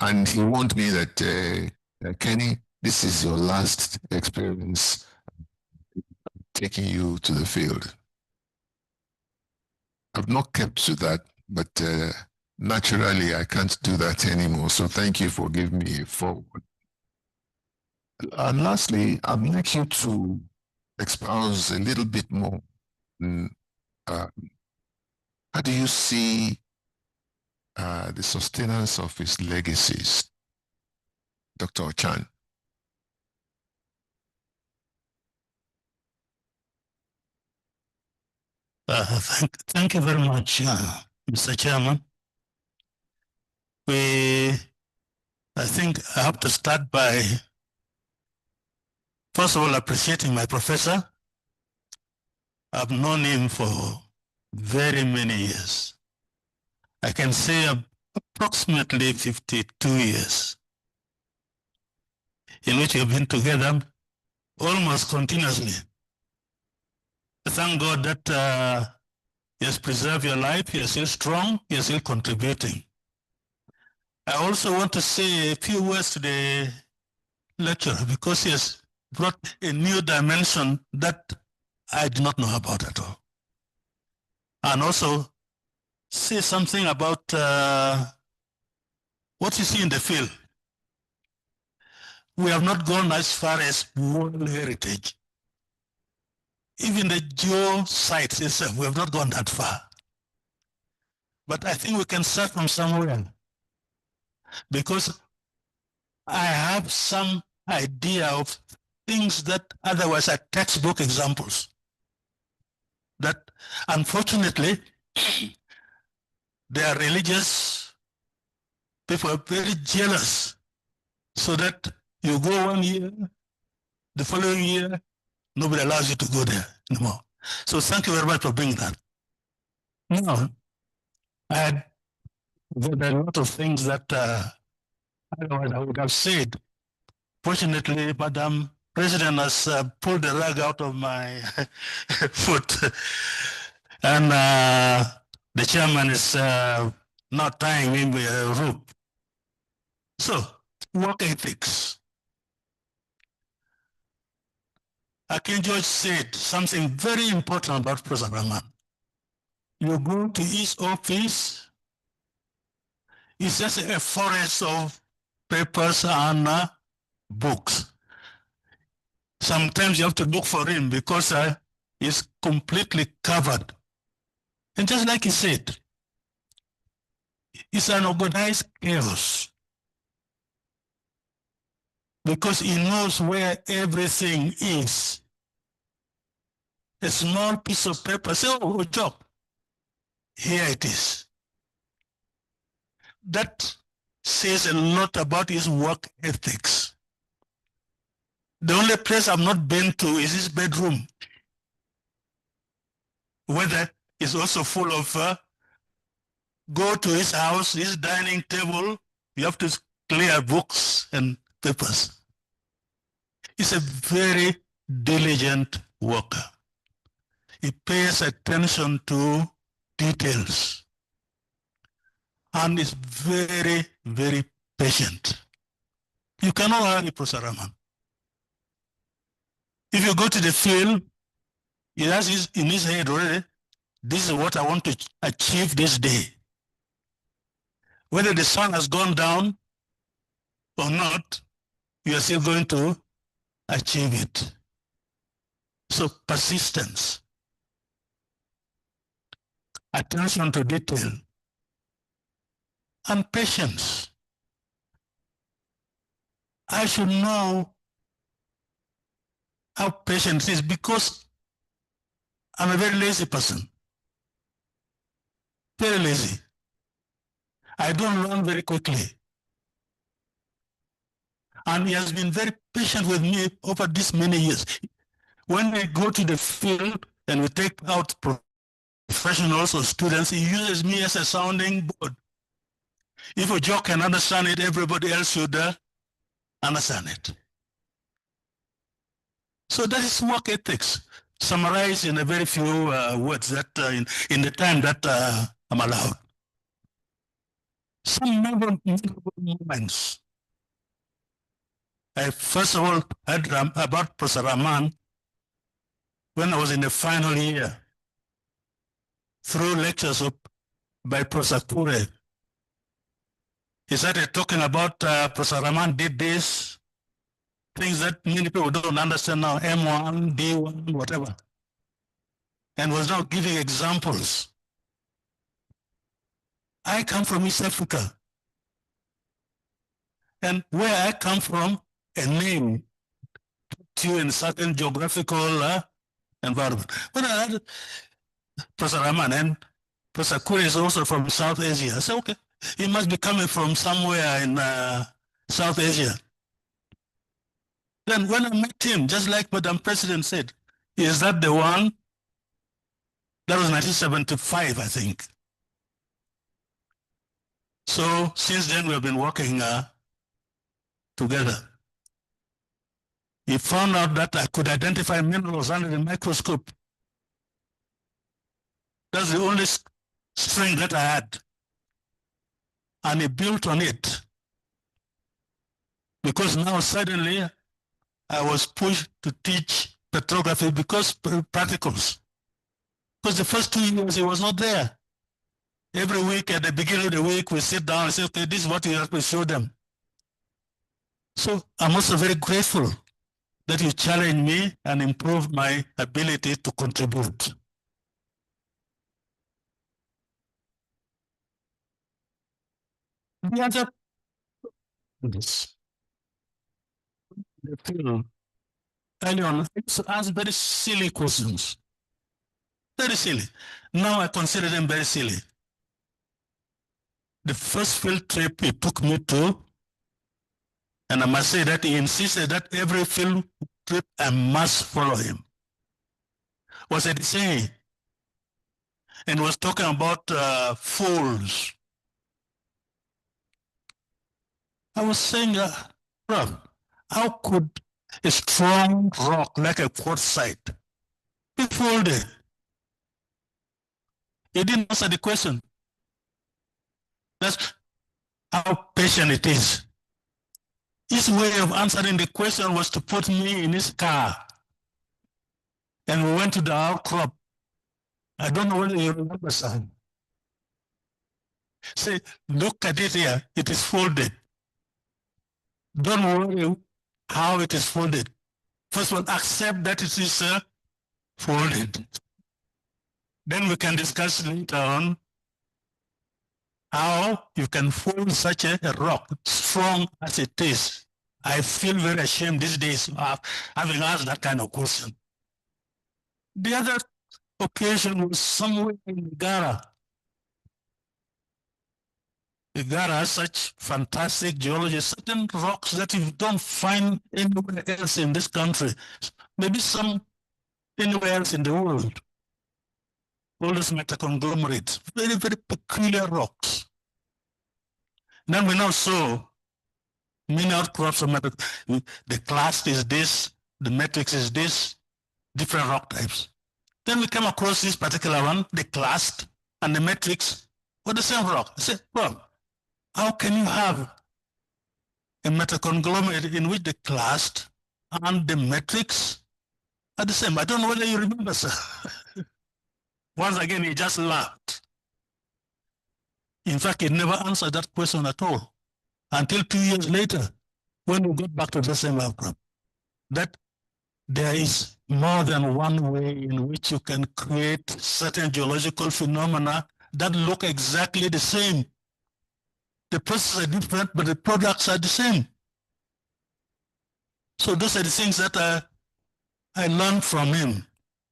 And he warned me that, Kenny, this is your last experience taking you to the field. I've not kept to that, but naturally I can't do that anymore. So thank you for giving me a forward. And lastly, I'd like you to espouse a little bit more. How do you see the sustenance of his legacies, Dr. Chan? Thank you very much, Mr. Chairman. I think I have to start by, first of all, appreciating my professor. I've known him for very many years. I can say approximately 52 years, in which we've been together almost continuously. Thank God that he has preserved your life, he is still strong, he is still contributing. I also want to say a few words to the lecturer because he has brought a new dimension that I did not know about at all. And also say something about what you see in the field. We have not gone as far as World Heritage. Even the geo sites itself, we have not gone that far. But I think we can start from somewhere because I have some idea of things that otherwise are textbook examples that unfortunately they are religious people are very jealous so that you go 1 year, the following year, nobody allows you to go there anymore. So thank you very much for bringing that. Now, I had a lot of things that otherwise I would have said. Fortunately, Madam President has pulled the rug out of my foot, and the chairman is not tying me with a rope. So, work ethics. Akin George said something very important about Prof. Rahaman. You go to his office, it's just a forest of papers and books. Sometimes you have to look for him because he's completely covered. And just like he said, it's an organized chaos because he knows where everything is. A small piece of paper, say, oh, job. Here it is. That says a lot about his work ethics. The only place I've not been to is his bedroom, whether it's also full of, go to his house, his dining table, you have to clear books and papers. He's a very diligent worker. He pays attention to details and is very, very patient. You cannot hurry Prof. Rahaman. If you go to the field, he has in his head already, this is what I want to achieve this day. Whether the sun has gone down or not, you are still going to achieve it. So persistence, attention to detail, and patience. I should know how patient it is because I'm a very lazy person. Very lazy. I don't learn very quickly. And he has been very patient with me over these many years. When we go to the field and we take out professionals or students, he uses me as a sounding board. If a Joe can understand it, everybody else should understand it. So that is work ethics, summarized in a very few words that in the time that I'm allowed. Some memorable moments. I first of all heard about Prof. Rahaman when I was in the final year through lectures by Prof. Kure. He started talking about Prof. Rahaman did this, things that many people don't understand now, M1, D1, whatever, and was now giving examples. I come from East Africa, and where I come from, a name to you in certain geographical environment. When I had Prof. Rahaman, and Prof. Kure is also from South Asia, I said, okay, he must be coming from somewhere in South Asia. Then when I met him, just like Madam President said, is that the one? That was 1975, I think. So since then, we have been working together. He found out that I could identify minerals under the microscope. That's the only strength that I had. And he built on it. Because now suddenly I was pushed to teach petrography because practicals. Because the first 2 years he was not there. Every week at the beginning of the week we sit down and say, okay, this is what you have to show them. So I'm also very grateful that you challenged me and improved my ability to contribute. The other the field early on, I used to ask very silly questions. Very silly. Now I consider them very silly. The first field trip he took me to, And I must say that he insisted that every field trip I must follow him. Was it saying? And was talking about folds. I was saying, Prof, how could a strong rock like a quartzite be folded? He didn't answer the question. That's how patient it is. His way of answering the question was to put me in his car. And we went to the outcrop. I don't know whether you remember, son. Say, look at it here. It is folded. Don't worry how it is folded. First of all, accept that it is folded. Then we can discuss later on how you can fold such a rock, strong as it is. I feel very ashamed these days of having asked that kind of question. The other occasion was somewhere in Gara. Gara has such fantastic geology, certain rocks that you don't find anywhere else in this country, maybe some anywhere else in the world. All those metaconglomerates, very, very peculiar rocks. Then we now saw many outcrops of the clast is this, the matrix is this, different rock types. Then we came across this particular one, the clast and the matrix were the same rock. I said, well, how can you have a metaconglomerate in which the clast and the matrix are the same? I don't know whether you remember, sir. Once again, he just laughed. In fact, he never answered that question at all until 2 years later, when we got back to the same outcrop, that there is more than one way in which you can create certain geological phenomena that look exactly the same. The processes are different, but the products are the same. So those are the things that I learned from him.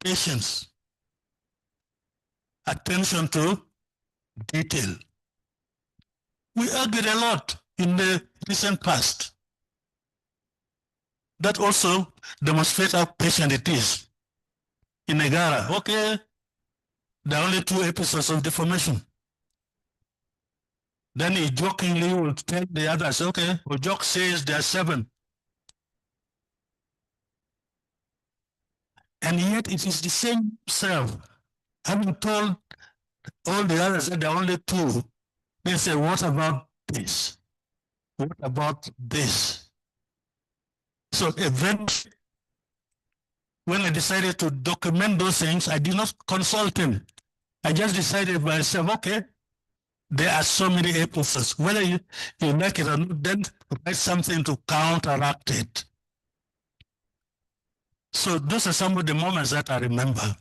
Patience, attention to detail. We argued a lot in the recent past. That also demonstrates how patient it is. In Negara, okay, there are only 2 episodes of deformation. Then he jokingly will tell the others, okay, Ojok says there are 7. And yet it is the same self. Having told all the others that there are only 2, they say, what about this? What about this? So eventually, when I decided to document those things, I did not consult him. I just decided by myself, okay, there are so many episodes. Whether you like it or not, then write something to counteract it. So those are some of the moments that I remember.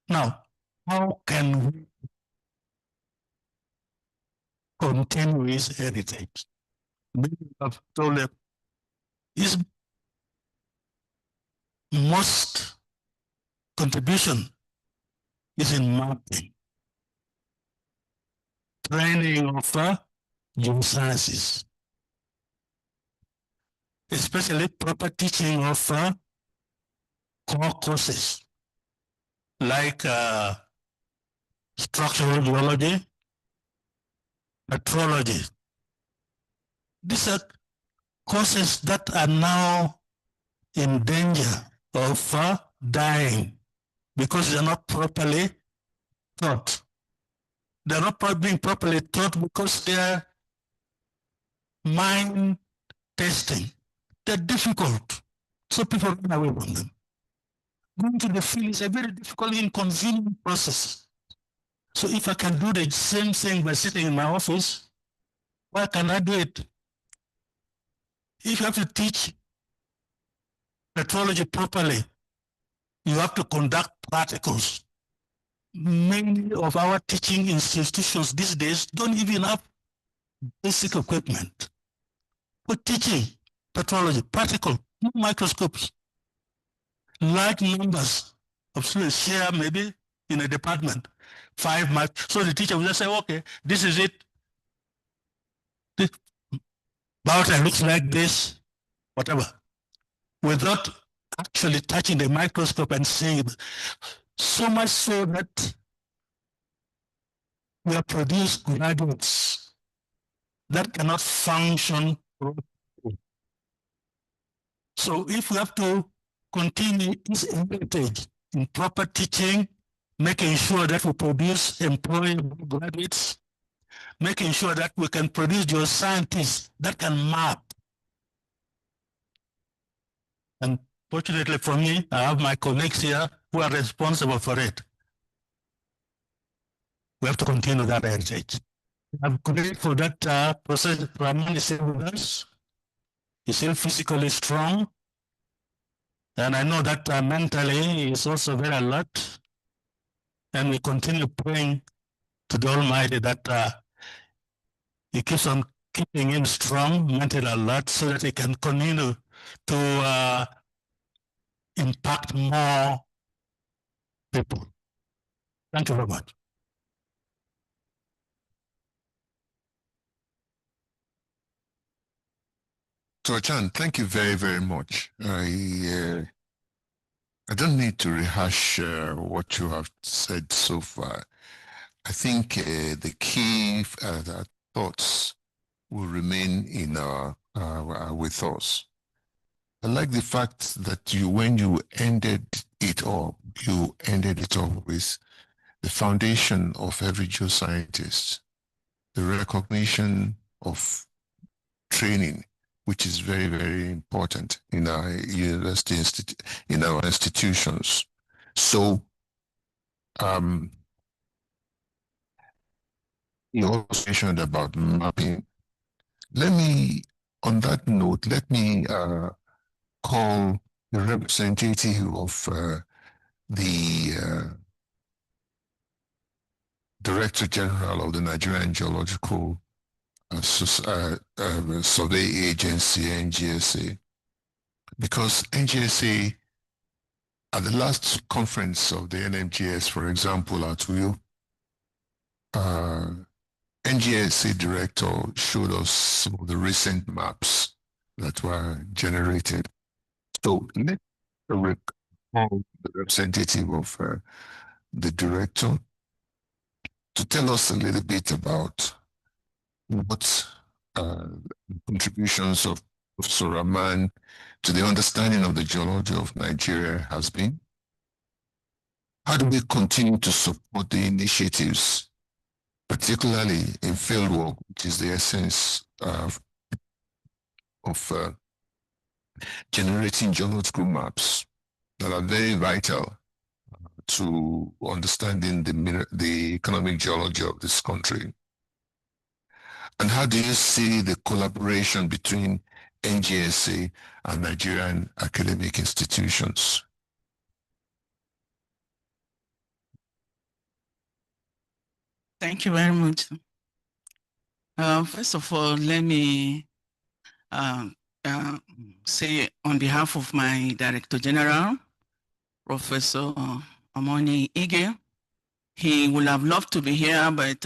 Now, how can we continue his heritage? Maybe I've told him his most contribution is in mapping, training of geosciences, especially proper teaching of core courses like structural geology, metrology. These are courses that are now in danger of dying because they are not properly taught. They are not being properly taught because they are mind testing. They're difficult, so people run away from them. Going to the field is a very difficult, inconvenient process. So if I can do the same thing by sitting in my office, why can I do it? If you have to teach metrology properly, you have to conduct practicals. Many of our teaching institutions these days don't even have basic equipment for teaching metrology, practical, no microscopes. Large numbers of students share maybe in a department, 5 marks. So the teacher will just say, okay, this is it. biota looks like this, whatever, without actually touching the microscope and seeing it. So much so that we have produced graduates that cannot function properly. So if we have to continue this heritage in proper teaching, making sure that we produce employable graduates, making sure that we can produce geoscientists that can map. And fortunately for me, I have my colleagues here who are responsible for it. We have to continue that heritage. I'm grateful that Professor Rahaman is still with us. He's still physically strong. And I know that mentally he is also very alert. And we continue praying to the Almighty that He keeps on keeping him strong, mentally alert, so that he can continue to impact more people. Thank you very much. So, Chan, thank you very, very much. I don't need to rehash what you have said so far. I think the key thoughts will remain in with us. I like the fact that when you ended it up with the foundation of every geoscientist, the recognition of training, which is very, very important in our university in our institutions. So you also mentioned about mapping. On that note, let me call the representative of the Director General of the Nigerian Geological Survey Agency, NGSA, because NGSA, at the last conference of the NMGS, for example, at Uyo, NGSA director showed us some of the recent maps that were generated. So let's call the representative of the director to tell us a little bit about what contributions of Professor Rahaman to the understanding of the geology of Nigeria has been. How do we continue to support the initiatives, particularly in fieldwork, which is the essence of generating geological maps that are very vital to understanding the economic geology of this country? And how do you see the collaboration between NGSA and Nigerian academic institutions? Thank you very much. First of all, let me say on behalf of my Director General, Professor Amoni Ige, he would have loved to be here, but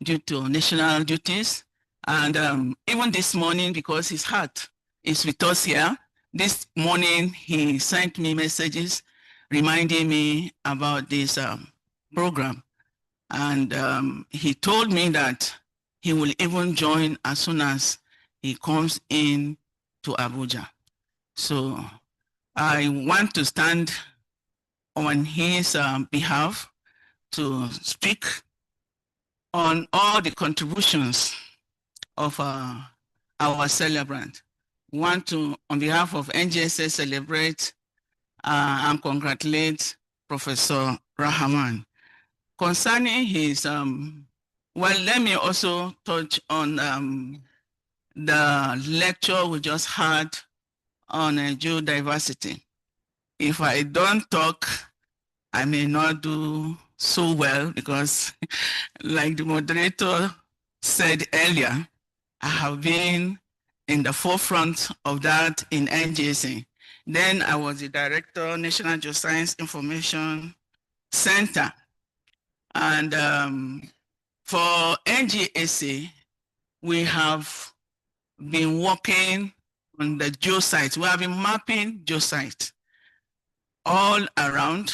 due to national duties, and even this morning, because his heart is with us here, this morning he sent me messages reminding me about this program. And he told me that he will even join as soon as he comes in to Abuja. So I want to stand on his behalf to speak on all the contributions of our celebrant. We want to, on behalf of NGSA, celebrate and congratulate Professor Rahaman. Concerning his, well, let me also touch on the lecture we just had on geodiversity. If I don't talk, I may not do so well because like the moderator said earlier, I have been in the forefront of that in NGSA. Then I was the director, National Geoscience Information Center. And for NGSA, we have been working on the geosites. We have been mapping geosites all around.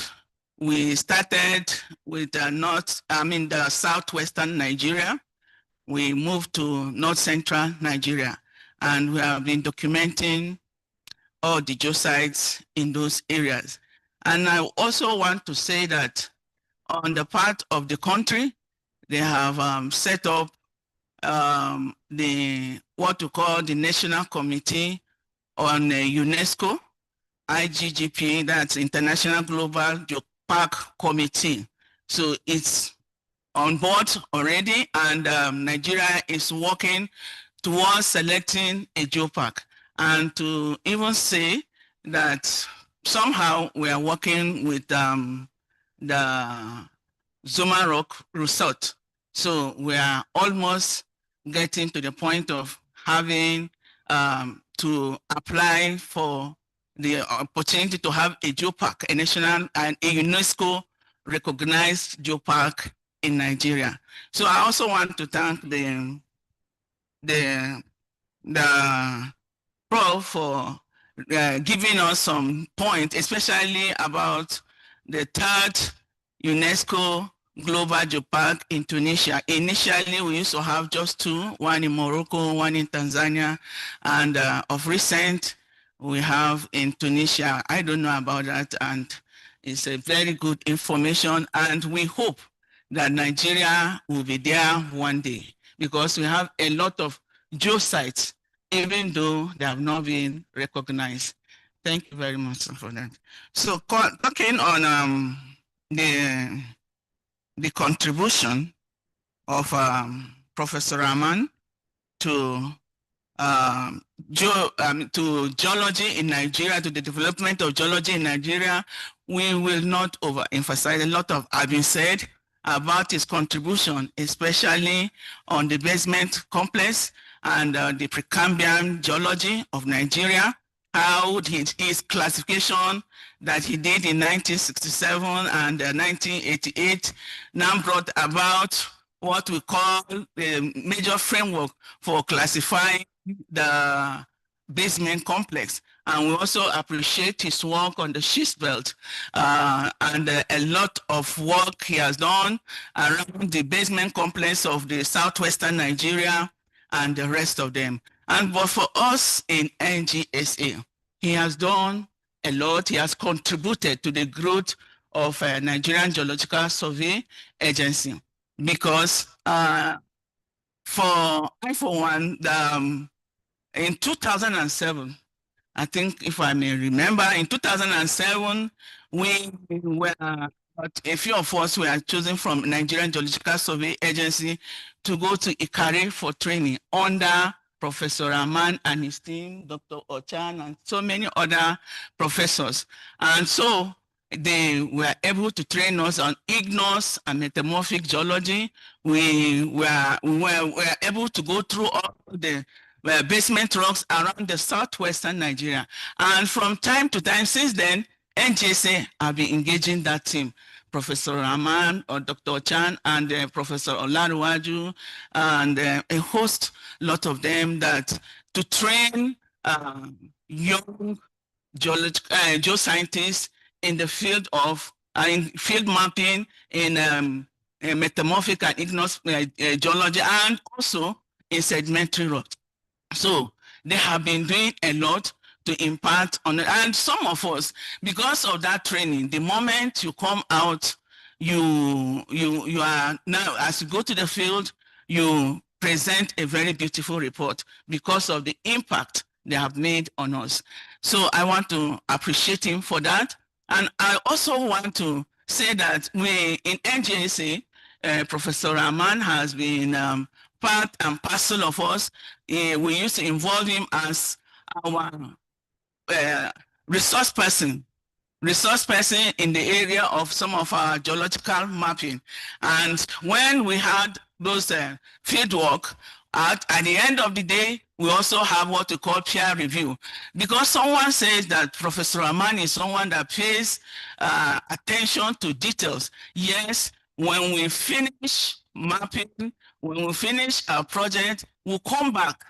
We started with the southwestern Nigeria. We moved to north central Nigeria, and we have been documenting all the geosites in those areas. And I also want to say that on the part of the country, they have set up what we call the National Committee on UNESCO, IGGP, that's International Global Geopark Committee. So it's on board already, and Nigeria is working towards selecting a geopark. And to even say that somehow we are working with the Zuma Rock Resort. So we are almost getting to the point of having to apply for the opportunity to have a geopark, a national and a UNESCO recognized geopark in Nigeria. So I also want to thank the Prof for giving us some points, especially about the third UNESCO Global Geopark in Tunisia. Initially, we used to have just two, one in Morocco, one in Tanzania, and of recent, we have in Tunisia. I don't know about that, and it's a very good information, and we hope that Nigeria will be there one day, because we have a lot of geosites, even though they have not been recognized. Thank you very much for that. So talking on the contribution of Professor Rahaman to geology in Nigeria, to the development of geology in Nigeria, we will not overemphasize. A lot of have been said about his contribution, especially on the basement complex and the Precambrian geology of Nigeria, how his classification that he did in 1967 and 1988 now brought about what we call the major framework for classifying the basement complex. And we also appreciate his work on the schist belt and a lot of work he has done around the basement complex of the southwestern Nigeria and the rest of them. And but for us in NGSA, he has done a lot. He has contributed to the growth of Nigerian Geological Survey Agency, because for one, in 2007, I think if I may remember, in 2007, we were, a few of us were chosen from Nigerian Geological Survey Agency to go to Ikare for training under Professor Rahaman and his team, Dr. Ochan, and so many other professors. And so they were able to train us on igneous and metamorphic geology. We were able to go through all the basement rocks around the southwestern Nigeria. And from time to time since then, NGSA have been engaging that team. Professor Rahaman or Dr. Ochan and Professor Olaruwaju and a lot of them that to train young geoscientists in the field of field mapping in metamorphic and igneous geology, and also in sedimentary rocks. So they have been doing a lot to impart on it. And some of us, because of that training, the moment you come out, you are now, as you go to the field, you present a very beautiful report because of the impact they have made on us. So I want to appreciate him for that. And I also want to say that we in NGSA, Professor Rahaman has been part and parcel of us. We used to involve him as our resource person in the area of some of our geological mapping. And when we had those field work, at the end of the day, we also have what we call peer review. Because someone says that Professor Rahaman is someone that pays attention to details. Yes, when we finish mapping, when we finish our project, will come back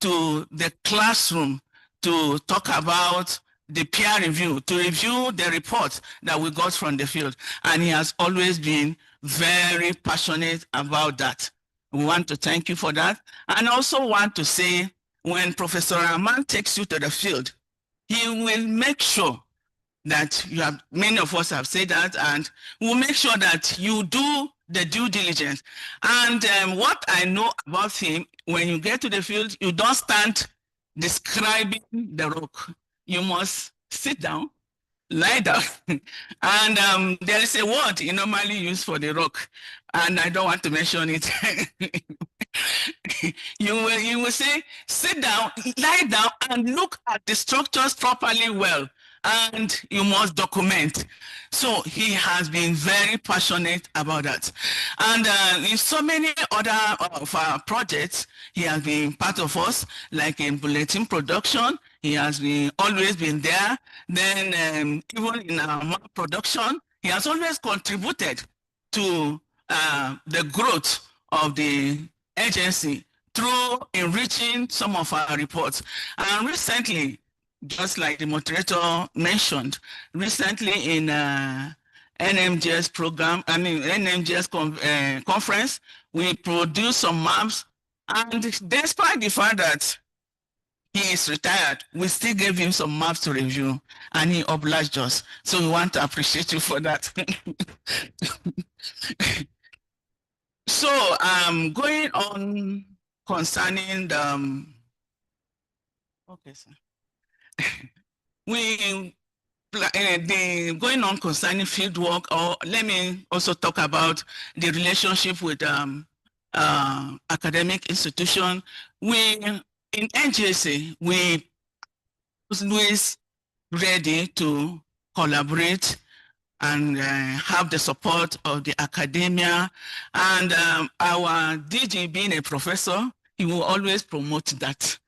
to the classroom to talk about the peer review, to review the reports that we got from the field. And he has always been very passionate about that. We want to thank you for that. And also want to say, when Professor Rahaman takes you to the field, he will make sure that you have, many of us have said that, and we'll make sure that you do the due diligence. And what I know about him, when you get to the field, you don't stand describing the rock. You must sit down, lie down, and there is a word you normally use for the rock, and I don't want to mention it. You will say, sit down, lie down, and look at the structures properly well, and you must document. So he has been very passionate about that. And in so many other of our projects, he has been part of us, like in bulletin production. He has always been there. Then even in our map production, he has always contributed to the growth of the agency through enriching some of our reports. And recently, just like the moderator mentioned, recently in NMGS program, NMGS conference, we produced some maps, and despite the fact that he is retired, we still gave him some maps to review, and he obliged us. So we want to appreciate you for that. So going on concerning the, okay, sir. Going on concerning field work, or let me also talk about the relationship with academic institution. In NGSA, we always ready to collaborate and have the support of the academia. And our DG, being a professor, he will always promote that.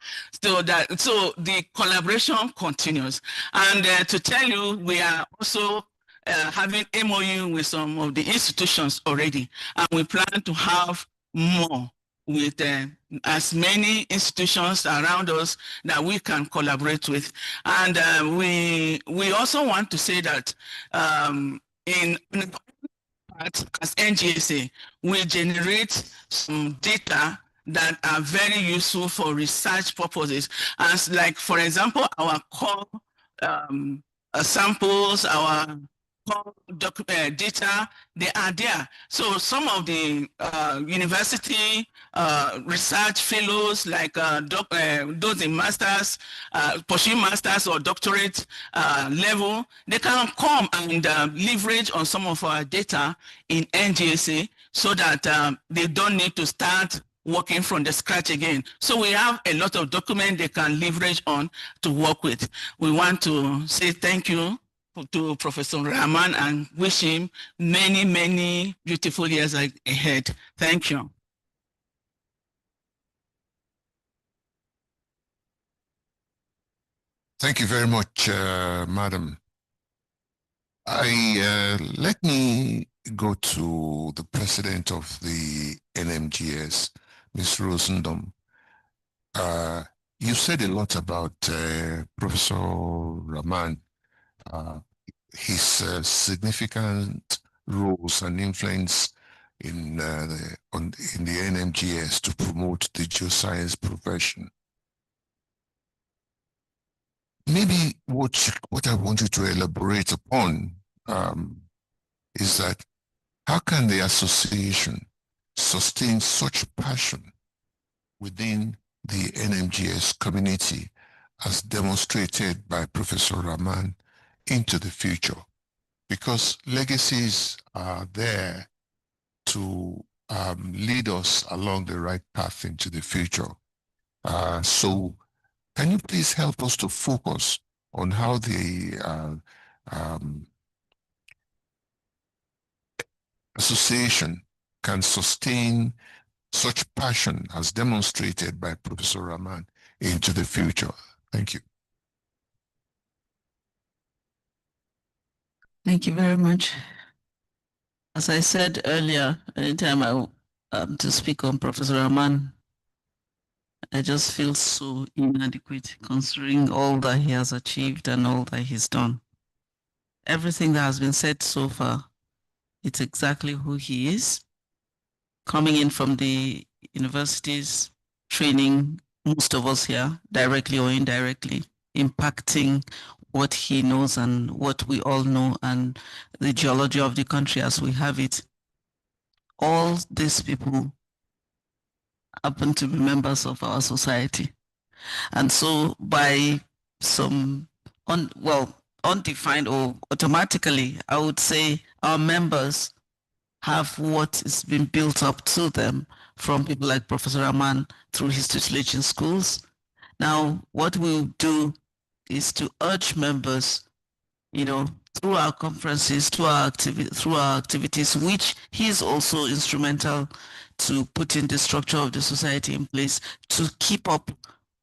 So the collaboration continues. And to tell you, we are also having MOU with some of the institutions already, and we plan to have more with as many institutions around us that we can collaborate with. And we also want to say that in as NGSA, we generate some data that are very useful for research purposes. As like, for example, our core samples, our core data, they are there. So some of the university research fellows, like those in masters, pursuing masters or doctorate level, they can come and leverage on some of our data in NGSA so that they don't need to start working from the scratch again. So we have a lot of documents they can leverage on to work with. We want to say thank you to Professor Rahaman and wish him many, many beautiful years ahead. Thank you. Thank you very much, Madam. Let me go to the president of the NMGS, Ms. Rosendom. You said a lot about Professor Rahaman, his significant roles and influence in the NMGS to promote the geoscience profession. Maybe what I want you to elaborate upon is that how can the association sustain such passion within the NMGS community as demonstrated by Professor Rahaman into the future? Because legacies are there to lead us along the right path into the future. So can you please help us to focus on how the association can sustain such passion as demonstrated by Professor Rahaman into the future? Thank you. Thank you very much. As I said earlier, anytime I to speak on Professor Rahaman, I just feel so inadequate considering all that he has achieved and all that he's done. Everything that has been said so far, it's exactly who he is. Coming in from the universities, training most of us here, directly or indirectly, impacting what he knows and what we all know and the geology of the country as we have it. All these people happen to be members of our society. And so by some undefined or automatically, I would say our members have what has been built up to them from people like Professor Rahaman through his tutelage in schools. Now, what we'll do is to urge members, through our conferences, through our activities, which he is also instrumental to putting the structure of the society in place, to keep up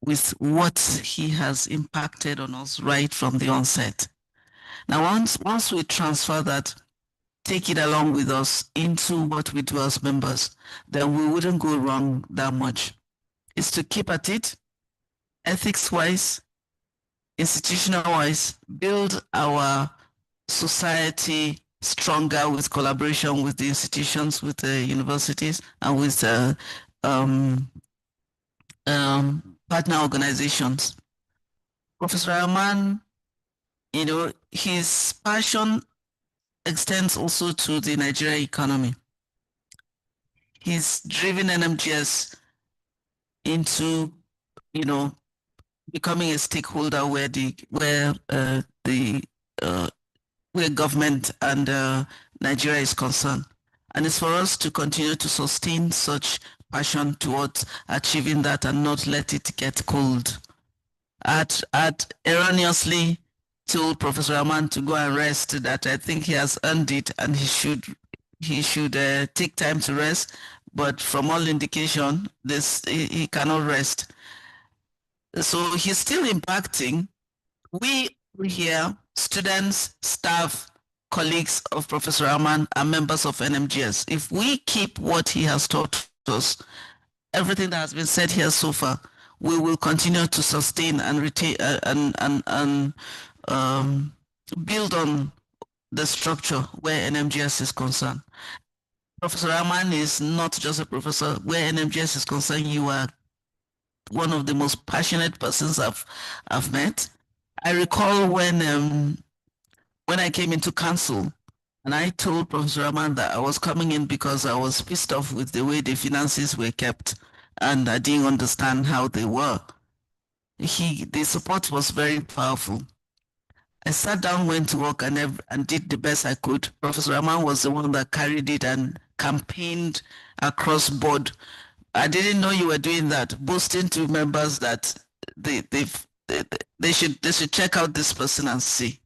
with what he has impacted on us right from the onset. Now, once we transfer that, take it along with us into what we do as members, then we wouldn't go wrong that much. It's to keep at it, ethics-wise, institutional-wise, build our society stronger with collaboration with the institutions, with the universities, and with partner organizations. Professor Rahaman, his passion extends also to the Nigerian economy. He's driven NMGS into, becoming a stakeholder where government and Nigeria is concerned. And it's for us to continue to sustain such passion towards achieving that and not let it get cold. I'd erroneously told Professor Rahaman to go and rest, that I think he has earned it and he should take time to rest. But from all indication, he cannot rest. So he's still impacting. We here, students, staff, colleagues of Professor Rahaman are members of NMGS. If we keep what he has taught us, everything that has been said here so far, we will continue to sustain and retain and build on the structure where NMGS is concerned. Professor Rahaman is not just a professor. Where NMGS is concerned, you are one of the most passionate persons I've met. I recall when I came into council, and I told Professor Rahaman that I was coming in because I was pissed off with the way the finances were kept, and I didn't understand how they were. The support was very powerful. I sat down, went to work, and did the best I could. Professor Rahaman was the one that carried it and campaigned across board. I didn't know you were doing that, boasting to members that they should check out this person and see.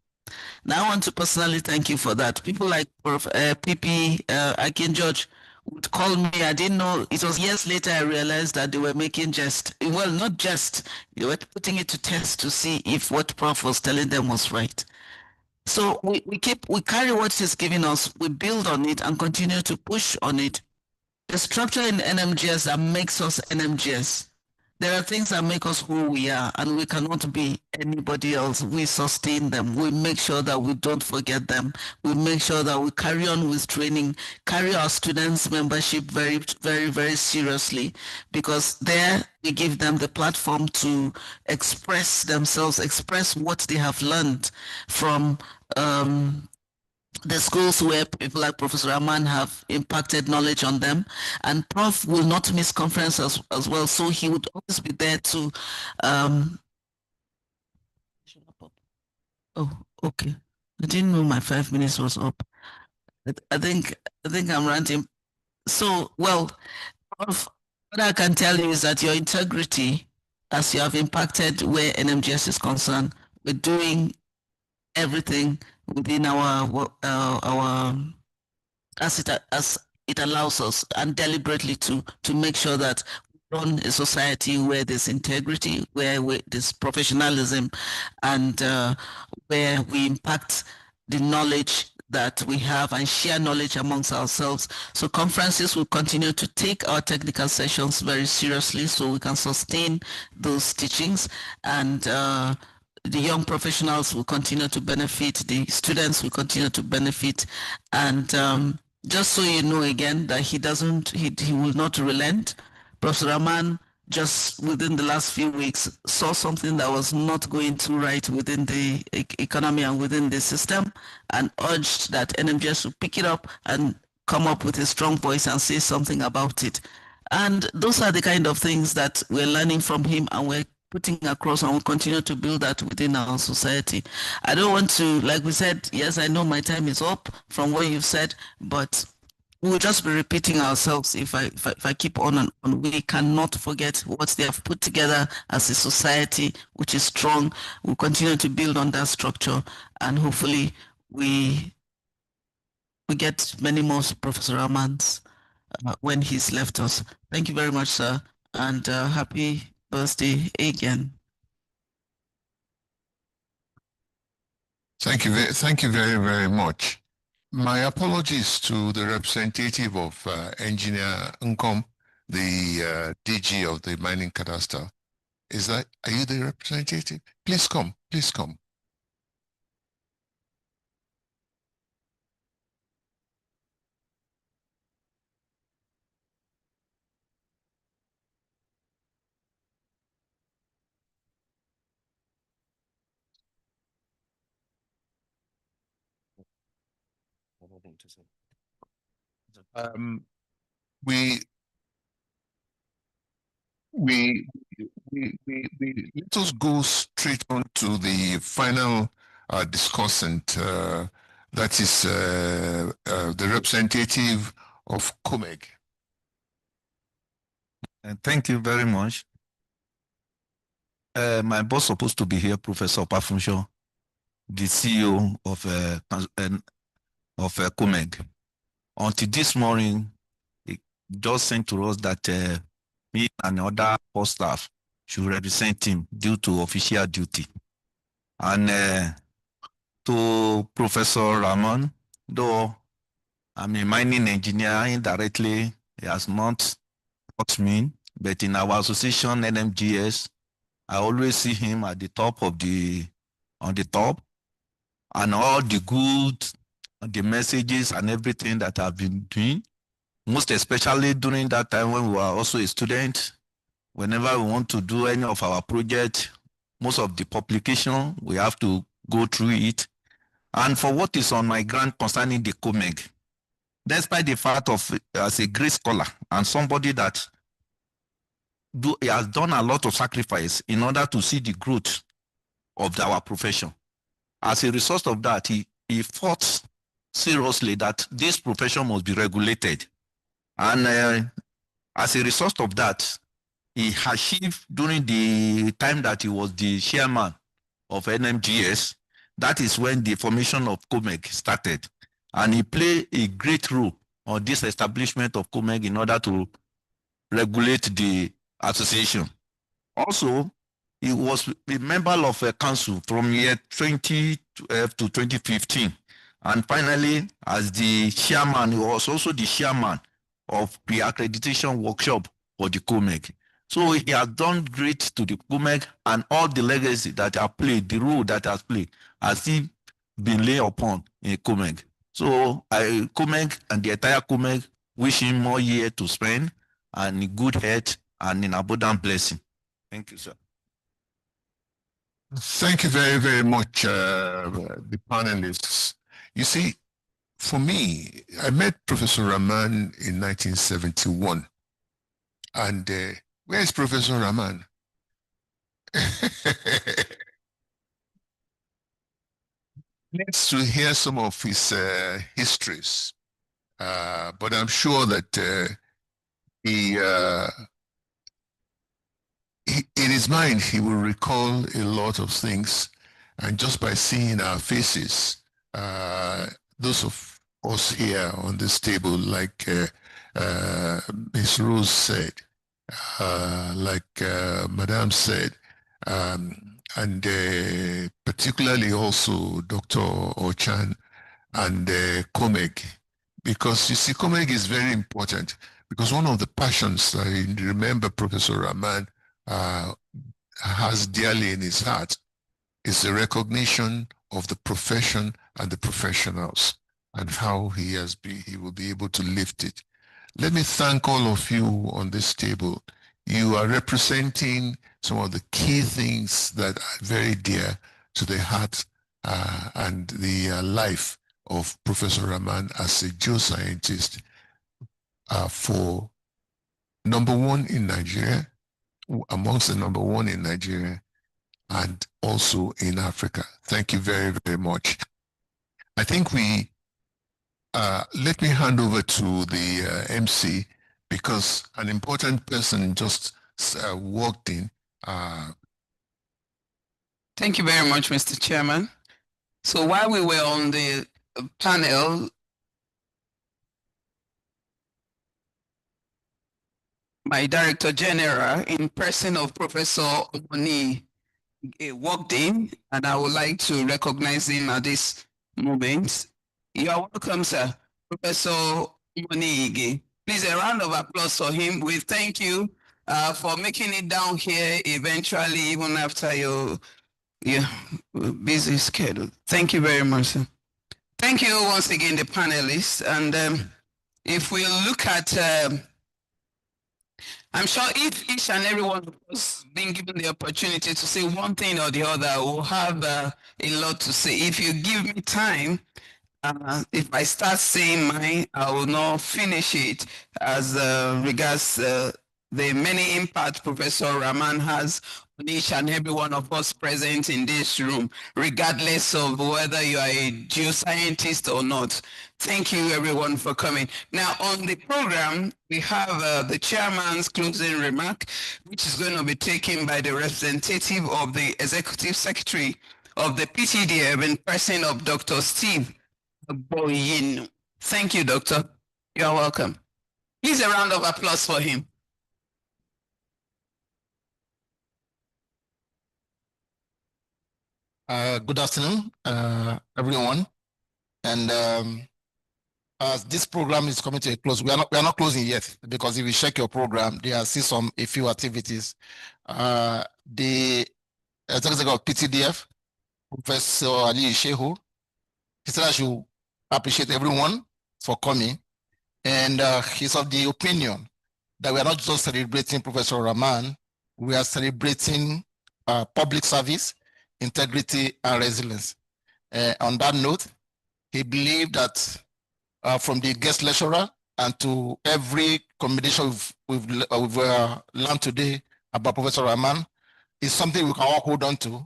Now I want to personally thank you for that. People like Prof. PP, Akin George would call me. I didn't know. It was years later I realized that they were making jest. Well, not jest. They were putting it to test to see if what Prof was telling them was right. So we carry what he's giving us, we build on it and continue to push on it. The structure in NMGS that makes us NMGS. There are things that make us who we are, and we cannot be anybody else. We sustain them. We make sure that we don't forget them. We make sure that we carry on with training, carry our students' membership very, very, very seriously, because there we give them the platform to express themselves, express what they have learned from the schools where people like Professor Rahaman have impacted knowledge on them. And Prof will not miss conference as well, so he would always be there to oh, okay. I didn't know my 5 minutes was up. I think I'm ranting. So, well, Prof, what I can tell you is that your integrity, as you have impacted where NMGS is concerned, we're doing everything within our as it allows us, and deliberately to make sure that we run a society where there's integrity, where there's professionalism, and where we impact the knowledge that we have and share knowledge amongst ourselves. So conferences will continue to take our technical sessions very seriously so we can sustain those teachings, and the young professionals will continue to benefit, the students will continue to benefit, and just so you know again that he will not relent. Professor Rahman just within the last few weeks saw something that was not going too right within the economy and within the system, and urged that NMGS would pick it up and come up with a strong voice and say something about it. And those are the kind of things that we're learning from him, and we're putting across, and we'll continue to build that within our society. I don't want to, like we said, yes, I know my time is up from what you've said, but we'll just be repeating ourselves if I keep on and on. We cannot forget what they have put together as a society, which is strong. We'll continue to build on that structure, and hopefully we get many more Professor Rahmans when he's left us. Thank you very much, sir, and happy birthday again. Thank you very, very much. My apologies to the representative of Engineer Nkom, the DG of the Mining Cadastre. Are you the representative? Please come, please come. Let us go straight on to the final discussant, that is the representative of COMEG. Thank you very much. My boss supposed to be here, Professor Pafunjo, the CEO of COMEG. Until this morning, he just sent to us that me and other post staff should represent him due to official duty. And to Professor Rahman, though I'm a mining engineer, indirectly he has not taught me, but in our association NMGS, I always see him at the top of on the top, and all the good, the messages and everything that I've been doing, most especially during that time when we were also a student. Whenever we want to do any of our project, most of the publication, we have to go through it. And for what is on my grant concerning the COMEG, despite the fact of as a great scholar and somebody that he has done a lot of sacrifice in order to see the growth of our profession. As a result of that, he fought seriously that this profession must be regulated. And as a result of that, he achieved during the time that he was the chairman of NMGS, that is when the formation of COMEG started. And he played a great role on this establishment of COMEG in order to regulate the association. Also, he was a member of a council from year 2012 to 2015. And finally, as the chairman, he was also the chairman of the accreditation workshop for the COMEG. So he has done great to the COMEG, and all the legacy that have played, the role that has played, has still been laid upon in COMEG. So COMEG and the entire COMEG wish him more years to spend, and in good health and in abundant blessing. Thank you, sir. Thank you very, very much, the panelists. You see, for me, I met Professor Rahman in 1971. And where is Professor Rahman? Needs to hear some of his histories. But I'm sure that in his mind, he will recall a lot of things. And just by seeing our faces, those of us here on this table, like Ms. Rose said, like Madame said, and particularly also Dr. Ochan and COMEG, because you see, COMEG is very important, because one of the passions I remember Professor Rahaman has dearly in his heart is the recognition of the profession and the professionals, and how he will be able to lift it. Let me thank all of you on this table. You are representing some of the key things that are very dear to the heart and the life of Professor Rahaman as a geoscientist for number one in Nigeria, amongst the number one in Nigeria, and also in Africa. Thank you very, very much. I think let me hand over to the MC, because an important person just walked in. Thank you very much, Mr. Chairman. So while we were on the panel, my Director General, in person of Professor Omoni, walked in, and I would like to recognize him at this moment. You are welcome, sir. Professor Omoni. Please, a round of applause for him. We thank you for making it down here eventually, even after your busy schedule. Thank you very much, sir. Thank you once again, the panelists. And if we look at I'm sure if each and every one of us being given the opportunity to say one thing or the other, will have a lot to say. If you give me time, if I start saying mine, I will not finish it as regards the many impact Professor Rahaman has on each and every one of us present in this room, regardless of whether you are a geoscientist or not. Thank you everyone for coming. Now on the program, we have the chairman's closing remark, which is going to be taken by the representative of the executive secretary of the PTDF in person of Dr. Steve Boyin. Thank you, Doctor. You are welcome. Please a round of applause for him. Good afternoon, everyone. And as this program is coming to a close, we are not closing yet, because if you check your program, there are still a few activities. The executive of PTDF, Professor Ali Shehu, he said I should appreciate everyone for coming, and he's of the opinion that we are not just celebrating Professor Rahaman, we are celebrating public service, integrity, and resilience. On that note, he believed that from the guest lecturer and to every combination we've learned today about Professor Rahaman is something we can all hold on to,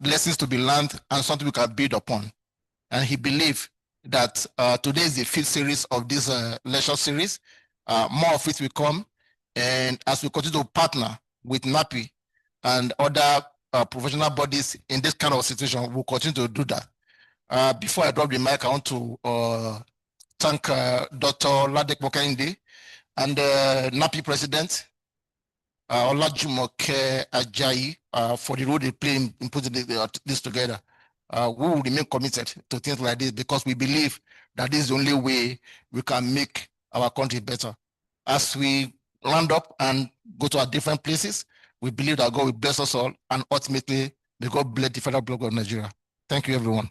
lessons to be learned, and something we can build upon. And he believed that today is the 5th series of this lecture series. More of it will come, and as we continue to partner with NAPI and other professional bodies in this kind of situation, we'll continue to do that. Before I drop the mic, I want to thank Dr. Ladek Mokende and NAPI President Olajumoke Ajayi for the role they play in putting this together. We will remain committed to things like this, because we believe that this is the only way we can make our country better. As we land up and go to our different places, we believe that God will bless us all, and ultimately, may God bless the federal bloc of Nigeria. Thank you, everyone.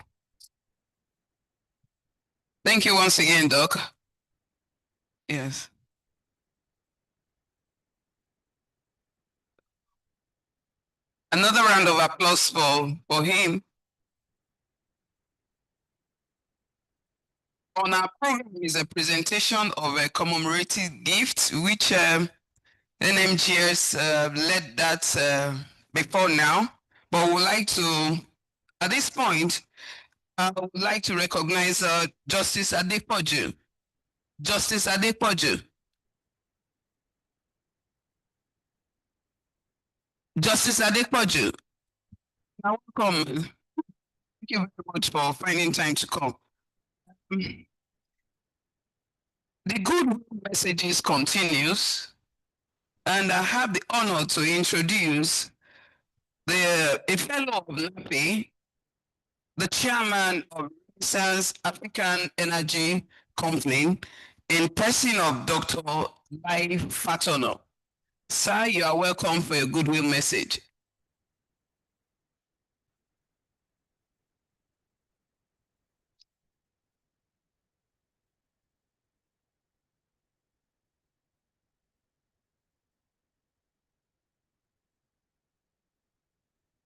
Thank you once again, Doc. Yes. Another round of applause for him. On our program is a presentation of a commemorative gift, which NMGS led that before now, but we would like to, at this point, I would like to recognize Justice Adepoju. Justice Adepoju. Justice Adepoju. Welcome. Thank you very much for finding time to come. The good messages continues, and I have the honor to introduce a fellow of NAPI, the chairman of Geoscience African Energy Company in person of Dr. Lai Fatono. Sir, you are welcome for a goodwill message.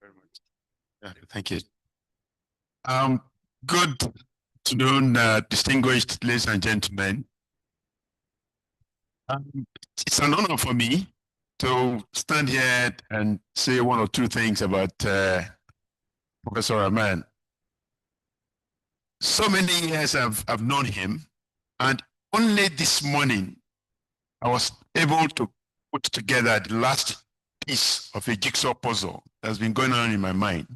Very much. Yeah, thank you. Good afternoon, distinguished ladies and gentlemen. It's an honor for me to stand here and say one or two things about Professor Rahaman. So many years I've known him, and only this morning I was able to put together the last piece of a jigsaw puzzle that's been going on in my mind.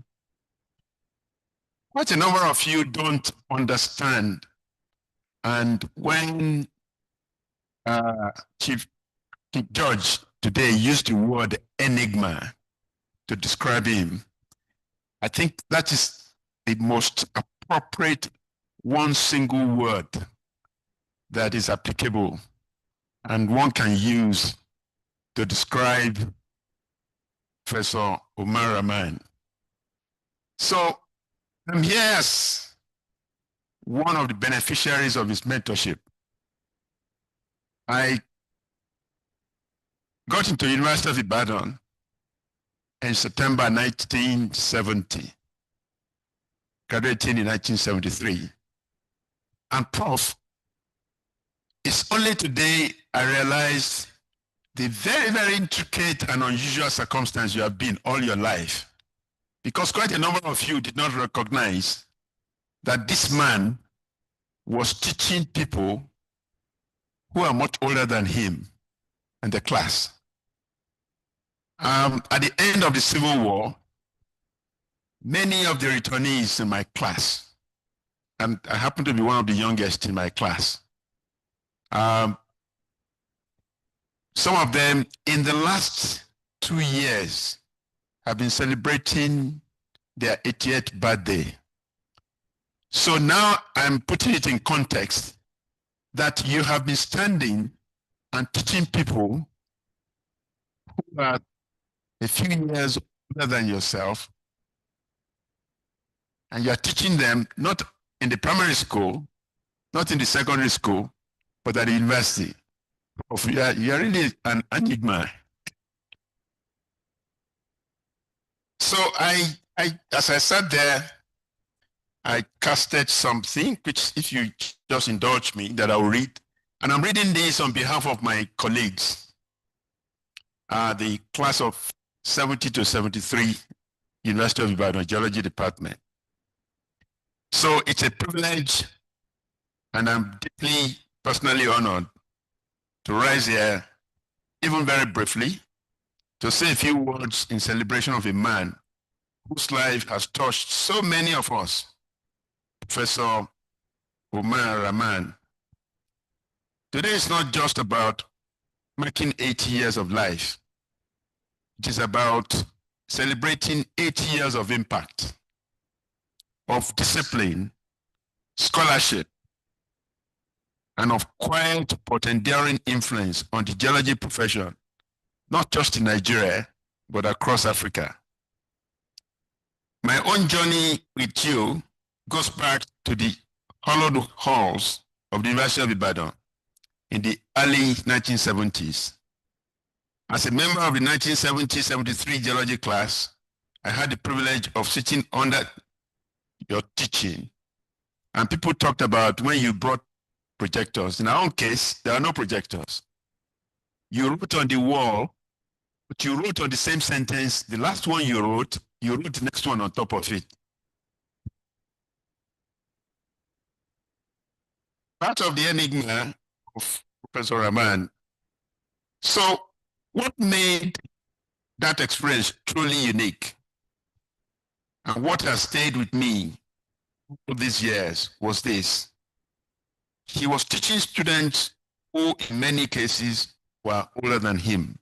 Quite a number of you don't understand, and when Chief Judge today used the word enigma to describe him, I think that is the most appropriate one single word that is applicable and one can use to describe Professor Omar Rahaman. So I'm here as one of the beneficiaries of his mentorship. I got into University of Ibadan in September 1970, graduating in 1973. And Prof, it's only today I realized the very, very intricate and unusual circumstance you have been all your life, because quite a number of you did not recognize that this man was teaching people who are much older than him in the class. At the end of the Civil War, many of the returnees in my class, and I happen to be one of the youngest in my class, some of them in the last 2 years have been celebrating their 80th birthday. So now I'm putting it in context that you have been standing and teaching people who are a few years older than yourself, and you are teaching them not in the primary school, not in the secondary school, but at the university. You are really an enigma. So as I sat there, I casted something, which if you just indulge me, that I'll read. And I'm reading this on behalf of my colleagues, the class of 70 to 73, University of Ibadan, Geology Department. So it's a privilege, and I'm deeply personally honored to rise here, even very briefly, to say a few words in celebration of a man whose life has touched so many of us, Professor Omar Rahaman. Today is not just about marking 80 years of life. It is about celebrating 80 years of impact, of discipline, scholarship, and of quiet but enduring influence on the geology profession, not just in Nigeria, but across Africa. My own journey with you goes back to the hollowed halls of the University of Ibadan in the early 1970s. As a member of the 1970-73 geology class, I had the privilege of sitting under your teaching, and people talked about when you brought projectors. In our own case, there are no projectors. You wrote on the wall, but you wrote on the same sentence, the last one you wrote the next one on top of it. Part of the enigma of Professor Rahaman. So what made that experience truly unique, and what has stayed with me all these years, was this. He was teaching students who in many cases were older than him.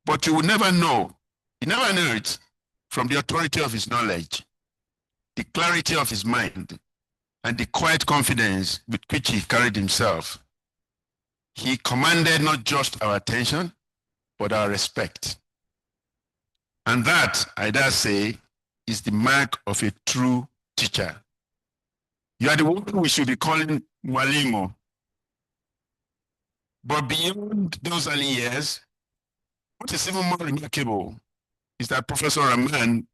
But you would never know, you never knew it, from the authority of his knowledge, the clarity of his mind, and the quiet confidence with which he carried himself, he commanded not just our attention, but our respect. And that, I dare say, is the mark of a true teacher. You are the one we should be calling Mwalimu. But beyond those early years, what is even more remarkable is that Professor Rahaman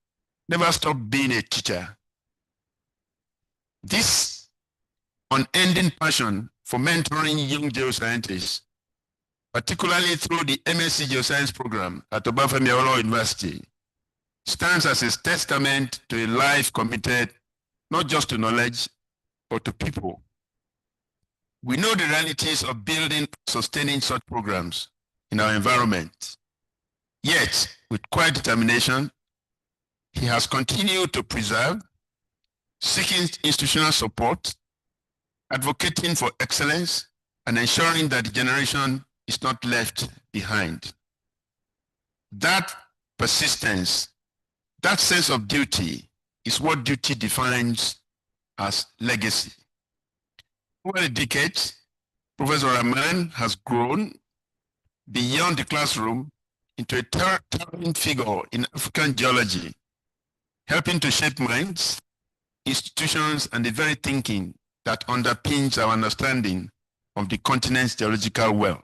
never stopped being a teacher. This unending passion for mentoring young geoscientists, particularly through the MSc Geoscience program at Obafemi Awolowo University, stands as a testament to a life committed not just to knowledge, but to people. We know the realities of building, sustaining such programs in our environment. Yet, with quiet determination, he has continued to preserve, seeking institutional support, advocating for excellence, and ensuring that the generation is not left behind. That persistence, that sense of duty, is what duty defines as legacy. Over the decades, Professor Rahaman has grown beyond the classroom into a towering figure in African geology, helping to shape minds, institutions, and the very thinking that underpins our understanding of the continent's geological wealth.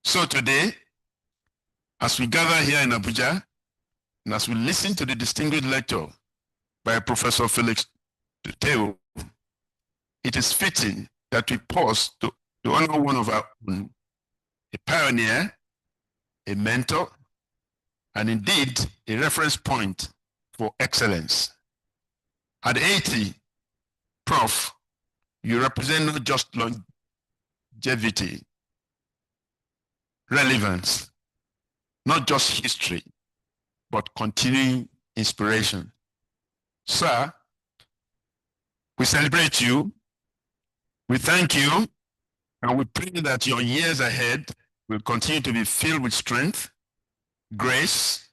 So today, as we gather here in Abuja, and as we listen to the distinguished lecture by Professor Felix Tuteo, it is fitting that we pause to honor one of our own, a pioneer, a mentor, and indeed a reference point for excellence. At 80, Prof, you represent not just longevity, relevance, not just history, but continuing inspiration. Sir, we celebrate you, we thank you, and we pray that your years ahead will continue to be filled with strength, grace,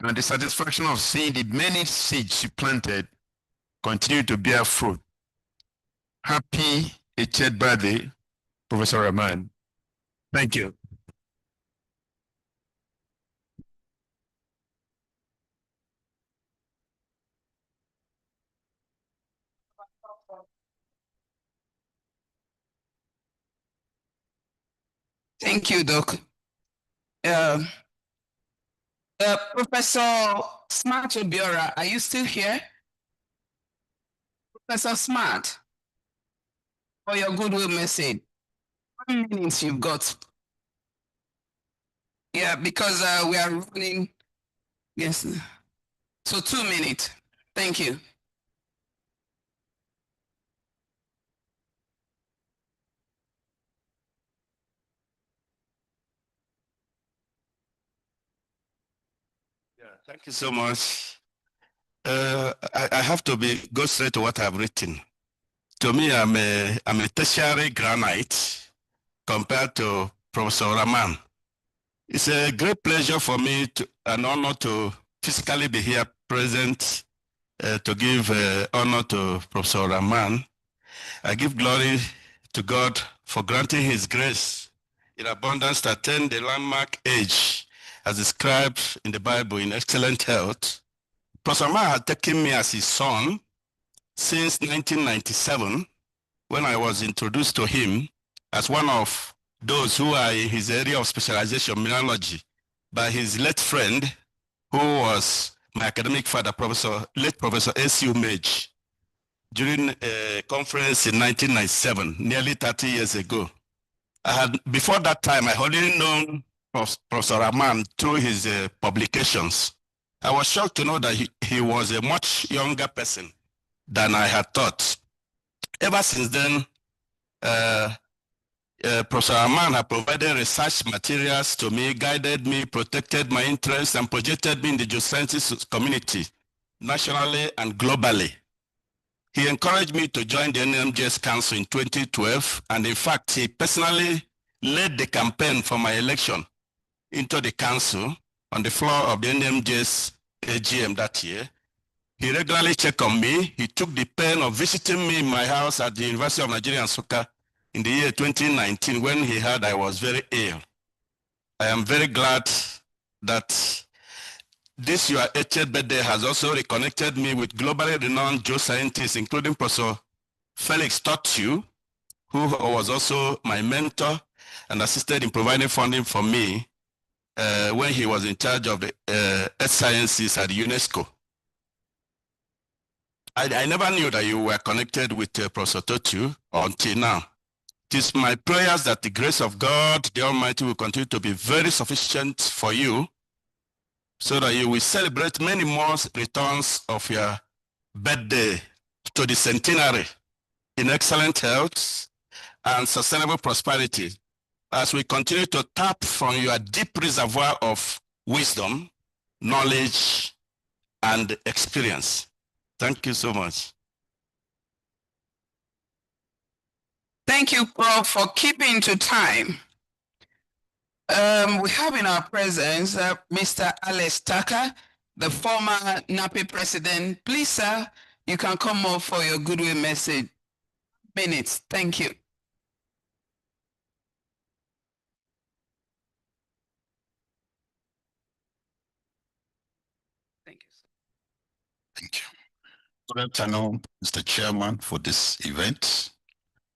and the satisfaction of seeing the many seeds you planted continue to bear fruit. Happy 80th birthday, Professor Rahaman. Thank you. Thank you, Doc. Professor Smart Obiora, are you still here? Professor Smart, for your goodwill message. How many minutes you've got? Yeah, because we are running. Yes. So 2 minutes. Thank you. Yeah, thank you so much. I have to go straight to what I've written. To me, I'm a tertiary granite compared to Professor Rahaman. It's a great pleasure for me an honor to physically be here present to give honor to Professor Rahaman. I give glory to God for granting his grace in abundance to attain the landmark age as described in the Bible in excellent health. Professor Rahaman had taken me as his son since 1997 when I was introduced to him as one of those who are in his area of specialization, mineralogy, by his late friend, who was my academic father, late Professor A.C. Umej, during a conference in 1997, nearly 30 years ago. Before that time, I had already known Professor Rahaman through his publications. I was shocked to know that he was a much younger person than I had thought. Ever since then, Professor Rahaman had provided research materials to me, guided me, protected my interests, and projected me in the geosciences community, nationally and globally. He encouraged me to join the NMGS Council in 2012, and in fact, he personally led the campaign for my election into the council on the floor of the NMGS AGM that year. He regularly checked on me. He took the pain of visiting me in my house at the University of Nigeria, Nsukka in the year 2019 when he heard I was very ill. I am very glad that this your 80th birthday has also reconnected me with globally renowned geoscientists, including Professor Felix Totu, who was also my mentor and assisted in providing funding for me when he was in charge of the earth sciences at UNESCO. I never knew that you were connected with Professor Totu until now. It is my prayers that the grace of God, the Almighty, will continue to be very sufficient for you so that you will celebrate many more returns of your birthday to the centenary in excellent health and sustainable prosperity as we continue to tap from your deep reservoir of wisdom, knowledge, and experience. Thank you so much. Thank you, Prof, for keeping to time. We have in our presence Mr. Alex Tucker, the former NAPI president. Please, sir, you can come up for your goodwill message. Minutes. Thank you. Thank you, sir. Thank you. Good afternoon, Mr. Chairman, for this event,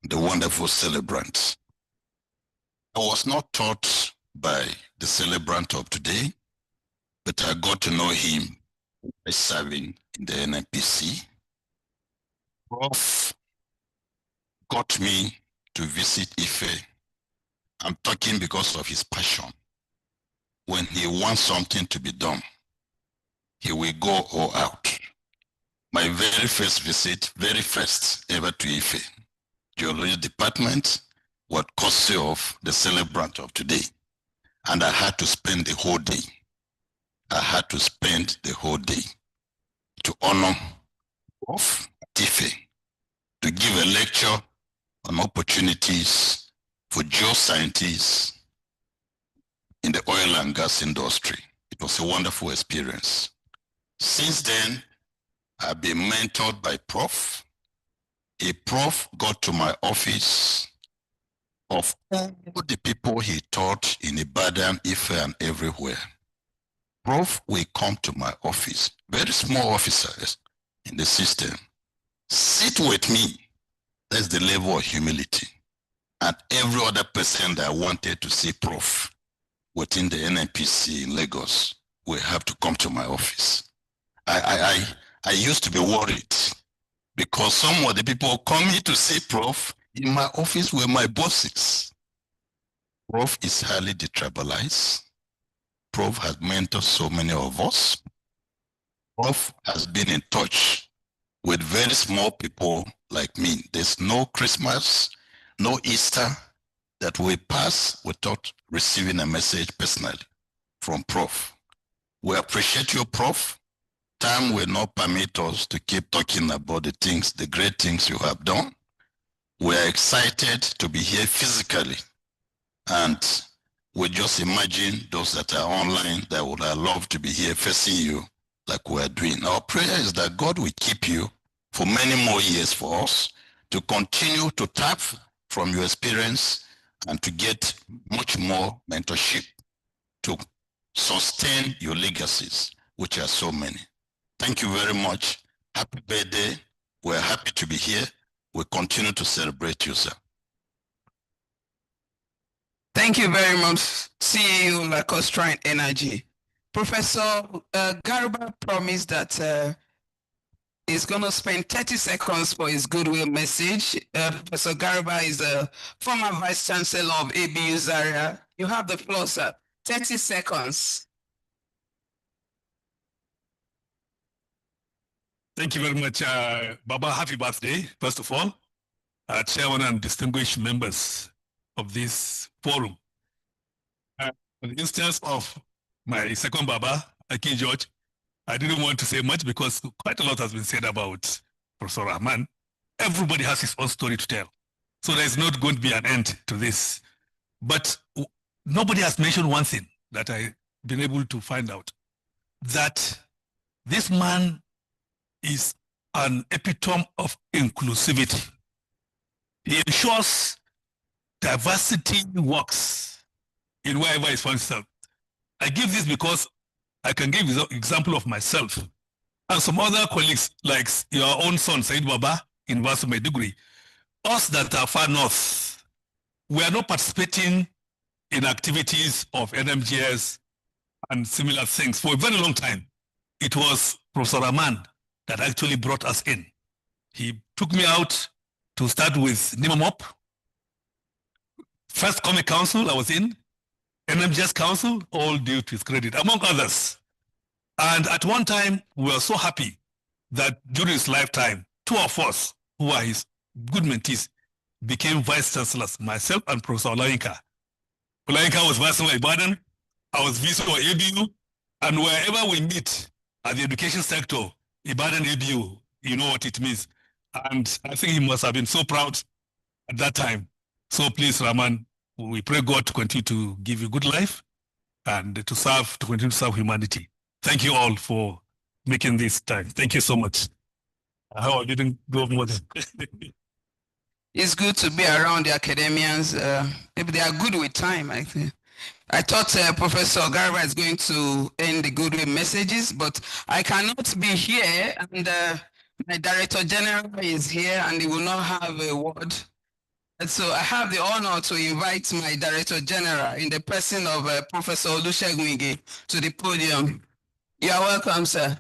the wonderful celebrant. I was not taught by the celebrant of today, but I got to know him by serving in the NNPC. Prof got me to visit Ife. I'm talking because of his passion. When he wants something to be done, he will go all out. My very first visit, very first ever to Ife, geology department, was courtesy of the celebrant of today. And I had to spend the whole day. I had to spend the whole day to honor Prof. Ife, to give a lecture on opportunities for geoscientists in the oil and gas industry. It was a wonderful experience. Since then, I've been mentored by Prof. A Prof got to my office. Of all the people he taught in Ibadan, Ife, and everywhere, Prof will come to my office, very small officers in the system, sit with me. That's the level of humility. And every other person that wanted to see Prof within the NNPC in Lagos will have to come to my office. I used to be worried because some of the people coming to see Prof in my office were my bosses. Prof is highly detribalized. Prof has mentored so many of us. Prof has been in touch with very small people like me. There's no Christmas, no Easter that we pass without receiving a message personally from Prof. We appreciate you, Prof. Time will not permit us to keep talking about the things, the great things you have done. We are excited to be here physically, and we just imagine those that are online that would have loved to be here facing you like we are doing. Our prayer is that God will keep you for many more years for us to continue to tap from your experience and to get much more mentorship to sustain your legacies, which are so many. Thank you very much. Happy birthday. We're happy to be here. We continue to celebrate you, sir. Thank you very much, CEO Lacostrine Energy. Professor Garuba promised that he's going to spend 30 seconds for his goodwill message. Professor Garuba is a former Vice Chancellor of ABU Zaria. You have the floor, sir. 30 seconds. Thank you very much, Baba. Happy birthday, first of all, Chairman and distinguished members of this forum. In the instance of my second Baba, Akin George, I didn't want to say much because quite a lot has been said about Professor Rahman. Everybody has his own story to tell. So there's not going to be an end to this. But nobody has mentioned one thing that I've been able to find out, that this man, is an epitome of inclusivity. He ensures diversity works in wherever it finds itself. I give this because I can give an example of myself and some other colleagues, like your own son, Said Baba, in Maiduguri. Us that are far north, we are not participating in activities of NMGS and similar things for a very long time. It was Professor Rahaman that actually brought us in. He took me out to start with NIMAMOP, First Comic Council I was in, NMGS Council, all due to his credit, among others. And at one time, we were so happy that during his lifetime, two of us, who are his good mentees, became vice chancellors, myself and Professor Olayinka. Olayinka was vice chancellor Ibadan, I was VC for ABU, and wherever we meet at the education sector, Ibadan ABU, you know what it means. And I think he must have been so proud at that time. So please, Rahaman, we pray God to continue to give you good life and to continue to serve humanity. Thank you all for making this time. Thank you so much. I hope I didn't go more than. It's good to be around the academians. Maybe they are good with time, I think. I thought Professor Garba is going to end the good with messages, but I cannot be here, and my Director General is here, and he will not have a word. And so I have the honor to invite my Director General in the person of Professor Olusegun Ige to the podium. You are welcome, sir.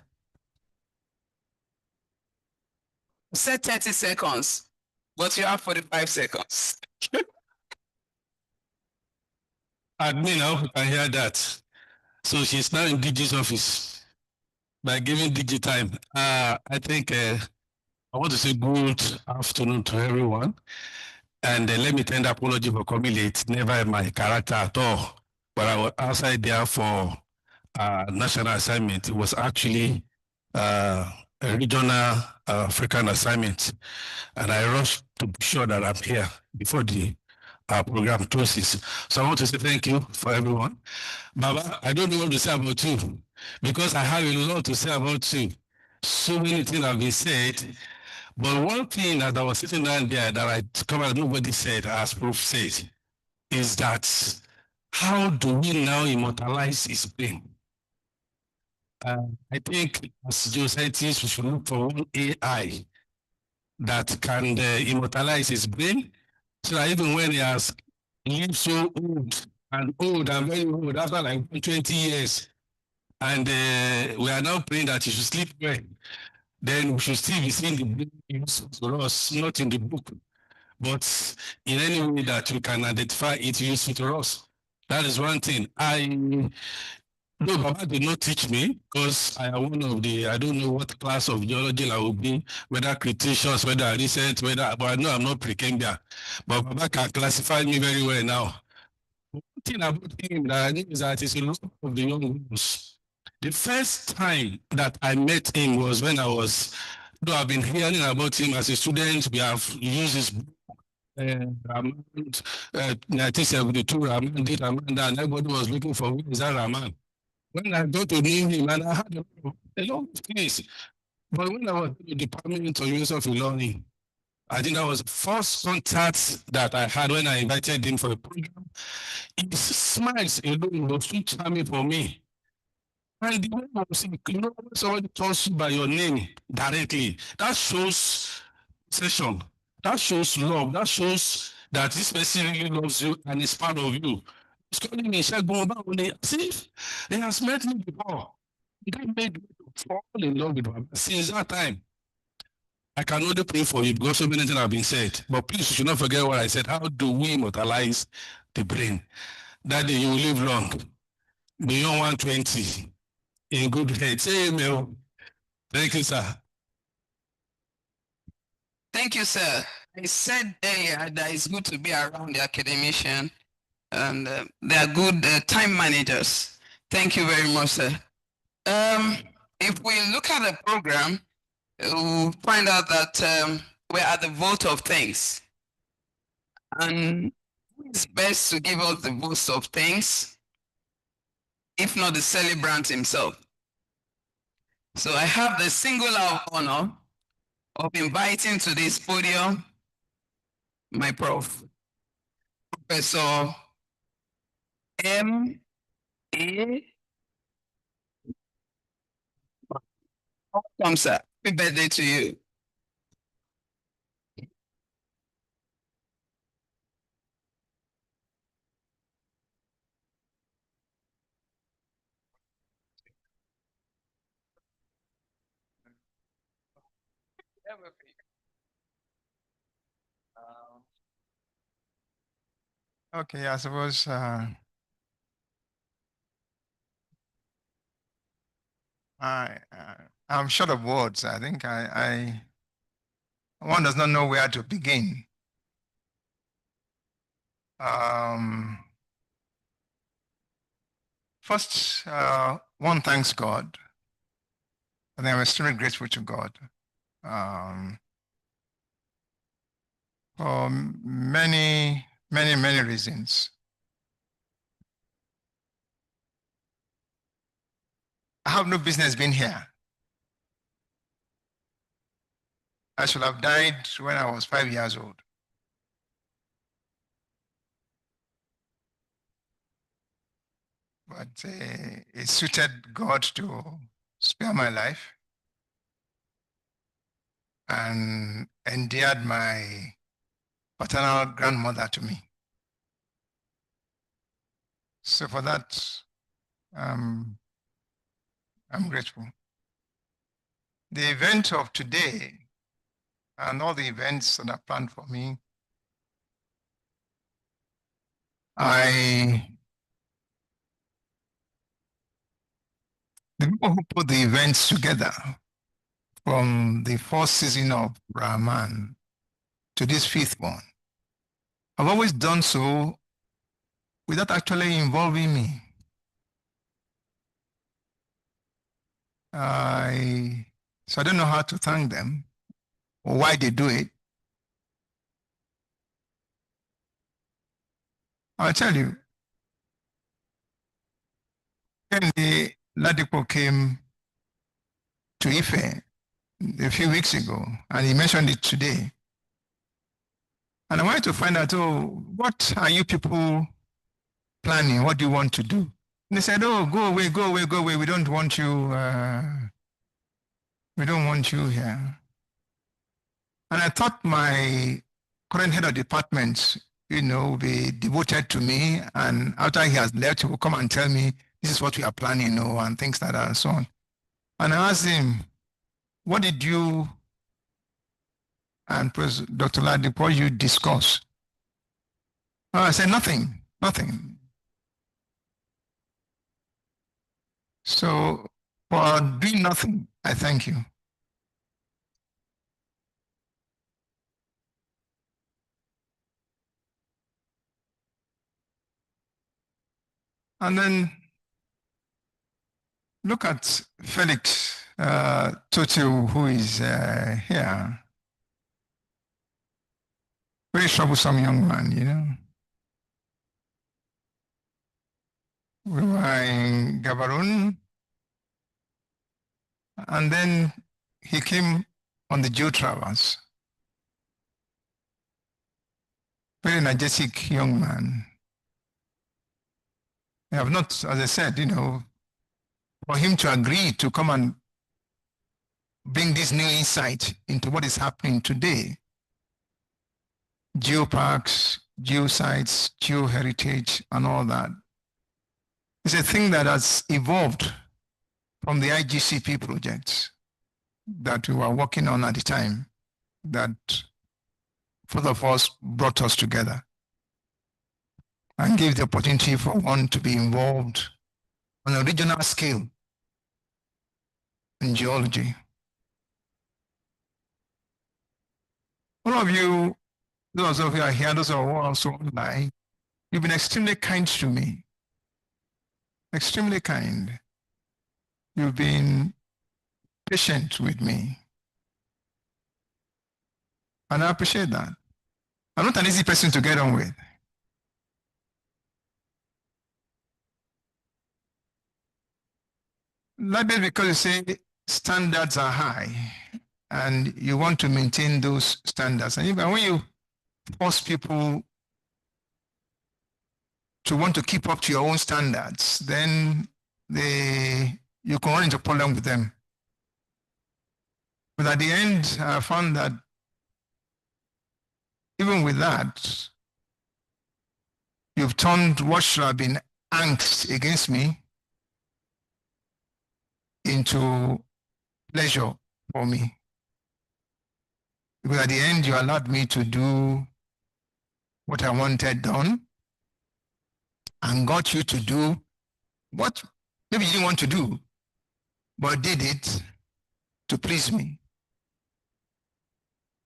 Said 30 seconds, but you have 45 seconds. Admin, I hope you can hear that. So she's now in DG's office by giving DG time. I think I want to say good afternoon to everyone. And let me tender apology for coming late. Never my character at all. But I was outside there for national assignment. It was actually a regional African assignment. And I rushed to be sure that I'm here before the program closes. So I want to say thank you for everyone. Baba, I don't know what to say about you because I have a lot to say about you. So many things have been said. But one thing that I was sitting down there that I discovered nobody said, as Prof said, is that how do we now immortalize his brain? I think as geoscientists, we should look for one AI that can immortalize his brain, so that even when he has lived so old and very old, after like 20 years, and we are now praying that he should sleep well, then we should still be seeing the brain used for us, not in the book, but in any way that we can identify it useful to us. That is one thing. No, Baba did not teach me because I am one of the, I don't know what class of geology I will be, whether Cretaceous, whether recent, whether, but I know I'm not Precambia. But Baba can classify me very well now. One thing about him that I know is that he's a lot of the young ones. The first time that I met him was when I was, though I've been hearing about him as a student, we have used his book, 1972, Rahaman did Rahaman, and everybody was looking for who is that Rahaman. When I got to know him, and I had a lot of things, but when I was in the Department of University of Ilorin, I think that was the first contact that I had when I invited him for a program. His smiles alone was so charming for me. And the way I was saying, you know, when somebody calls you by your name directly, that shows possession, that shows love, that shows that this person really loves you and is part of you. He's calling me, see, they have met me before. That made me fall in love with him. Since that time, I can only pray for you because so many things have been said. But please, you should not forget what I said. How do we immortalize the brain? That day you will live long, beyond 120, in good health. Say amen. Thank you, sir. Thank you, sir. I said earlier that it's good to be around the academician, and they are good time managers. Thank you very much, sir. If we look at the program, we'll find out that we're at the vote of thanks. And who is best to give us the vote of thanks, if not the celebrant himself? So I have the singular honor of inviting to this podium my Prof, Professor M.A. Welcome, sir. Happy birthday to you. Okay, I suppose I'm short of words. I think one does not know where to begin. First, one thanks God. I think I'm extremely grateful to God for many, many, many reasons. I have no business being here. I should have died when I was 5 years old. But it suited God to spare my life and endeared my paternal grandmother to me. So for that, I'm grateful. The event of today and all the events that are planned for me, the people who put the events together, from the first season of Rahaman to this fifth one, I've always done so without actually involving me. So I don't know how to thank them or why they do it. I'll tell you, when the Ladipo came to Ife a few weeks ago, and he mentioned it today, and I wanted to find out, what are you people planning? What do you want to do? And they said, go away, go away, go away. We don't want you. We don't want you here. And I thought my current head of department, will be devoted to me. And after he has left, he will come and tell me, this is what we are planning, and things like that and so on. And I asked him, what did you and Dr. Ladipo, you discuss? I said, nothing. So for doing nothing, I thank you. And then look at Felix Totiu, who is here. Very troublesome young man, We were in Gaborone, and then he came on the Geo Travels. Very energetic young man. I have not, as I said, for him to agree to come and bring this new insight into what is happening today. Geoparks, geosites, geoheritage, and all that. It's a thing that has evolved from the IGCP projects that we were working on at the time, that both of us brought us together and gave the opportunity for one to be involved on a regional scale in geology. All of you, those of you are here, those who are also online, you've been extremely kind to me. Extremely kind. You've been patient with me. And I appreciate that. I'm not an easy person to get on with. Not because you say standards are high and you want to maintain those standards. And even when you force people to want to keep up to your own standards, then you can run into a problem with them. But at the end, I found that even with that, you've turned what should have been angst against me into pleasure for me. Because at the end, you allowed me to do what I wanted done and got you to do what maybe you didn't want to do, but did it to please me.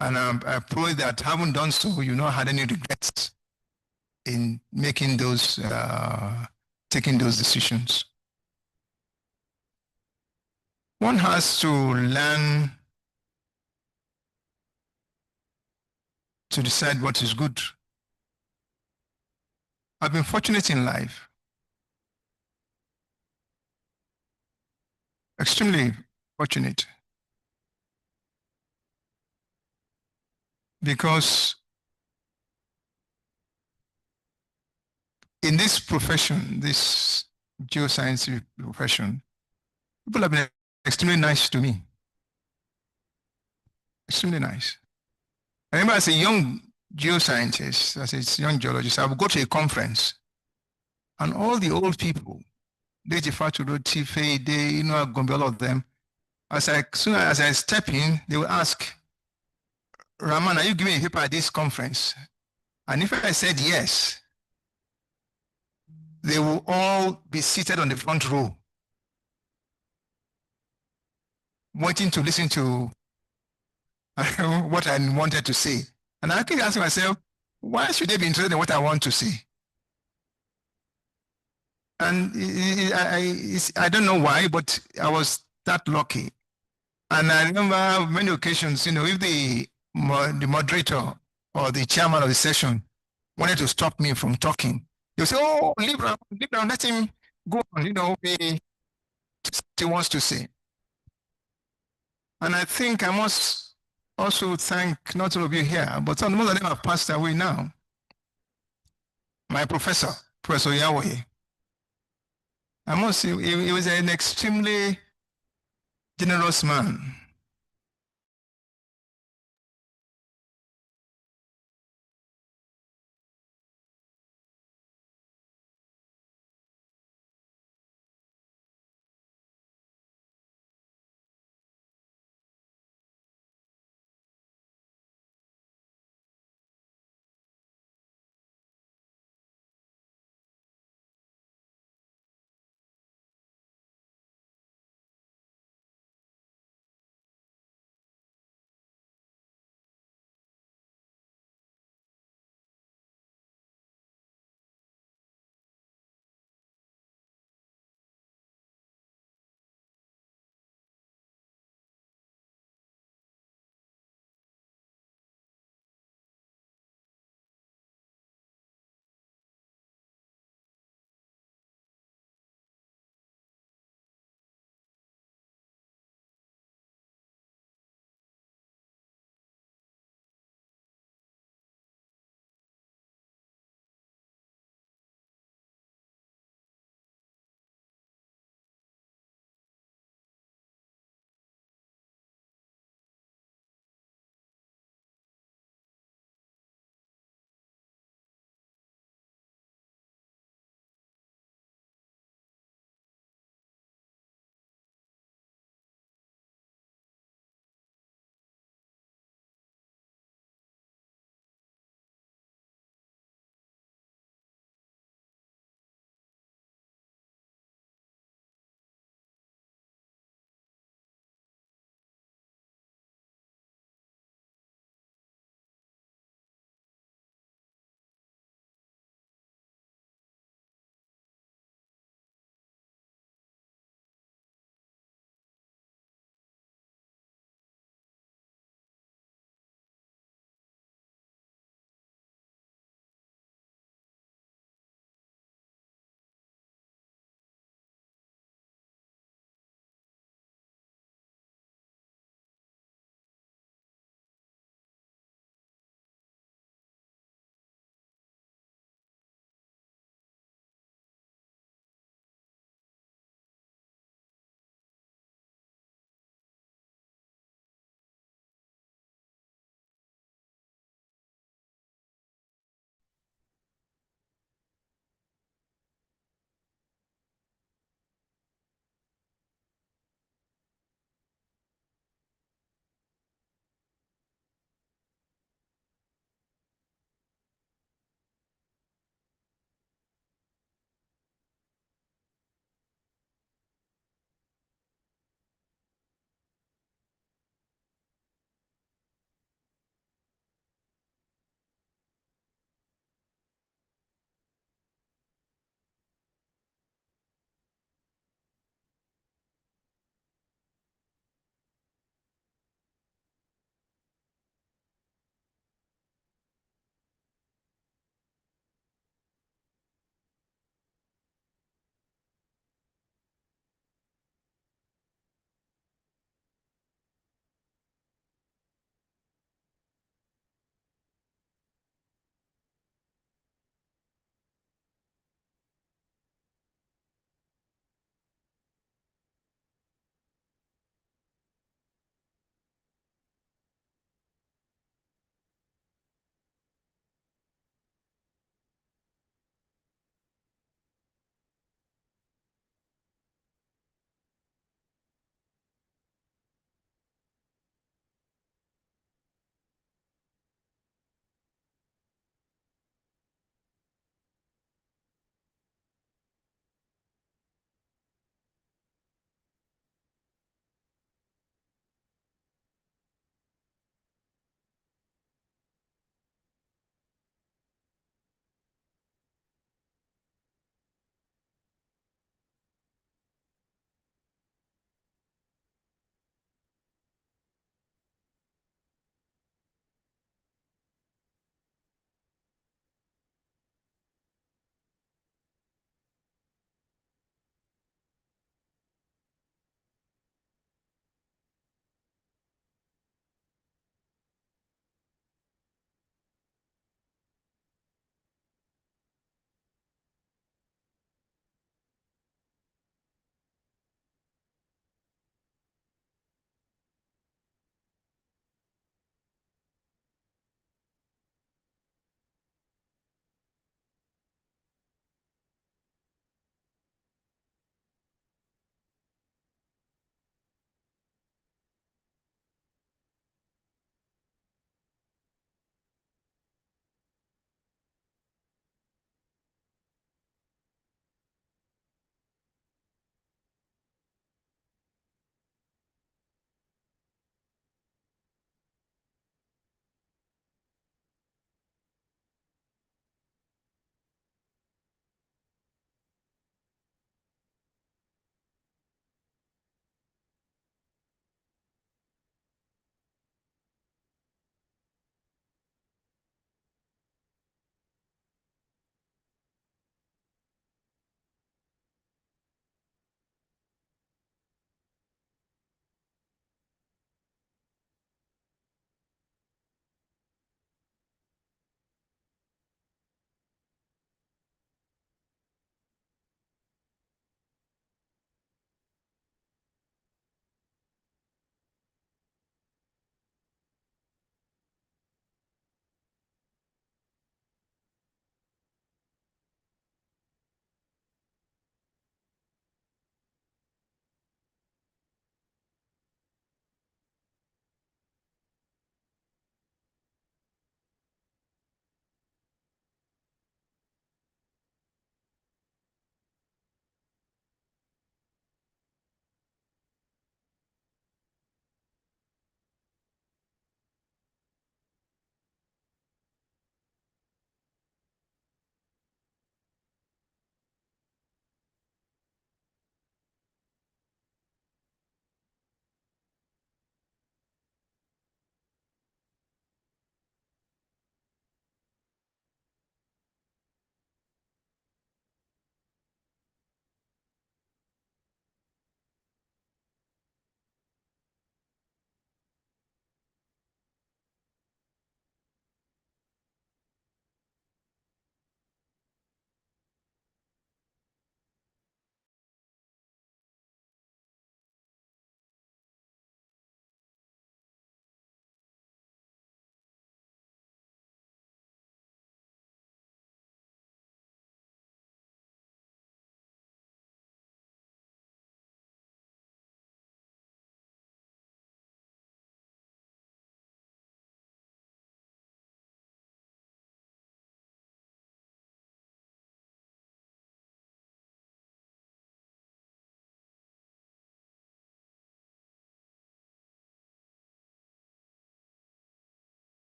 And I pray that having done so, you not had any regrets in making those, taking those decisions. One has to learn to decide what is good. I've been fortunate in life, extremely fortunate, because in this profession, this geoscience profession, people have been extremely nice to me. Extremely nice. I remember as a young geoscientist, as a young geologist, I would go to a conference and all the old people, Deji Faturo, Tife, Gombe, all of them, soon as I step in, they will ask, Raman, are you giving a paper at this conference? And if I said yes, they will all be seated on the front row, waiting to listen to what I wanted to say. And I keep asking myself, why should they be interested in what I want to say? And I don't know why, but I was that lucky. And I remember many occasions, if the moderator or the chairman of the session wanted to stop me from talking, they'll say, oh, leave down, let him go on, he wants to say. And I think I must also thank not all of you here, but some of them have passed away now. My professor, Professor Yahweh, I must say, he was an extremely generous man.